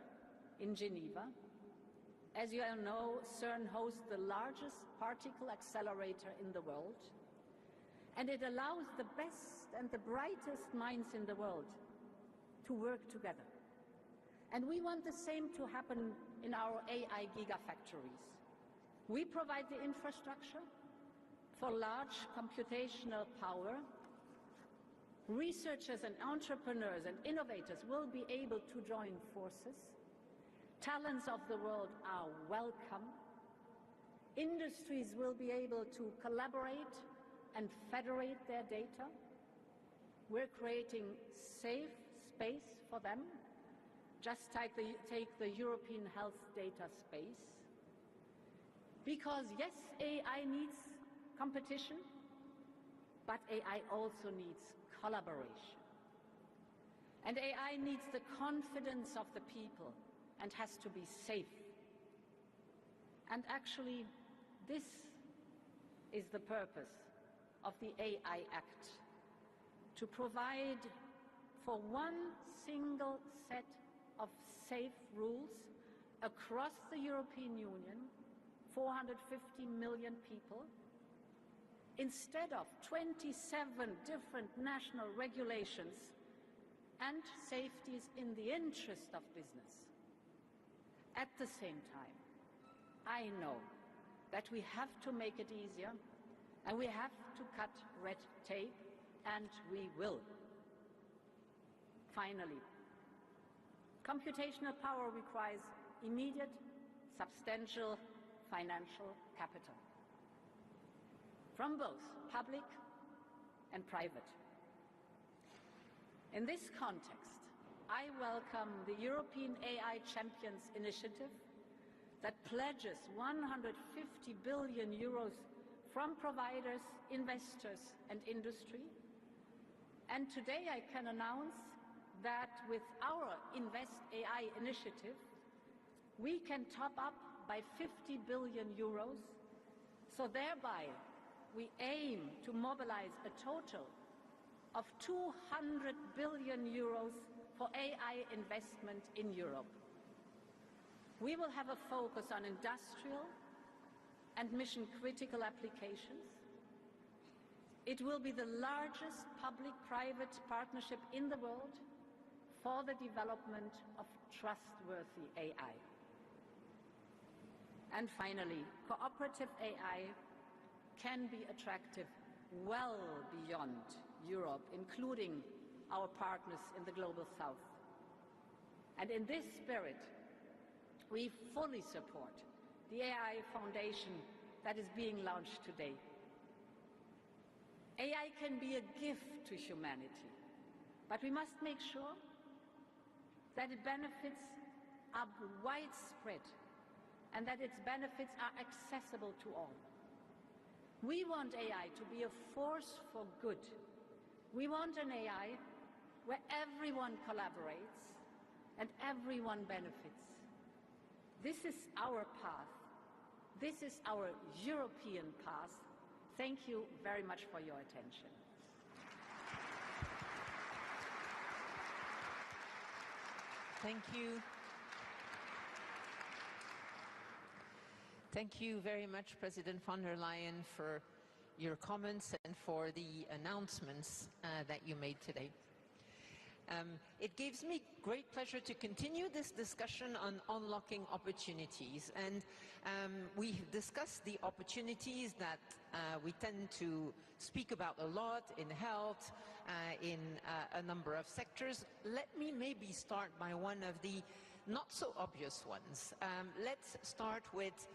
in Geneva. As you all know, CERN hosts the largest particle accelerator in the world, and it allows the best and the brightest minds in the world to work together. And we want the same to happen in our AI gigafactories. We provide the infrastructure for large computational power. Researchers and entrepreneurs and innovators will be able to join forces. Talents of the world are welcome. Industries will be able to collaborate and federate their data. We're creating safe space for them, just take the European health data space. Because yes, AI needs competition, but AI also needs collaboration. And AI needs the confidence of the people and has to be safe. And actually, this is the purpose of the AI Act, to provide for one single set of safe rules across the European Union, 450 million people, instead of 27 different national regulations and safeties in the interest of business. At the same time, I know that we have to make it easier, and we have to cut red tape, and we will. Finally, computational power requires immediate, substantial financial capital from both public and private. In this context, I welcome the European AI Champions Initiative that pledges 150 billion euros from providers, investors, and industry. And today I can announce that with our Invest AI initiative, we can top up by 50 billion euros. So thereby, we aim to mobilize a total of 200 billion euros for AI investment in Europe. We will have a focus on industrial and mission-critical applications. It will be the largest public-private partnership in the world for the development of trustworthy AI. And finally, cooperative AI can be attractive well beyond Europe, including our partners in the Global South. And in this spirit, we fully support the AI Foundation that is being launched today. AI can be a gift to humanity, but we must make sure that its benefits are widespread and that its benefits are accessible to all. We want AI to be a force for good. We want an AI where everyone collaborates and everyone benefits. This is our path. This is our European path. Thank you very much for your attention. Thank you. Thank you very much, President von der Leyen, for your comments and for the announcements that you made today. It gives me great pleasure to continue this discussion on unlocking opportunities. And we discussed the opportunities that we tend to speak about a lot in health, in a number of sectors. Let me maybe start by one of the not so obvious ones. Let's start with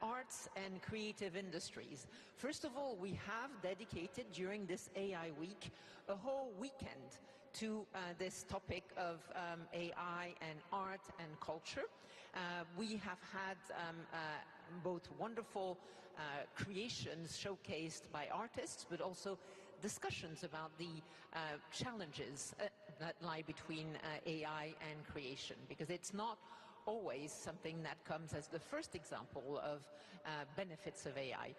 arts and creative industries. First of all, we have dedicated during this AI week a whole weekend to this topic of AI and art and culture. We have had both wonderful creations showcased by artists, but also discussions about the challenges that lie between AI and creation, because it's not always something that comes as the first example of benefits of AI.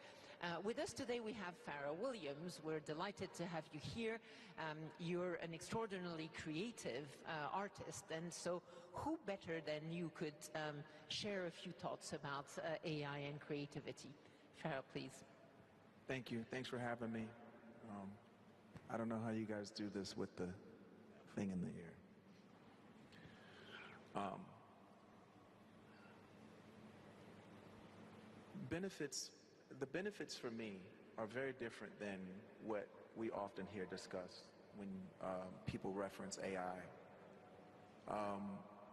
With us today we have Farah Williams. We're delighted to have you here. You're an extraordinarily creative artist, and so who better than you could share a few thoughts about AI and creativity. Farah, please. Thank you. Thanks for having me. I don't know how you guys do this with the thing in the ear. The benefits for me are very different than what we often hear discussed when people reference AI.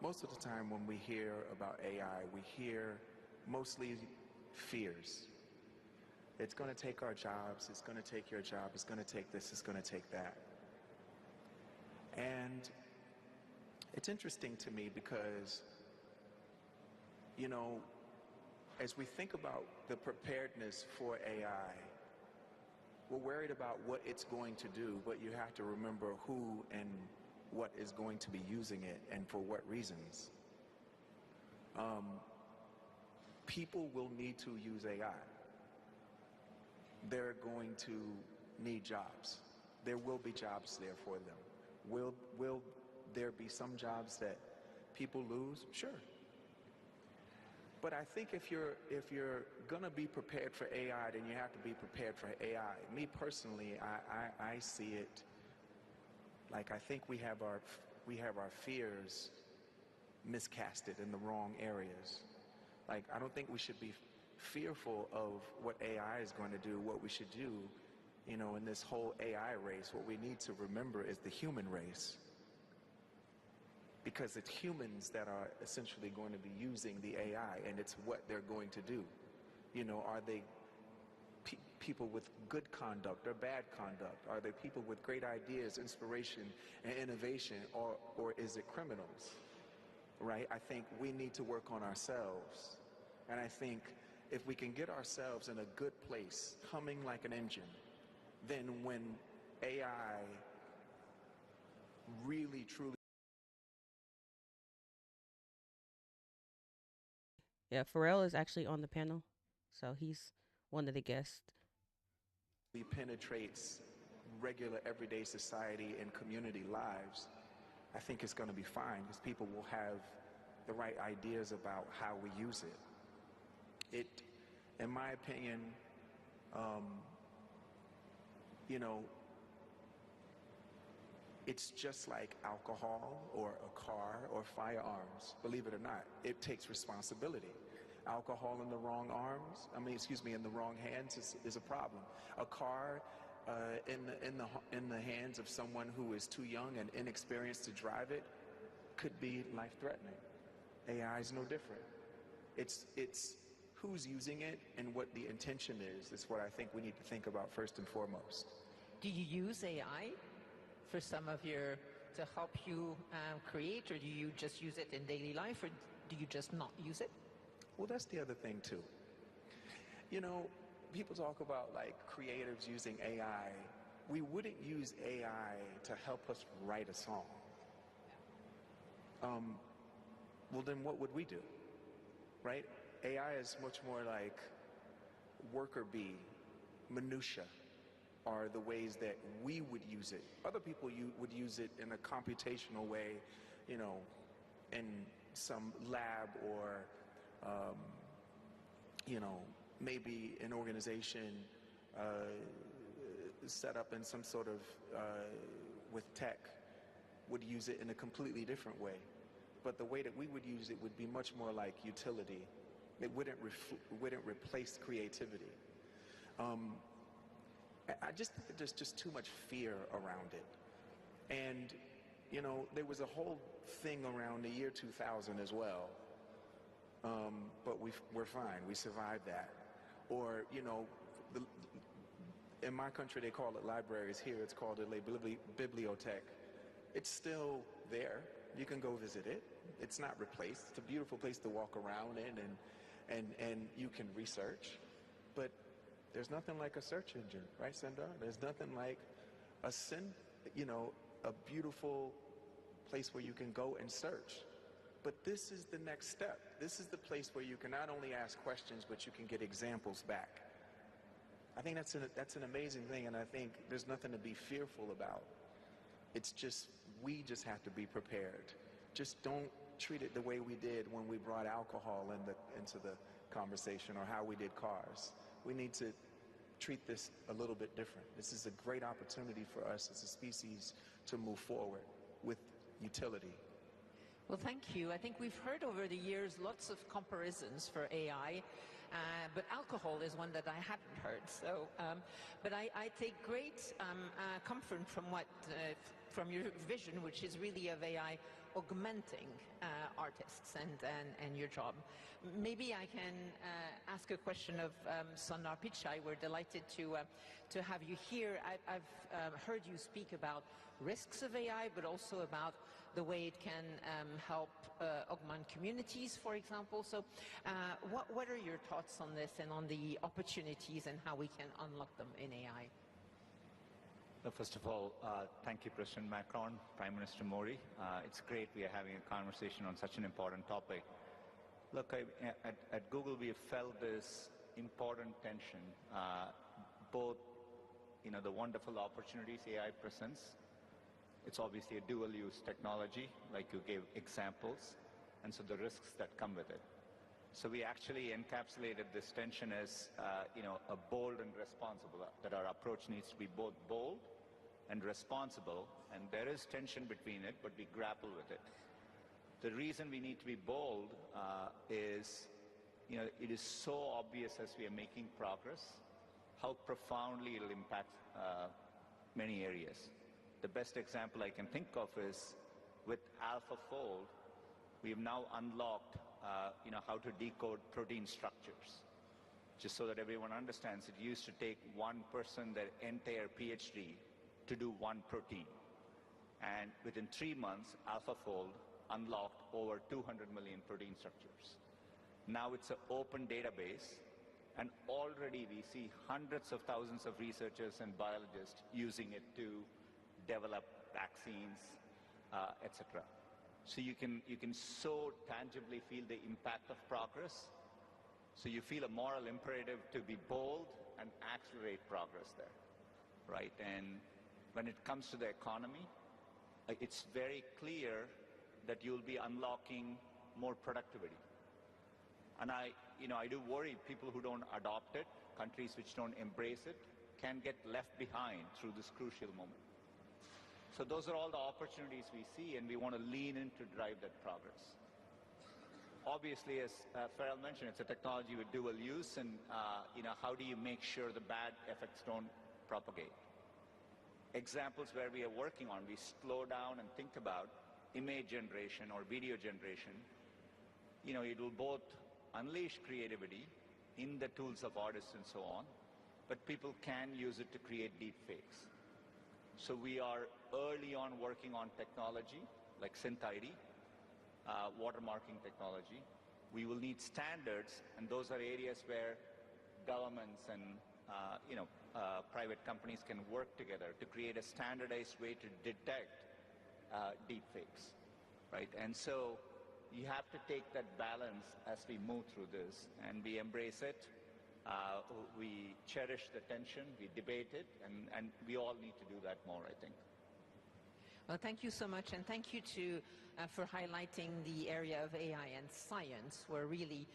Most of the time when we hear about AI, we hear mostly fears. It's going to take our jobs, it's going to take your job, it's going to take this, it's going to take that. And it's interesting to me because, you know, as we think about the preparedness for AI, we're worried about what it's going to do, but you have to remember who and what is going to be using it and for what reasons. People will need to use AI. They're going to need jobs. There will be jobs there for them. Will there be some jobs that people lose? Sure. But I think if you're gonna be prepared for AI, then you have to be prepared for AI. Me personally, I see it like I think we have our fears miscasted in the wrong areas. Like, I don't think we should be fearful of what AI is going to do. What we should do, you know, in this whole AI race, what we need to remember is the human race. Because it's humans that are essentially going to be using the AI, and it's what they're going to do. You know, are they people with good conduct or bad conduct? Are they people with great ideas, inspiration, and innovation, or is it criminals? Right? I think we need to work on ourselves And I think if we can get ourselves in a good place, humming like an engine, then when AI really, truly Yeah, Pharrell is actually on the panel, so he's one of the guests. penetrates regular everyday society and community lives, I think it's going to be fine because people will have the right ideas about how we use it. In my opinion, um, you know, it's just like alcohol or a car or firearms. Believe it or not, it takes responsibility. Alcohol in the wrong arms, in the wrong hands is a problem. A car in the hands of someone who is too young and inexperienced to drive it could be life-threatening. AI is no different. It's who's using it and what the intention is what I think we need to think about first and foremost. Do you use AI for some of your, to help you create, or do you just use it in daily life, or do you just not use it? Well, that's the other thing too. You know, people talk about like creatives using AI. We wouldn't use AI to help us write a song. Well, then what would we do? Right? AI is much more like worker bee, minutia are the ways that we would use it. Other people would use it in a computational way, you know, in some lab or, you know, maybe an organization set up in some sort of, with tech, would use it in a completely different way. But the way that we would use it would be much more like utility. It wouldn't replace creativity. I just think that there's just too much fear around it. And, you know, there was a whole thing around the year 2000 as well. But we're fine. We survived that. Or, you know, in my country they call it libraries. Here it's called a bibliothèque. It's still there. You can go visit it. It's not replaced. It's a beautiful place to walk around in, and you can research. But there's nothing like a search engine, right, Sundar? There's nothing like a beautiful place where you can go and search. But this is the next step. This is the place where you can not only ask questions, but you can get examples back. I think that's an amazing thing, and I think there's nothing to be fearful about. It's just, we just have to be prepared. Just don't treat it the way we did when we brought alcohol into the conversation, or how we did cars. We need to treat this a little bit different. This is a great opportunity for us as a species to move forward with utility. Well, thank you. I think we've heard over the years lots of comparisons for AI, but alcohol is one that I hadn't heard. So, but I take great comfort from your vision, which is really of AI augmenting artists and your job. Maybe I can ask a question of Sundar Pichai. We're delighted to have you here. I've heard you speak about risks of AI, but also about the way it can help augment communities, for example. So what are your thoughts on this and on the opportunities and how we can unlock them in AI? First of all, thank you, President Macron, Prime Minister Modi. It's great we are having a conversation on such an important topic. Look, at Google, we have felt this important tension, both, you know, the wonderful opportunities AI presents. It's obviously a dual-use technology, like you gave examples, and so the risks that come with it. So we actually encapsulated this tension as, you know, a bold and responsible, that our approach needs to be both bold and responsible, and there is tension between it, but we grapple with it. The reason we need to be bold is, you know, it is so obvious as we are making progress how profoundly it'll impact many areas. The best example I can think of is with AlphaFold, we have now unlocked you know, how to decode protein structures. Just so that everyone understands, it used to take one person their entire PhD to do one protein. And within 3 months, AlphaFold unlocked over 200 million protein structures. Now it's an open database, and already we see hundreds of thousands of researchers and biologists using it to develop vaccines, etc. So you can so tangibly feel the impact of progress. So you feel a moral imperative to be bold and accelerate progress there, right? And when it comes to the economy, it's very clear that you'll be unlocking more productivity. And I do worry people who don't adopt it, countries which don't embrace it, can get left behind through this crucial moment. So those are all the opportunities we see, and we want to lean in to drive that progress. Obviously, as Farrell mentioned, it's a technology with dual use, and how do you make sure the bad effects don't propagate? Examples where we are working on, we slow down and think about image generation or video generation. It will both unleash creativity in the tools of artists and so on, but people can use it to create deep fakes. So we are early on working on technology like SynthID, watermarking technology. We will need standards, and those are areas where governments and private companies can work together to create a standardized way to detect deep fakes, right? And so you have to take that balance as we move through this, and we embrace it. We cherish the tension, we debate it, and we all need to do that more, I think. Well, thank you so much, and thank you for highlighting the area of AI and science, where really,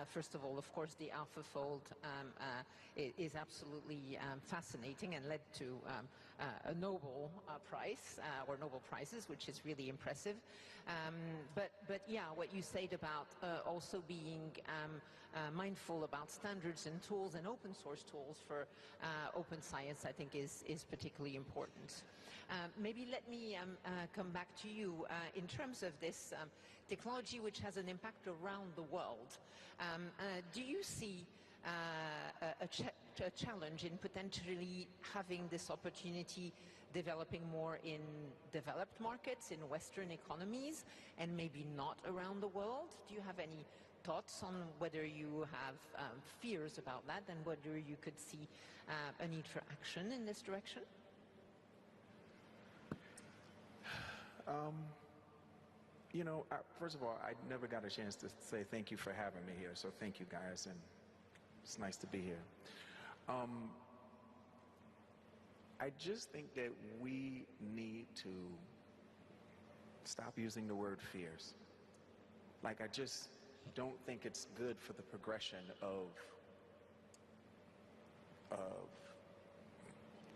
first of all, of course, the AlphaFold is absolutely fascinating and led to a Nobel Prize, or Nobel Prizes, which is really impressive. But yeah, what you said about also being mindful about standards and tools and open source tools for open science, I think is particularly important. Maybe let me come back to you in terms of this technology which has an impact around the world. Do you see a challenge in potentially having this opportunity developing more in developed markets, in Western economies, and maybe not around the world? Do you have any thoughts on whether you have fears about that, and whether you could see a need for action in this direction? First of all, I never got a chance to say thank you for having me here, so thank you guys, and it's nice to be here. I just think that we need to stop using the word fears. Like, I just don't think it's good for the progression of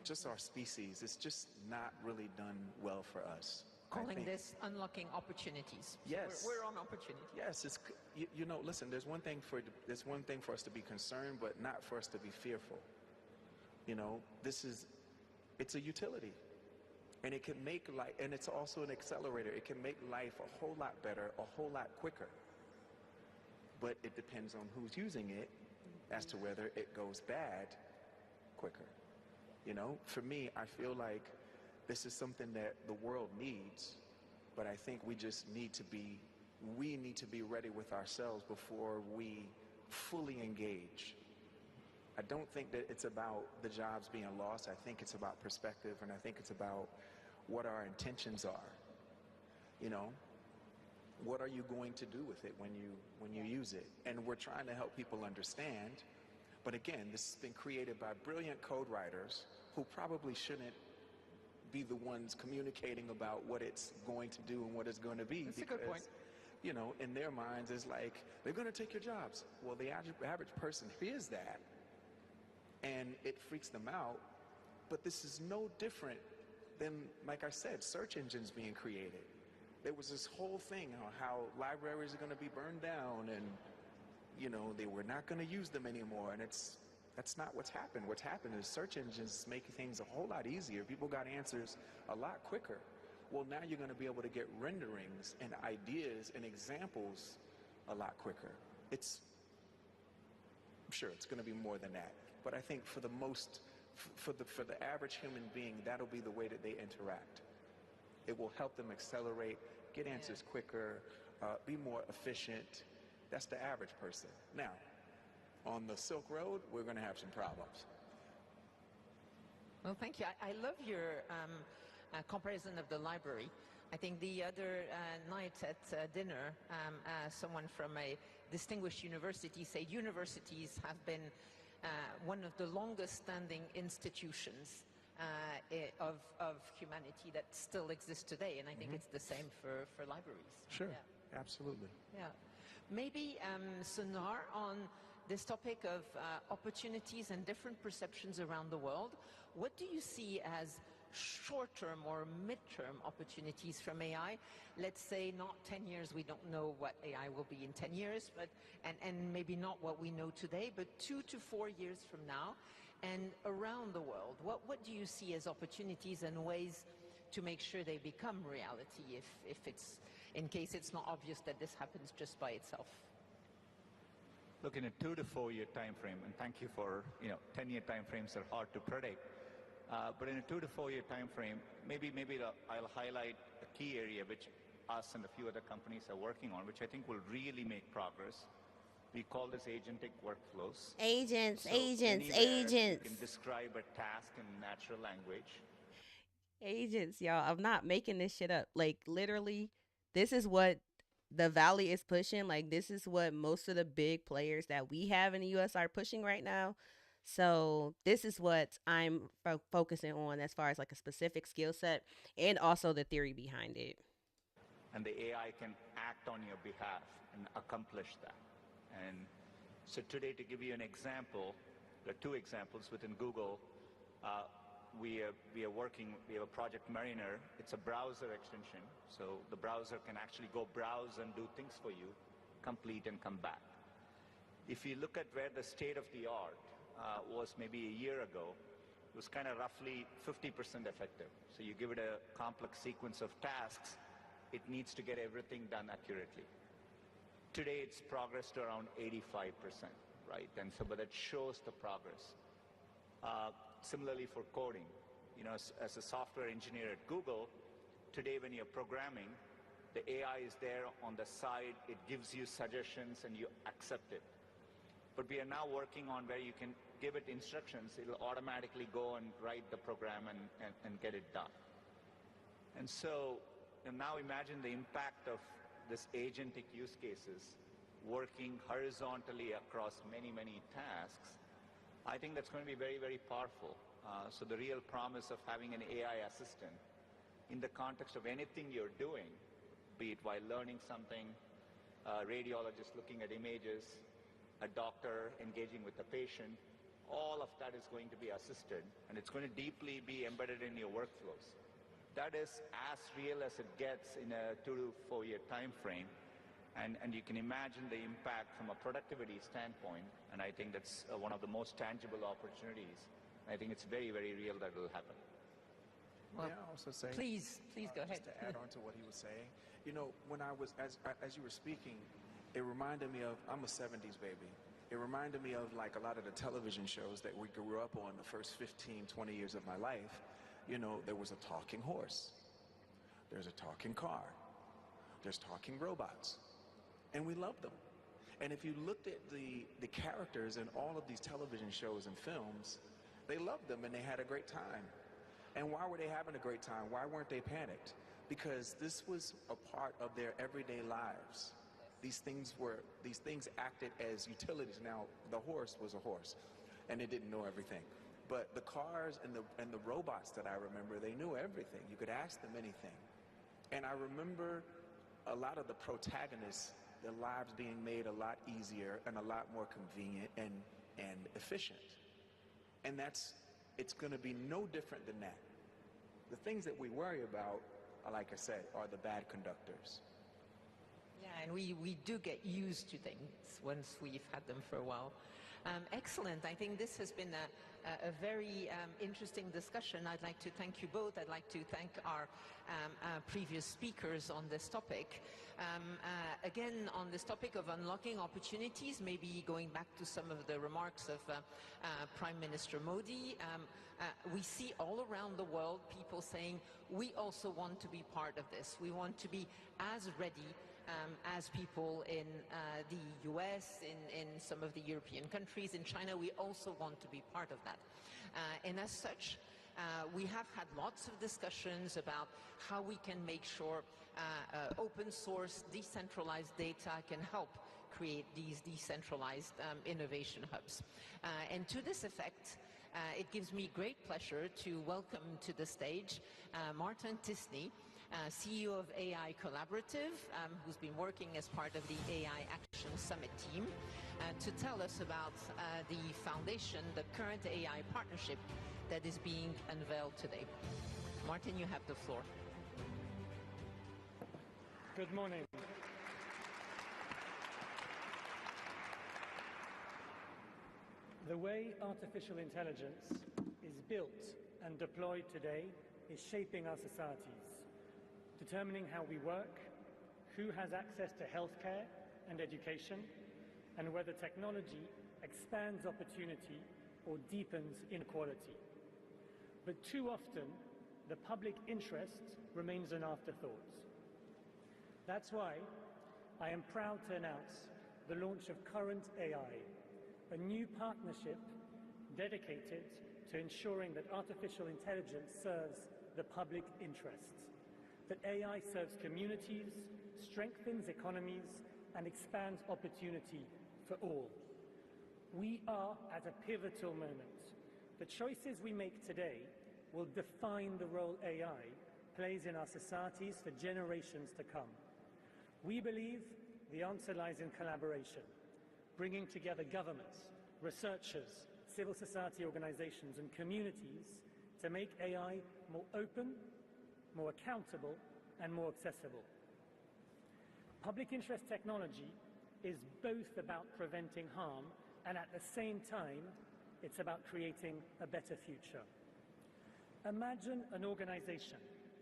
just our species. It's just not really done well for us. Calling this unlocking opportunities. Yes. So we're on opportunity. Yes, it's, listen, there's one thing for us to be concerned, but not for us to be fearful. It's a utility. And it can make life, and it's also an accelerator. It can make life a whole lot better, a whole lot quicker. But it depends on who's using it as to whether it goes bad quicker. For me, I feel like this is something that the world needs, but I think we need to be ready with ourselves before we fully engage. I don't think that it's about the jobs being lost. I think it's about perspective, and I think it's about what our intentions are. What are you going to do with it when you use it? And we're trying to help people understand. But again, this has been created by brilliant code writers who probably shouldn't be the ones communicating about what it's going to do and what it's going to be. That's a good point. In their minds, it's like, they're going to take your jobs. Well, the average person hears that, and it freaks them out. But this is no different than, like I said, search engines being created. There was this whole thing on how libraries are going to be burned down, and they were not going to use them anymore. And that's not what's happened. What's happened is search engines make things a whole lot easier. People got answers a lot quicker. Well, now you're going to be able to get renderings and ideas and examples a lot quicker. I'm sure it's going to be more than that. But I think for the average human being, that'll be the way that they interact. It will help them accelerate, get answers quicker, be more efficient, That's the average person. Now, on the Silk Road, we're going to have some problems. Well, thank you. I love your comparison of the library. I think the other night at dinner, someone from a distinguished university said universities have been one of the longest standing institutions of humanity that still exists today. And I think it's the same for libraries. Sure, Yeah. absolutely. Yeah. Maybe, Sunar, on this topic of opportunities and different perceptions around the world, what do you see as short-term or mid-term opportunities from AI? Let's say not 10 years, we don't know what AI will be in 10 years, but and maybe not what we know today, but 2 to 4 years from now, and around the world, what do you see as opportunities and ways to make sure they become reality if it's, in case it's not obvious that this happens just by itself? Look, in a 2 to 4 year time frame, and thank you for, 10-year time frames are hard to predict, but in a 2 to 4 year time frame, maybe I'll highlight a key area which us and a few other companies are working on, which I think will really make progress. We call this agentic workflows. Agents, So agents, anywhere agents. you can describe a task in natural language. Agents, y'all. I'm not making this shit up. Like, literally, this is what the Valley is pushing. Like, this is what most of the big players that we have in the US are pushing right now. So this is what I'm focusing on as far as like a specific skill set and also the theory behind it. And the AI can act on your behalf and accomplish that. And so today, to give you an example, there are 2 examples within Google. We have a Project Mariner. It's a browser extension. So the browser can actually go browse and do things for you, complete and come back. If you look at where the state of the art was maybe a year ago, it was kind of roughly 50% effective. So you give it a complex sequence of tasks, it needs to get everything done accurately. Today, it's progressed to around 85%, right? And so, but that shows the progress. Similarly for coding, as a software engineer at Google, today when you're programming, the AI is there on the side, it gives you suggestions and you accept it. But we are now working on where you can give it instructions, it'll automatically go and write the program and get it done. And so, now imagine the impact of this agentic use cases working horizontally across many, many tasks. I think that's going to be very, very powerful. So the real promise of having an AI assistant in the context of anything you're doing, be it while learning something, a radiologist looking at images, a doctor engaging with the patient, all of that is going to be assisted, and it's going to deeply be embedded in your workflows. That is as real as it gets in a 2 to 4 year time frame. And you can imagine the impact from a productivity standpoint, and I think that's one of the most tangible opportunities. I think it's very, very real that will happen. Well, May I also say, please go ahead. just to add on to what he was saying, when I was, as you were speaking, it reminded me of, I'm a 70s baby. It reminded me of like a lot of the television shows that we grew up on the first 15, 20 years of my life. There was a talking horse, there's a talking car, there's talking robots, and we loved them. And if you looked at the characters in all of these television shows and films, they loved them and they had a great time. And why were they having a great time? Why weren't they panicked? Because this was a part of their everyday lives. These things acted as utilities. Now, the horse was a horse, and it didn't know everything. But the cars and the robots that I remember, they knew everything. You could ask them anything. And I remember a lot of the protagonists, their lives being made a lot easier and a lot more convenient and efficient. And it's going to be no different than that. The things that we worry about, like I said, are the bad conductors. Yeah, and we do get used to things once we've had them for a while. Excellent. I think this has been a very interesting discussion. I'd like to thank you both. I'd like to thank our previous speakers on this topic. Again, on this topic of unlocking opportunities, maybe going back to some of the remarks of Prime Minister Modi, we see all around the world people saying, we also want to be part of this. We want to be as ready as people in the US, in some of the European countries, in China, we also want to be part of that. And as such, we have had lots of discussions about how we can make sure open source, decentralized data can help create these decentralized innovation hubs. And to this effect, it gives me great pleasure to welcome to the stage Martin Tisney, CEO of AI Collaborative, who's been working as part of the AI Action Summit team, to tell us about the foundation, the current AI partnership that is being unveiled today. Martin, you have the floor. Good morning. The way artificial intelligence is built and deployed today is shaping our societies, determining how we work, who has access to healthcare and education, and whether technology expands opportunity or deepens inequality. But too often, the public interest remains an afterthought. That's why I am proud to announce the launch of Current AI, a new partnership dedicated to ensuring that artificial intelligence serves the public interest, that AI serves communities, strengthens economies, and expands opportunity for all. We are at a pivotal moment. The choices we make today will define the role AI plays in our societies for generations to come. We believe the answer lies in collaboration, bringing together governments, researchers, civil society organizations, and communities to make AI more open, more accountable, and more accessible. Public interest technology is both about preventing harm, and at the same time, it's about creating a better future. Imagine an organization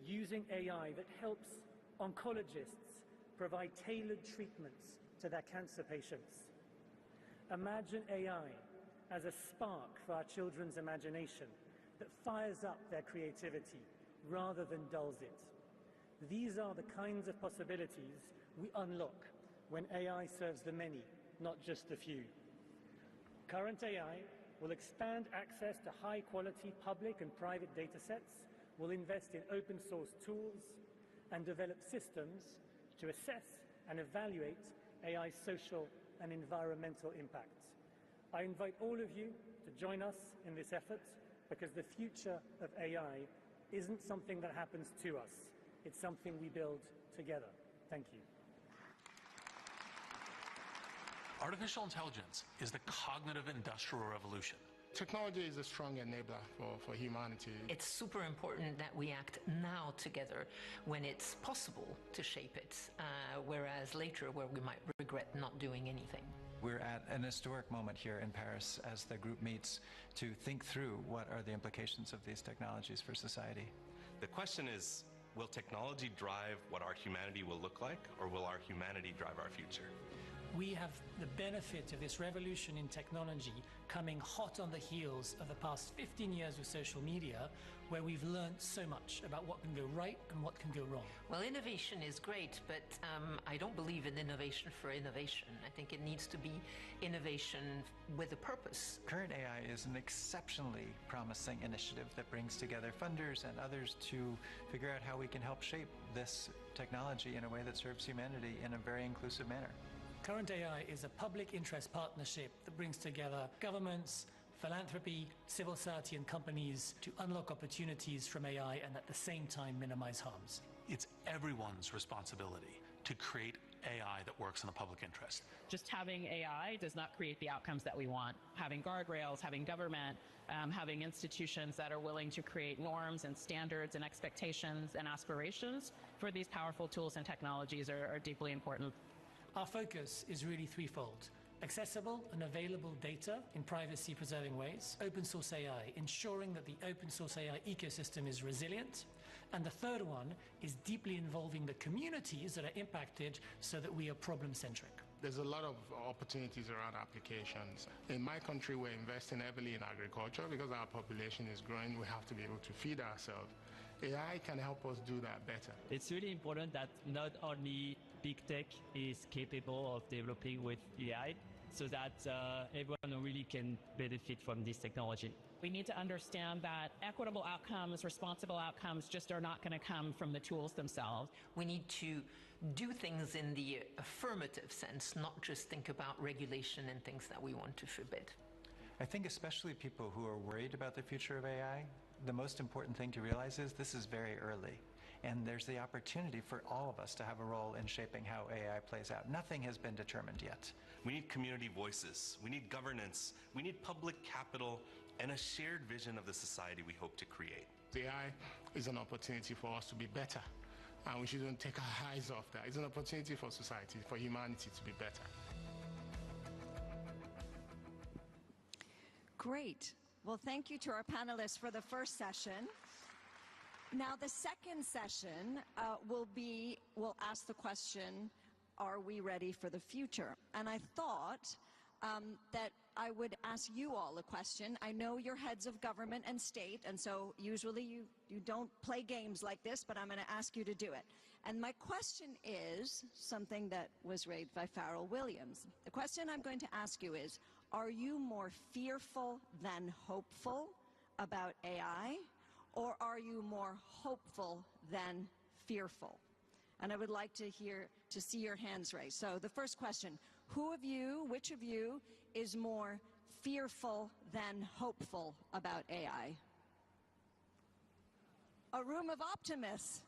using AI that helps oncologists provide tailored treatments to their cancer patients. Imagine AI as a spark for our children's imagination that fires up their creativity rather than dulls it. These are the kinds of possibilities we unlock when AI serves the many, not just the few. Current AI will expand access to high-quality public and private data sets, will invest in open-source tools, and develop systems to assess and evaluate AI's social and environmental impacts. I invite all of you to join us in this effort, because the future of AI isn't something that happens to us. It's something we build together. Thank you. Artificial intelligence is the cognitive industrial revolution. Technology is a strong enabler for humanity. It's super important that we act now together when it's possible to shape it, whereas later where we might regret not doing anything. We're at an historic moment here in Paris as the group meets to think through what are the implications of these technologies for society. The question is, will technology drive what our humanity will look like, or will our humanity drive our future? We have the benefit of this revolution in technology coming hot on the heels of the past 15 years with social media, where we've learned so much about what can go right and what can go wrong. Well, innovation is great, but I don't believe in innovation for innovation. I think it needs to be innovation with a purpose. Current AI is an exceptionally promising initiative that brings together funders and others to figure out how we can help shape this technology in a way that serves humanity in a very inclusive manner. Current AI is a public interest partnership that brings together governments, philanthropy, civil society, and companies to unlock opportunities from AI and at the same time minimize harms. It's everyone's responsibility to create AI that works in the public interest. Just having AI does not create the outcomes that we want. Having guardrails, having government, having institutions that are willing to create norms and standards and expectations and aspirations for these powerful tools and technologies are deeply important. Our focus is really threefold: accessible and available data in privacy-preserving ways, open source AI, ensuring that the open source AI ecosystem is resilient, and the third one is deeply involving the communities that are impacted so that we are problem-centric. There's a lot of opportunities around applications. In my country, we're investing heavily in agriculture because our population is growing. We have to be able to feed ourselves. AI can help us do that better. It's really important that not only big tech is capable of developing with AI so that everyone really can benefit from this technology. We need to understand that equitable outcomes, responsible outcomes just are not going to come from the tools themselves. We need to do things in the affirmative sense, not just think about regulation and things that we want to forbid. I think especially people who are worried about the future of AI, the most important thing to realize is this is very early. And there's the opportunity for all of us to have a role in shaping how AI plays out. Nothing has been determined yet. We need community voices, we need governance, we need public capital, and a shared vision of the society we hope to create. AI is an opportunity for us to be better, and we shouldn't take our eyes off that. It's an opportunity for society, for humanity to be better. Great. Well, thank you to our panelists for the first session. Now, the second session we'll ask the question, are we ready for the future? And I thought that I would ask you all a question. I know you're heads of government and state, and so usually you don't play games like this, but I'm going to ask you to do it. And my question is something that was raised by Farrell Williams. The question I'm going to ask you is, are you more fearful than hopeful about AI, or are you more hopeful than fearful? And I would like to see your hands raised. So the first question, which of you is more fearful than hopeful about AI? A room of optimists.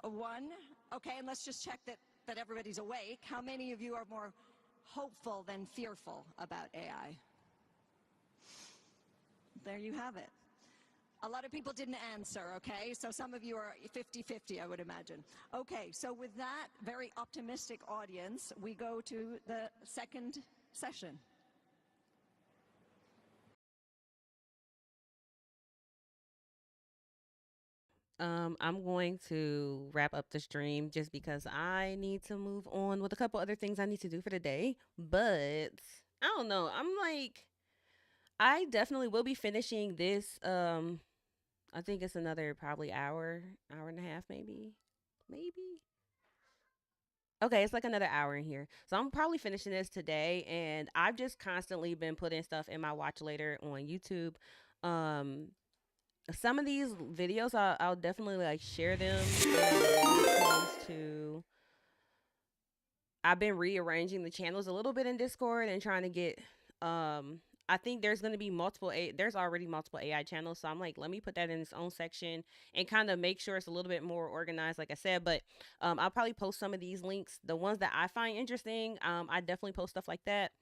A one. Okay, and let's just check that everybody's awake. How many of you are more hopeful than fearful about AI? There you have it. A lot of people didn't answer, okay? So some of you are 50-50, I would imagine. Okay, so with that very optimistic audience, we go to the second session. I'm going to wrap up the stream just because I need to move on with a couple other things I need to do for the day. But I don't know. I definitely will be finishing this. I think it's another probably hour and a half, maybe. Okay, it's like another hour in here. So I'm probably finishing this today, and I've just constantly been putting stuff in my watch later on YouTube. Some of these videos I'll definitely like share them when it comes to I've been rearranging the channels a little bit in Discord and trying to get I think there's going to be there's already multiple AI channels, so I'm like, let me put that in its own section and kind of make sure it's a little bit more organized, like I said. But I'll probably post some of these links, the ones that I find interesting. I definitely post stuff like that.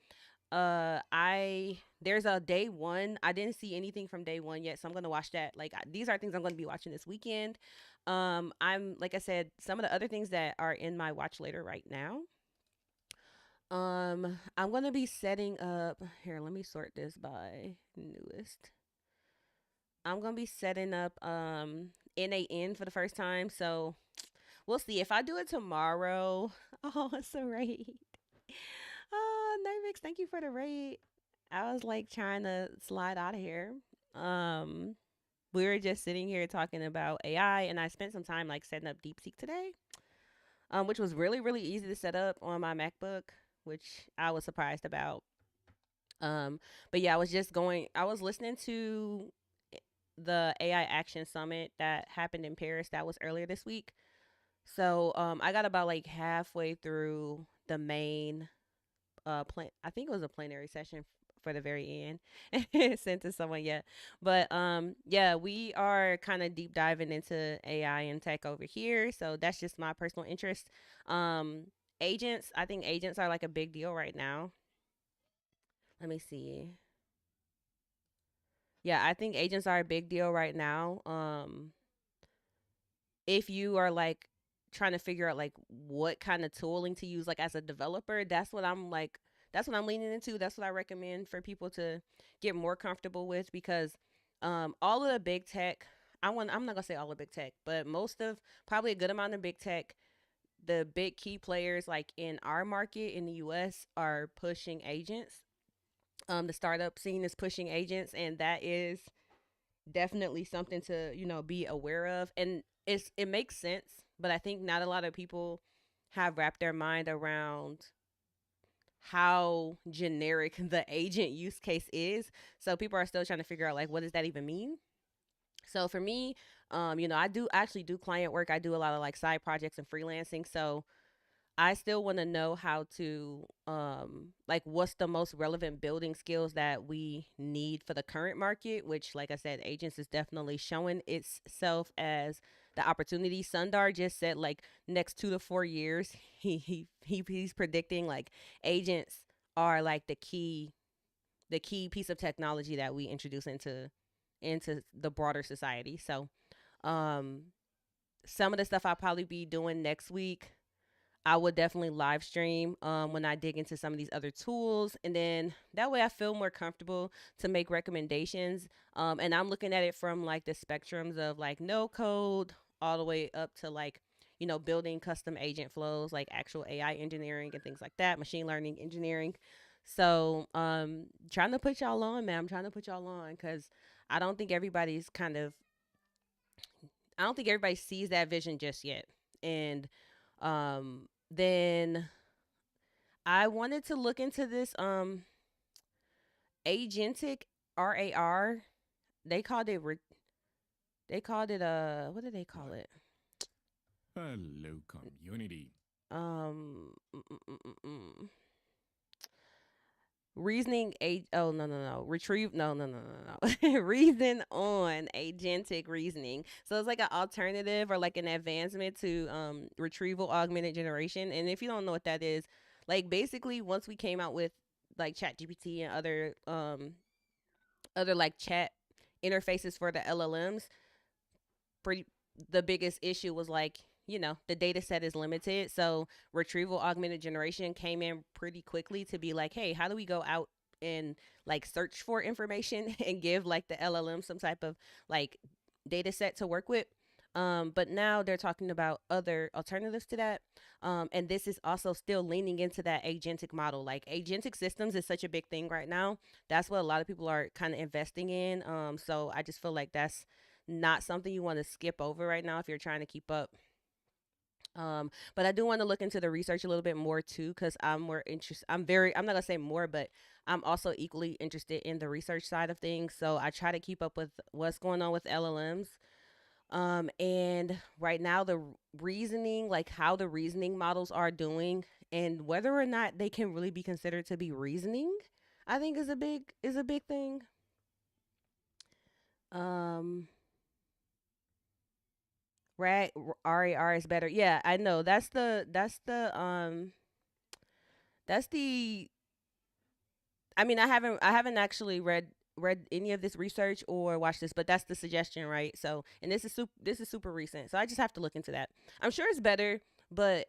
There's a day one. I didn't see anything from day one yet, so I'm gonna watch that. Like these are things I'm gonna be watching this weekend. I'm like I said, some of the other things that are in my watch later right now. I'm gonna be setting up here. Let me sort this by newest. I'm gonna be setting up NAN for the first time, so we'll see if I do it tomorrow. Oh, it's a raid. Oh, Nervix, thank you for the raid. I was like trying to slide out of here. We were just sitting here talking about AI, and I spent some time like setting up Deepseek today, which was really, really easy to set up on my MacBook, which I was surprised about. But yeah, I was listening to the AI Action Summit that happened in Paris. That was earlier this week. So I got about like halfway through the main I think it was a plenary session for the very end. Sent to someone yet. But yeah, we are kind of deep diving into AI and tech over here. So that's just my personal interest. Agents, I think agents are like a big deal right now. Let me see. Yeah, I think agents are a big deal right now. If you are like trying to figure out like what kind of tooling to use like as a developer, that's what I'm leaning into. That's what I recommend for people to get more comfortable with, because all of the big tech, I'm not gonna say all of big tech, but probably a good amount of big tech, the big key players like in our market in the US are pushing agents. The startup scene is pushing agents, and that is definitely something to be aware of. And it makes sense but I think not a lot of people have wrapped their mind around how generic the agent use case is. So people are still trying to figure out like what does that even mean. So for me, I do actually do client work. I do a lot of like side projects and freelancing. So I still want to know how to like what's the most relevant building skills that we need for the current market, which like I said, agents is definitely showing itself as the opportunity. Sundar just said like next 2 to 4 years, he's predicting like agents are like the key piece of technology that we introduce into the broader society. So um some of the stuff I'll probably be doing next week, I would definitely live stream when I dig into some of these other tools. And then that way I feel more comfortable to make recommendations. And I'm looking at it from like the spectrums of like no code all the way up to like, building custom agent flows, like actual AI engineering and things like that, machine learning engineering. So trying to put y'all on, man. I'm trying to put y'all on because I don't think everybody's kind of I don't think everybody sees that vision just yet. And then I wanted to look into this agentic RAR. They called it what did they call it? Hello, community. Um mm, mm, mm, mm, mm. Reasoning a oh no retrieve no reason on agentic reasoning. So it's like an alternative or like an advancement to retrieval augmented generation. And if you don't know what that is, like basically once we came out with like chat gpt and other like chat interfaces for the LLMs, pretty the biggest issue was like the data set is limited. So retrieval augmented generation came in pretty quickly to be like, hey, how do we go out and like search for information and give like the LLM some type of like data set to work with. But now they're talking about other alternatives to that. And this is also still leaning into that agentic model. Like agentic systems is such a big thing right now. That's what a lot of people are kind of investing in. So I just feel like that's not something you want to skip over right now if you're trying to keep up. But I do want to look into the research a little bit more too, because I'm more interested. I'm not gonna say more, but I'm also equally interested in the research side of things. So I try to keep up with what's going on with LLMs. And right now the reasoning, like how the reasoning models are doing, and whether or not they can really be considered to be reasoning, I think is a big thing. Um, Right, RAR is better. Yeah, I know. That's the I mean, I haven't actually read any of this research or watched this, but that's the suggestion, right? So, and this is super recent. So I just have to look into that. I'm sure it's better, but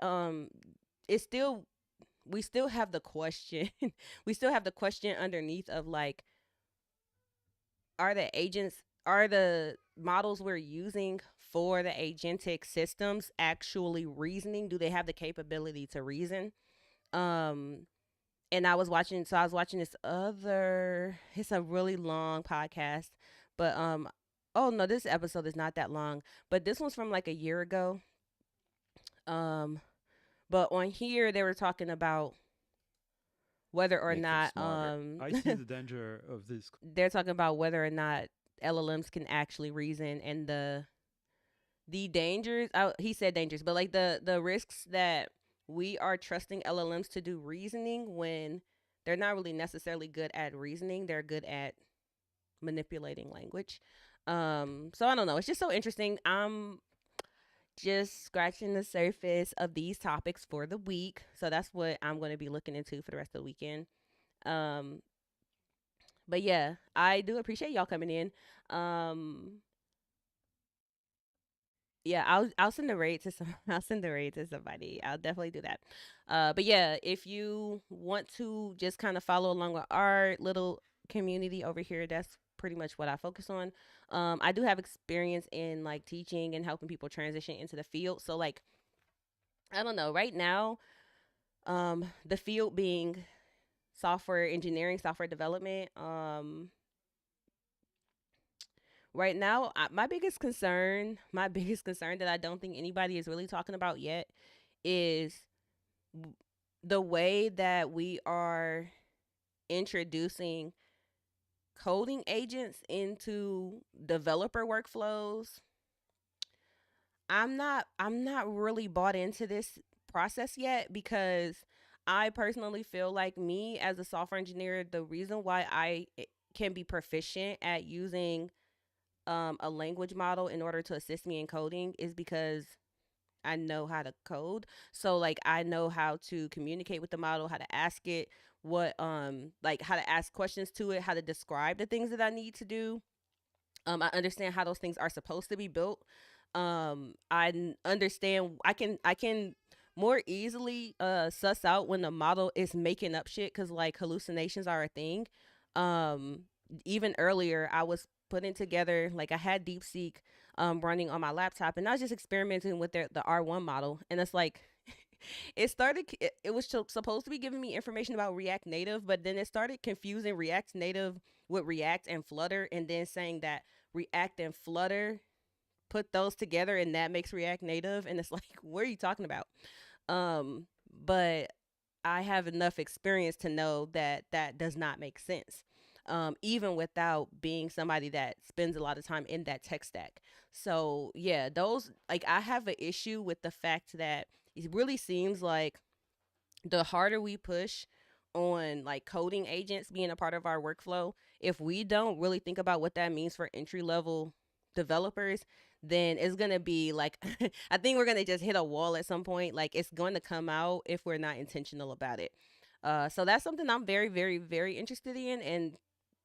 it's still we still have the question. We still have the question underneath of like, are the models we're using for the agentic systems actually reasoning? Do they have the capability to reason? Um and I was watching this other, it's a really long podcast, but oh no, this episode is not that long, but this one's from like a year ago. Um but on here they were talking about whether or Make them not smarter. I see the danger of this. they're talking about whether or not LLMs can actually reason, and the dangers. He said dangers, but like the risks that we are trusting LLMs to do reasoning when they're not really necessarily good at reasoning. They're good at manipulating language. So I don't know. It's just so interesting. I'm just scratching the surface of these topics for the week. So that's what I'm going to be looking into for the rest of the weekend. Um, but yeah, I do appreciate y'all coming in. Um, yeah, I'll send the raid to some I'll send the raid to somebody. I'll definitely do that. But yeah, if you want to just kind of follow along with our little community over here, that's pretty much what I focus on. I do have experience in like teaching and helping people transition into the field. So like I don't know, right now, the field being software engineering, software development, right now, my biggest concern that I don't think anybody is really talking about yet is the way that we are introducing coding agents into developer workflows. I'm not really bought into this process yet because I personally feel like me as a software engineer, the reason why can be proficient at using a language model in order to assist me in coding is because I know how to code. So like I know how to communicate with the model, how to ask it what like how to ask questions to it, how to describe the things that I need to do. I understand how those things are supposed to be built. Understand I can more easily suss out when the model is making up shit cuz like hallucinations are a thing. Um Even earlier I was putting together like I had Deepseek running on my laptop and I was just experimenting with the R1 model and it's like it was supposed to be giving me information about React Native, but then it started confusing React Native with React and Flutter and then saying that React and Flutter put those together and that makes React Native and it's like what are you talking about? But I have enough experience to know that that does not make sense. Even without being somebody that spends a lot of time in that tech stack. So yeah, those like I have an issue with the fact that it really seems like the harder we push on like coding agents being a part of our workflow, if we don't really think about what that means for entry level developers, then it's going to be like, I think we're going to just hit a wall at some point. Like it's going to come out if we're not intentional about it. So that's something I'm very, very, very interested in. And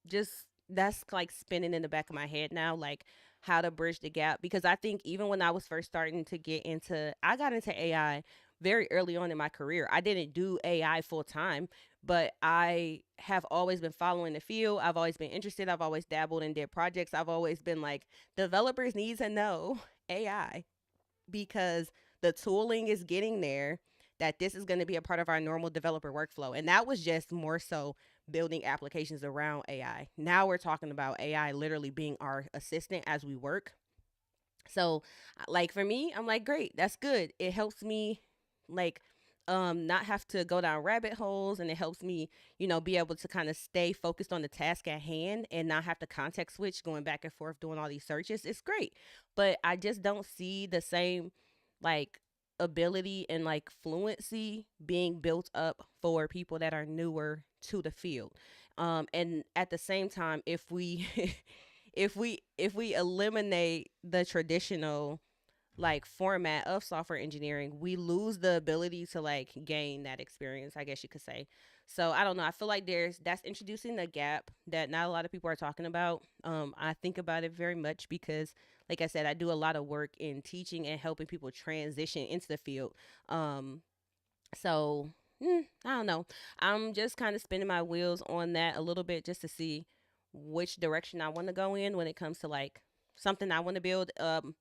just that's like spinning in the back of my head now, like how to bridge the gap. Because I think even when I was first starting to I got into AI very early on in my career. I didn't do AI full time, but I have always been following the field. I've always been interested. I've always dabbled and did projects. I've always been like, developers need to know AI because the tooling is getting there, that this is going to be a part of our normal developer workflow. And that was just more so building applications around AI. Now we're talking about AI literally being our assistant as we work. So, like for me, I'm like, great, that's good. It helps me like not have to go down rabbit holes and it helps me, be able to kind of stay focused on the task at hand and not have to context switch going back and forth doing all these searches. It's great. But I just don't see the same like ability and like fluency being built up for people that are newer to the field. And at the same time, if we if we eliminate the traditional like format of software engineering, we lose the ability to like gain that experience, I guess you could say. So I don't know. I feel like that's introducing a gap that not a lot of people are talking about. I think about it very much because, like I said, I do a lot of work in teaching and helping people transition into the field. So I don't know. I'm just kind of spinning my wheels on that a little bit just to see which direction I want to go in when it comes to like something I want to build.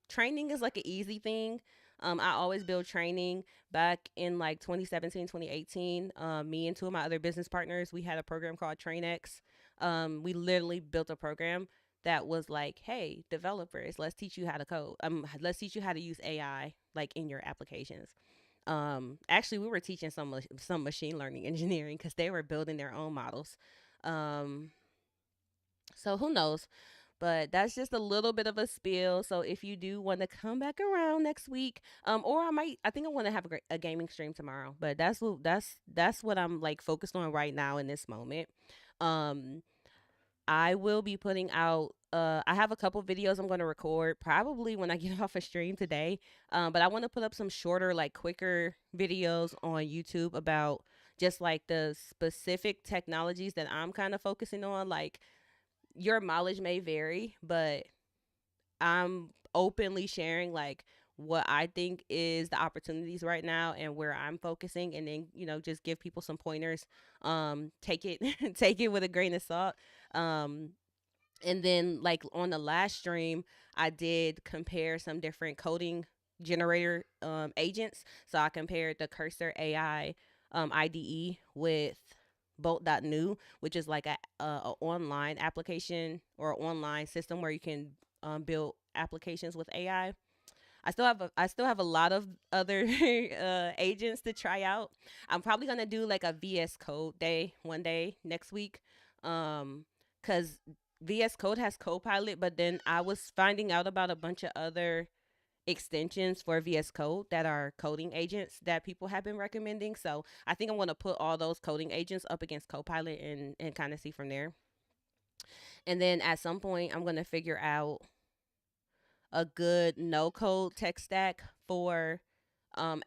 Training is like an easy thing. I always build training. Back in like 2017, 2018, me and two of my other business partners, we had a program called TrainX. We literally built a program that was like, hey, developers, let's teach you how to code. Let's teach you how to use AI like in your applications. Actually we were teaching some machine learning engineering because they were building their own models. um so who knows, but that's just a little bit of a spiel. So if you do want to come back around next week, or I think I want to have a gaming stream tomorrow, but that's what I'm like focused on right now in this moment. um I will be putting out I have a couple videos I'm going to record probably when I get off a stream today. But I want to put up some shorter, like quicker videos on YouTube about just like the specific technologies that I'm kind of focusing on. Like your mileage may vary, but I'm openly sharing like what I think is the opportunities right now and where I'm focusing, and then just give people some pointers. Take it take it with a grain of salt. Um and then like on the last stream I did compare some different coding generator agents. So I compared the Cursor AI IDE with Bolt.new, which is like a online application or online system where you can build applications with AI. I still have a lot of other agents to try out. I'm probably gonna do like a VS Code day one day next week, because VS Code has Copilot, but then I was finding out about a bunch of other extensions for VS Code that are coding agents that people have been recommending. So I think I'm gonna put all those coding agents up against Copilot and kind of see from there. And then at some point, I'm gonna figure out a good no code tech stack for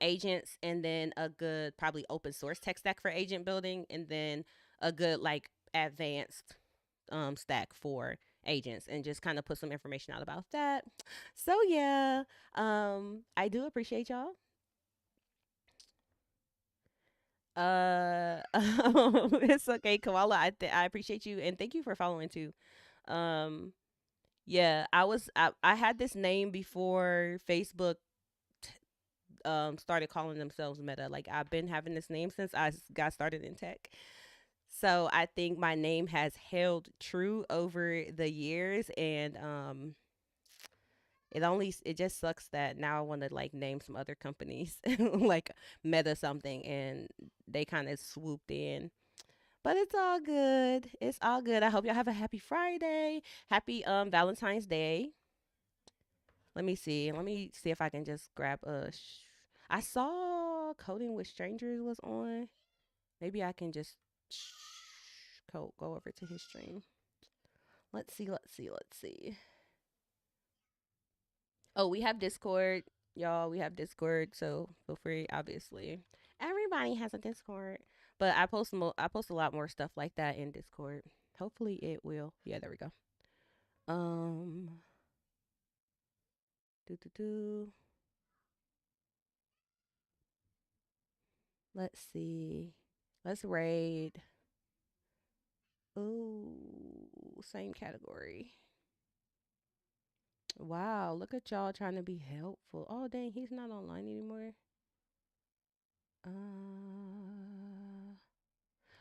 agents, and then a good probably open source tech stack for agent building, and then a good like advanced stack for agents, and just kind of put some information out about that. So yeah, I do appreciate y'all. It's okay, Koala. I appreciate you, and thank you for following too. Um, yeah, I had this name before Facebook started calling themselves Meta. Like I've been having this name since got started in tech. So I think my name has held true over the years, and it just sucks that now I want to like name some other companies like Meta something, and they kind of swooped in. But it's all good. It's all good. I hope y'all have a happy Friday. Happy Valentine's Day. Let me see. Let me see if I can just grab a. I saw Coding with Strangers was on. Maybe I can just go over to his stream. Let's see. Let's see. Let's see. Oh, we have Discord, y'all. We have Discord, so feel free. Obviously, everybody has a Discord, but I post a lot more stuff like that in Discord. Hopefully, it will. Yeah, there we go. Um, do do do. Let's see. Let's raid. Ooh, same category. Wow, look at y'all trying to be helpful. Oh, dang, he's not online anymore.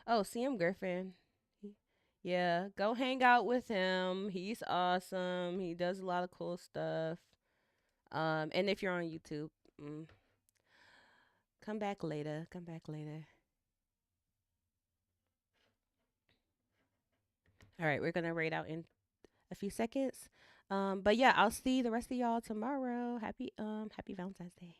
Oh, CM Griffin. Yeah, go hang out with him. He's awesome. He does a lot of cool stuff. And if you're on YouTube, mm, come back later. Come back later. All right, we're gonna raid out in a few seconds. But yeah, I'll see the rest of y'all tomorrow. Happy Valentine's Day.